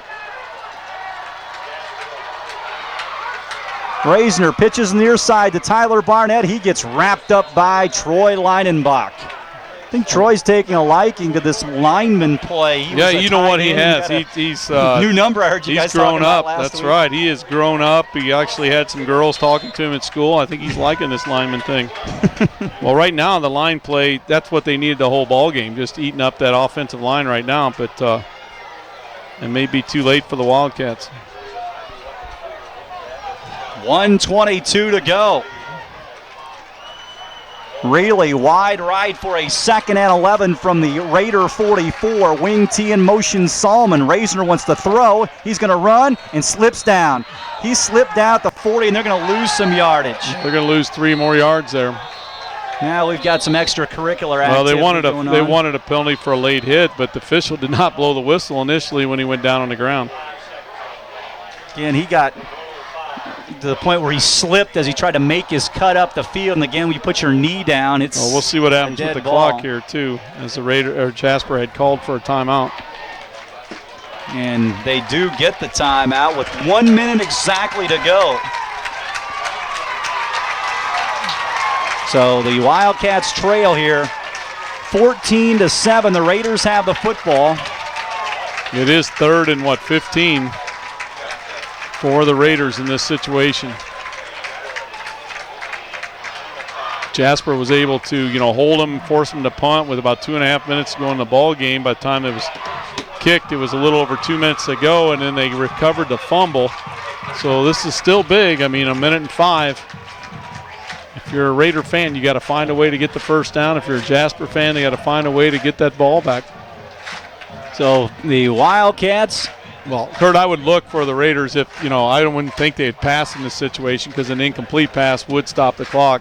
Reisner pitches near side to Tyler Barnett. He gets wrapped up by Troy Leinenbach. I think Troy's taking a liking to this lineman play. You know what he has. He's new number. I heard you guys grown talking about up. last That's week. right. He has grown up. He actually had some girls talking to him at school. I think he's liking this lineman thing. Well, right now the line play, that's what they needed the whole ball game, just eating up that offensive line right now. But it may be too late for the Wildcats. 1:22 to go. Rayleigh wide right for a 2nd and 11 from the Raider 44. Wing T in motion, Salmon. Reisner wants to throw. He's going to run and slips down. He slipped down at the 40, and they're going to lose some yardage. They're going to lose 3 more yards there. Now we've got some extracurricular activity. Well, they going wanted a penalty for a late hit, but the official did not blow the whistle initially when he went down on the ground. Again, he got to the point where he slipped as he tried to make his cut up the field. And again, when you put your knee down, it's we'll see what happens with the clock here too, as the Jasper had called for a timeout. And they do get the timeout with 1 minute exactly to go. So the Wildcats trail here, 14-7. The Raiders have the football. It is 3rd and 15 for the Raiders in this situation. Jasper was able to, hold them, force them to punt with about 2.5 minutes to go in the ball game. By the time it was kicked, it was a little over 2 minutes to go, and then they recovered the fumble. So this is still big. I mean, 1 minute and 5. If you're a Raider fan, you got to find a way to get the first down. If you're a Jasper fan, they got to find a way to get that ball back. So the Wildcats. Well, Kurt, I would look for the Raiders if, I wouldn't think they'd pass in this situation because an incomplete pass would stop the clock.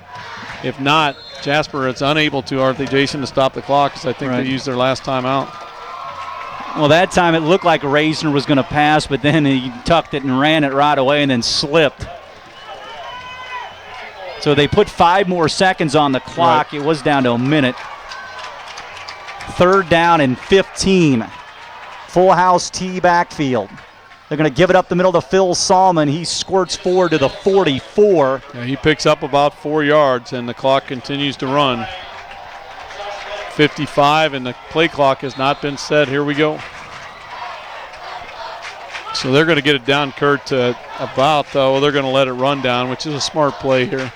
If not, Jasper is unable to, aren't they, Jason, to stop the clock because I think they used their last time out. Well, that time it looked like Reisner was going to pass, but then he tucked it and ran it right away and then slipped. So they put 5 more seconds on the clock. Right. It was down to a minute. 3rd down and 15. Full house T backfield. They're going to give it up the middle to Phil Salmon. He squirts forward to the 44. Yeah, he picks up about 4 yards, and the clock continues to run. 55, and the play clock has not been set. Here we go. So they're going to get it down, Kurt, to about, they're going to let it run down, which is a smart play here.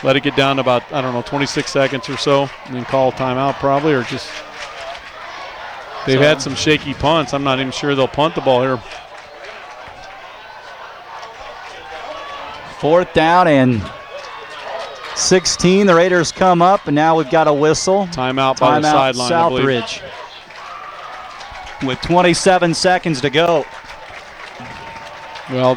Let it get down to about, 26 seconds or so, and then call timeout probably, or just... They've had some shaky punts. I'm not even sure they'll punt the ball here. 4th down and 16. The Raiders come up, and now we've got a whistle. Timeout by the sideline, Southridge. With 27 seconds to go. Well,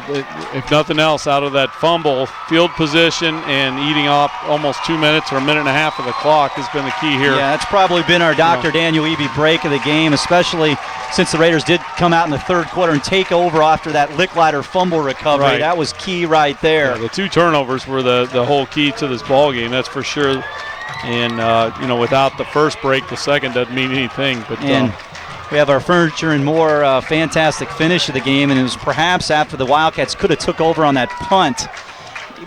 if nothing else, out of that fumble, field position and eating up almost 2 minutes or 1.5 minutes of the clock has been the key here. Yeah, that's probably been our Dr. Daniel Eby break of the game, especially since the Raiders did come out in the 3rd quarter and take over after that Licklider fumble recovery. Right. That was key right there. Yeah, the 2 turnovers were the whole key to this ball game, that's for sure. And, without the first break, the second doesn't mean anything. But we have our Furniture and More fantastic finish of the game, and it was perhaps after the Wildcats could have took over on that punt,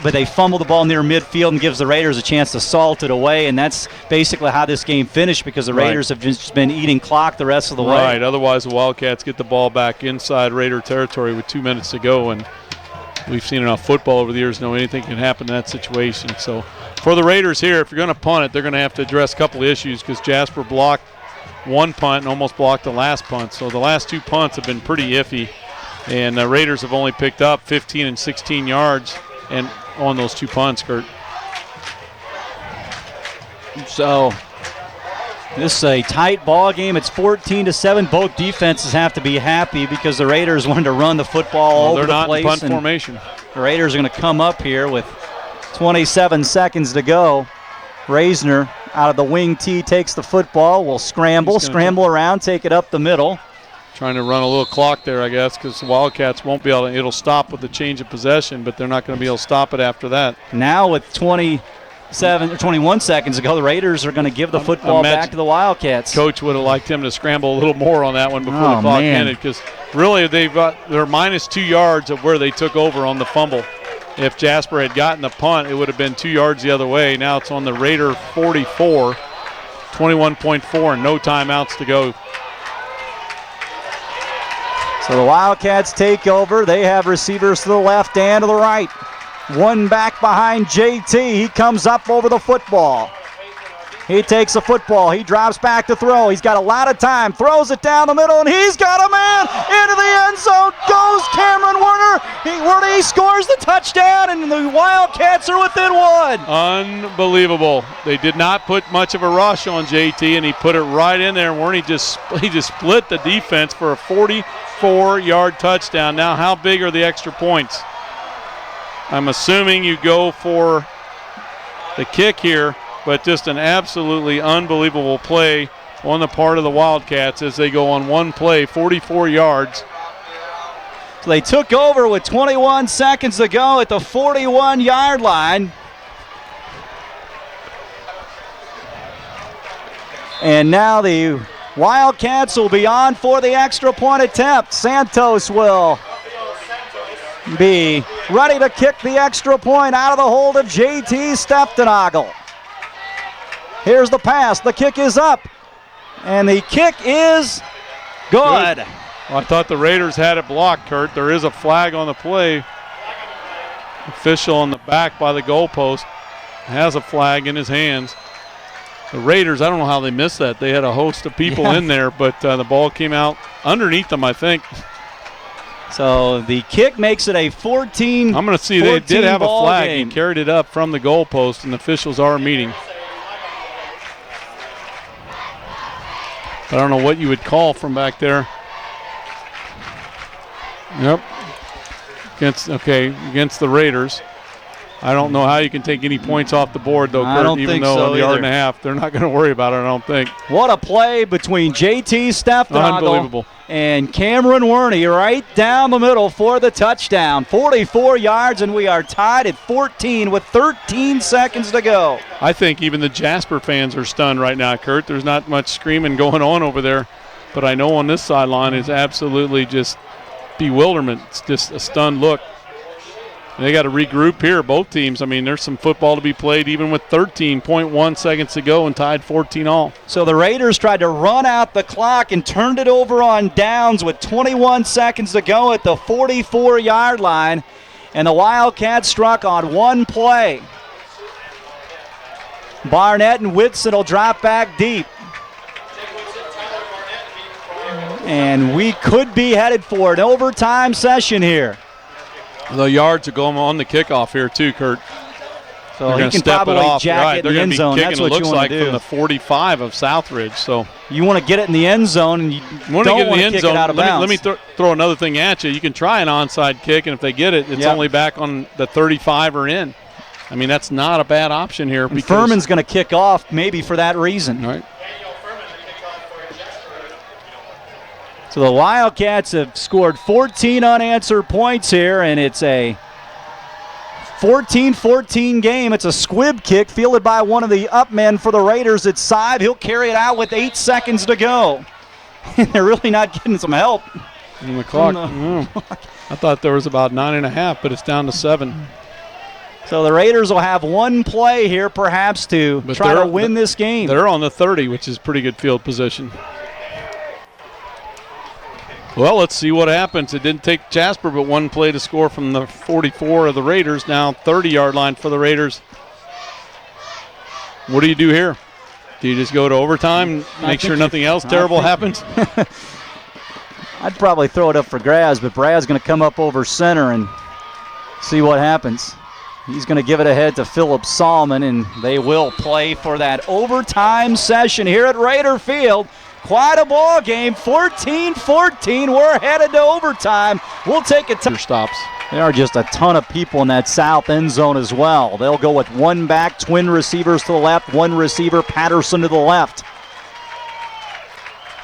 but they fumbled the ball near midfield and gives the Raiders a chance to salt it away, and that's basically how this game finished because the Raiders have just been eating clock the rest of the way. Right, otherwise the Wildcats get the ball back inside Raider territory with 2 minutes to go, and we've seen enough football over the years to know anything can happen in that situation. So for the Raiders here, if you're going to punt it, they're going to have to address a couple of issues because Jasper blocked one punt and almost blocked the last punt. So the last 2 punts have been pretty iffy, and the Raiders have only picked up 15 and 16 yards and on those 2 punts, Kurt. So this is a tight ball game. It's 14-7. Both defenses have to be happy because the Raiders wanted to run the football all over the place. They're not in punt formation. The Raiders are going to come up here with 27 seconds to go. Reisner out of the wing tee, takes the football, will scramble around, take it up the middle. Trying to run a little clock there, I guess, because the Wildcats won't be able to. It'll stop with the change of possession, but they're not going to be able to stop it after that. Now with 27 or 21 seconds ago, the Raiders are going to give the football back to the Wildcats. Coach would have liked him to scramble a little more on that one before the clock ended, because really they're minus 2 yards of where they took over on the fumble. If Jasper had gotten the punt, it would have been 2 yards the other way. Now it's on the Raider 44, 21.4, and no timeouts to go. So the Wildcats take over. They have receivers to the left and to the right. One back behind JT. He comes up over the football. He takes the football. He drops back to throw. He's got a lot of time. Throws it down the middle, and he's got a man into the end zone. Goes Cameron Werner. He scores the touchdown, and the Wildcats are within one. Unbelievable. They did not put much of a rush on JT, and he put it right in there. And Werner just split the defense for a 44-yard touchdown. Now, how big are the extra points? I'm assuming you go for the kick here, but just an absolutely unbelievable play on the part of the Wildcats as they go on one play, 44 yards. So they took over with 21 seconds to go at the 41-yard line. And now the Wildcats will be on for the extra point attempt. Santos will be ready to kick the extra point out of the hold of JT Steftenagel. Here's the pass. The kick is up. And the kick is good. Well, I thought the Raiders had it blocked, Kurt. There is a flag on the play. Official on the back by the goalpost has a flag in his hands. The Raiders, I don't know how they missed that. They had a host of people in there, but the ball came out underneath them, I think. So the kick makes it a 14. I'm going to see they did have a flag. Game. He carried it up from the goalpost, and the officials are meeting. I don't know what you would call from back there. Yep. Against the Raiders. I don't know how you can take any points off the board, though, Kurt, even though on the yard and a half, they're not going to worry about it, I don't think. What a play between JT Steftenagel and Cameron Werner right down the middle for the touchdown. 44 yards, and we are tied at 14 with 13 seconds to go. I think even the Jasper fans are stunned right now, Kurt. There's not much screaming going on over there, but I know on this sideline is absolutely just bewilderment. It's just a stunned look. They got to regroup here, both teams. I mean, there's some football to be played even with 13.1 seconds to go and tied 14 all. So the Raiders tried to run out the clock and turned it over on downs with 21 seconds to go at the 44-yard line, and the Wildcats struck on one play. Barnett and Whitson will drop back deep. And we could be headed for an overtime session here. The yards are going on the kickoff here too, Kurt. So he can probably jack it in the end zone. That's what you want to do. From the 45 of Southridge. So you want to get it in the end zone, and you don't want to kick it out of bounds. Let me throw another thing at you. You can try an onside kick, and if they get it, it's only back on the 35 or in. I mean, that's not a bad option here. And Furman's going to kick off maybe for that reason. All right. So the Wildcats have scored 14 unanswered points here, and it's a 14-14 game. It's a squib kick fielded by one of the up men for the Raiders. It's Sive. He'll carry it out with 8 seconds to go. They're really not getting some help. On the clock. I thought there was about 9.5, but it's down to 7. So the Raiders will have one play here perhaps to try to win this game. They're on the 30, which is pretty good field position. Well, let's see what happens. It didn't take Jasper but one play to score from the 44 of the Raiders. Now 30-yard line for the Raiders. What do you do here? Do you just go to overtime, make sure nothing else terrible happens? I'd probably throw it up for Graz, but Brad's going to come up over center and see what happens. He's going to give it ahead to Philip Salmon, and they will play for that overtime session here at Raider Field. Quite a ball game, 14-14. We're headed to overtime. We'll take it. Stops. There are just a ton of people in that south end zone as well. They'll go with one back, twin receivers to the left, one receiver, Patterson to the left.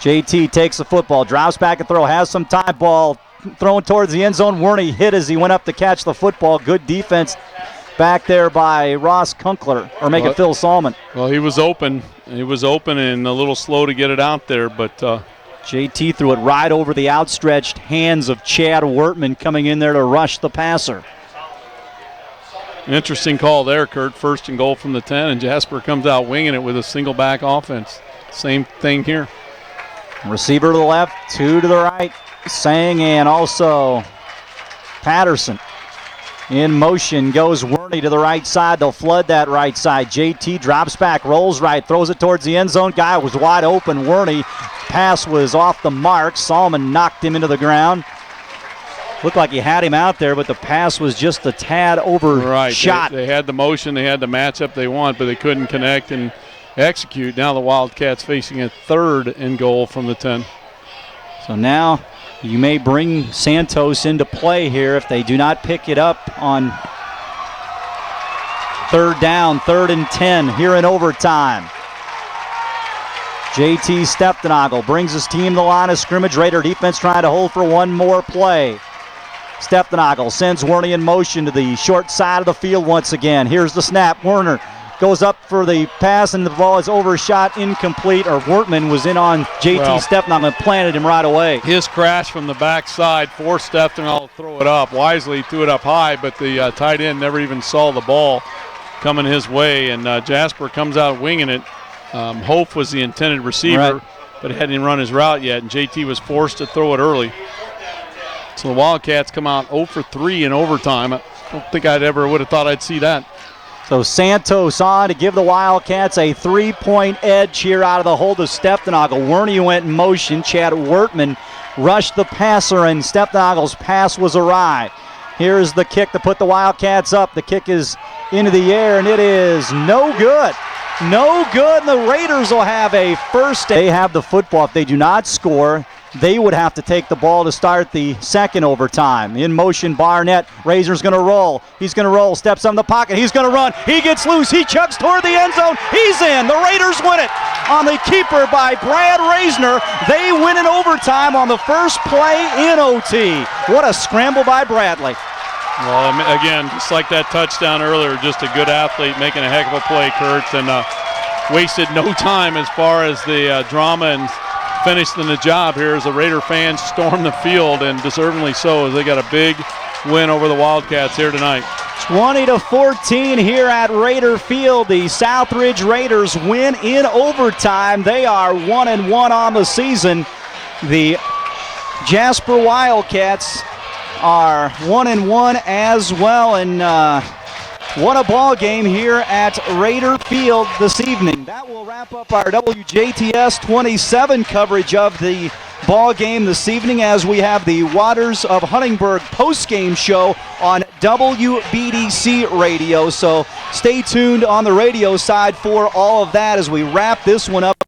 JT takes the football, drops back and throw, has some time, ball thrown towards the end zone. Werney hit as he went up to catch the football. Good defense back there by Ross Kunkler, or make it Phil Salmon. Well, he was open. He was open and a little slow to get it out there, but JT threw it right over the outstretched hands of Chad Wertman coming in there to rush the passer. Interesting call there, Kurt. First and goal from the 10, and Jasper comes out winging it with a single back offense. Same thing here. Receiver to the left, two to the right. Sang and also Patterson. In motion goes Werney to the right side. They'll flood that right side. JT drops back, rolls right, throws it towards the end zone. Guy was wide open. Werney. Pass was off the mark. Salmon knocked him into the ground. Looked like he had him out there, but the pass was just a tad overshot. Right. They had the motion, they had the matchup they want, but they couldn't connect and execute. Now the Wildcats facing a third and goal from the 10. So now you may bring Santos into play here if they do not pick it up on third down, 3rd and 10 here in overtime. JT Stepfenagel brings his team to the line of scrimmage. Raider defense trying to hold for one more play. Stepfenagel sends Werney in motion to the short side of the field once again. Here's the snap. Werner goes up for the pass, and the ball is overshot, incomplete, or Wertman was in on JT Stepfenagel and planted him right away. His crash from the backside forced Stepfenagel to throw it up. Wisely threw it up high, but the tight end never even saw the ball coming his way, and Jasper comes out winging it. Hope was the intended receiver, but hadn't run his route yet, and JT was forced to throw it early. So the Wildcats come out 0 for 3 in overtime. I don't think I'd ever would have thought I'd see that. So Santos on to give the Wildcats a 3-point edge here out of the hold of Stepfenagel. Werney went in motion. Chad Wertman rushed the passer, and Stepfenagel's pass was awry. Here's the kick to put the Wildcats up. The kick is into the air, and it is no good. No good, and the Raiders will have a first. They have the football. If they do not score, they would have to take the ball to start the second overtime. In motion, Barnett. Razor's going to roll. He's going to roll. Steps on the pocket. He's going to run. He gets loose. He chucks toward the end zone. He's in. The Raiders win it on the keeper by Brad Razor. They win in overtime on the first play in OT. What a scramble by Bradley. Well, again, just like that touchdown earlier, just a good athlete making a heck of a play, Kurt, and wasted no time as far as the drama and finishing the job here as the Raider fans storm the field, and deservingly so, as they got a big win over the Wildcats here tonight. 20-14 here at Raider Field. The Southridge Raiders win in overtime. They are 1-1 on the season. The Jasper Wildcats are 1-1 as well, and what a ball game here at Raider Field this evening. That will wrap up our WJTS 27 coverage of the ball game this evening, as we have the Waters of Huntingburg post-game show on WBDC radio. So stay tuned on the radio side for all of that as we wrap this one up.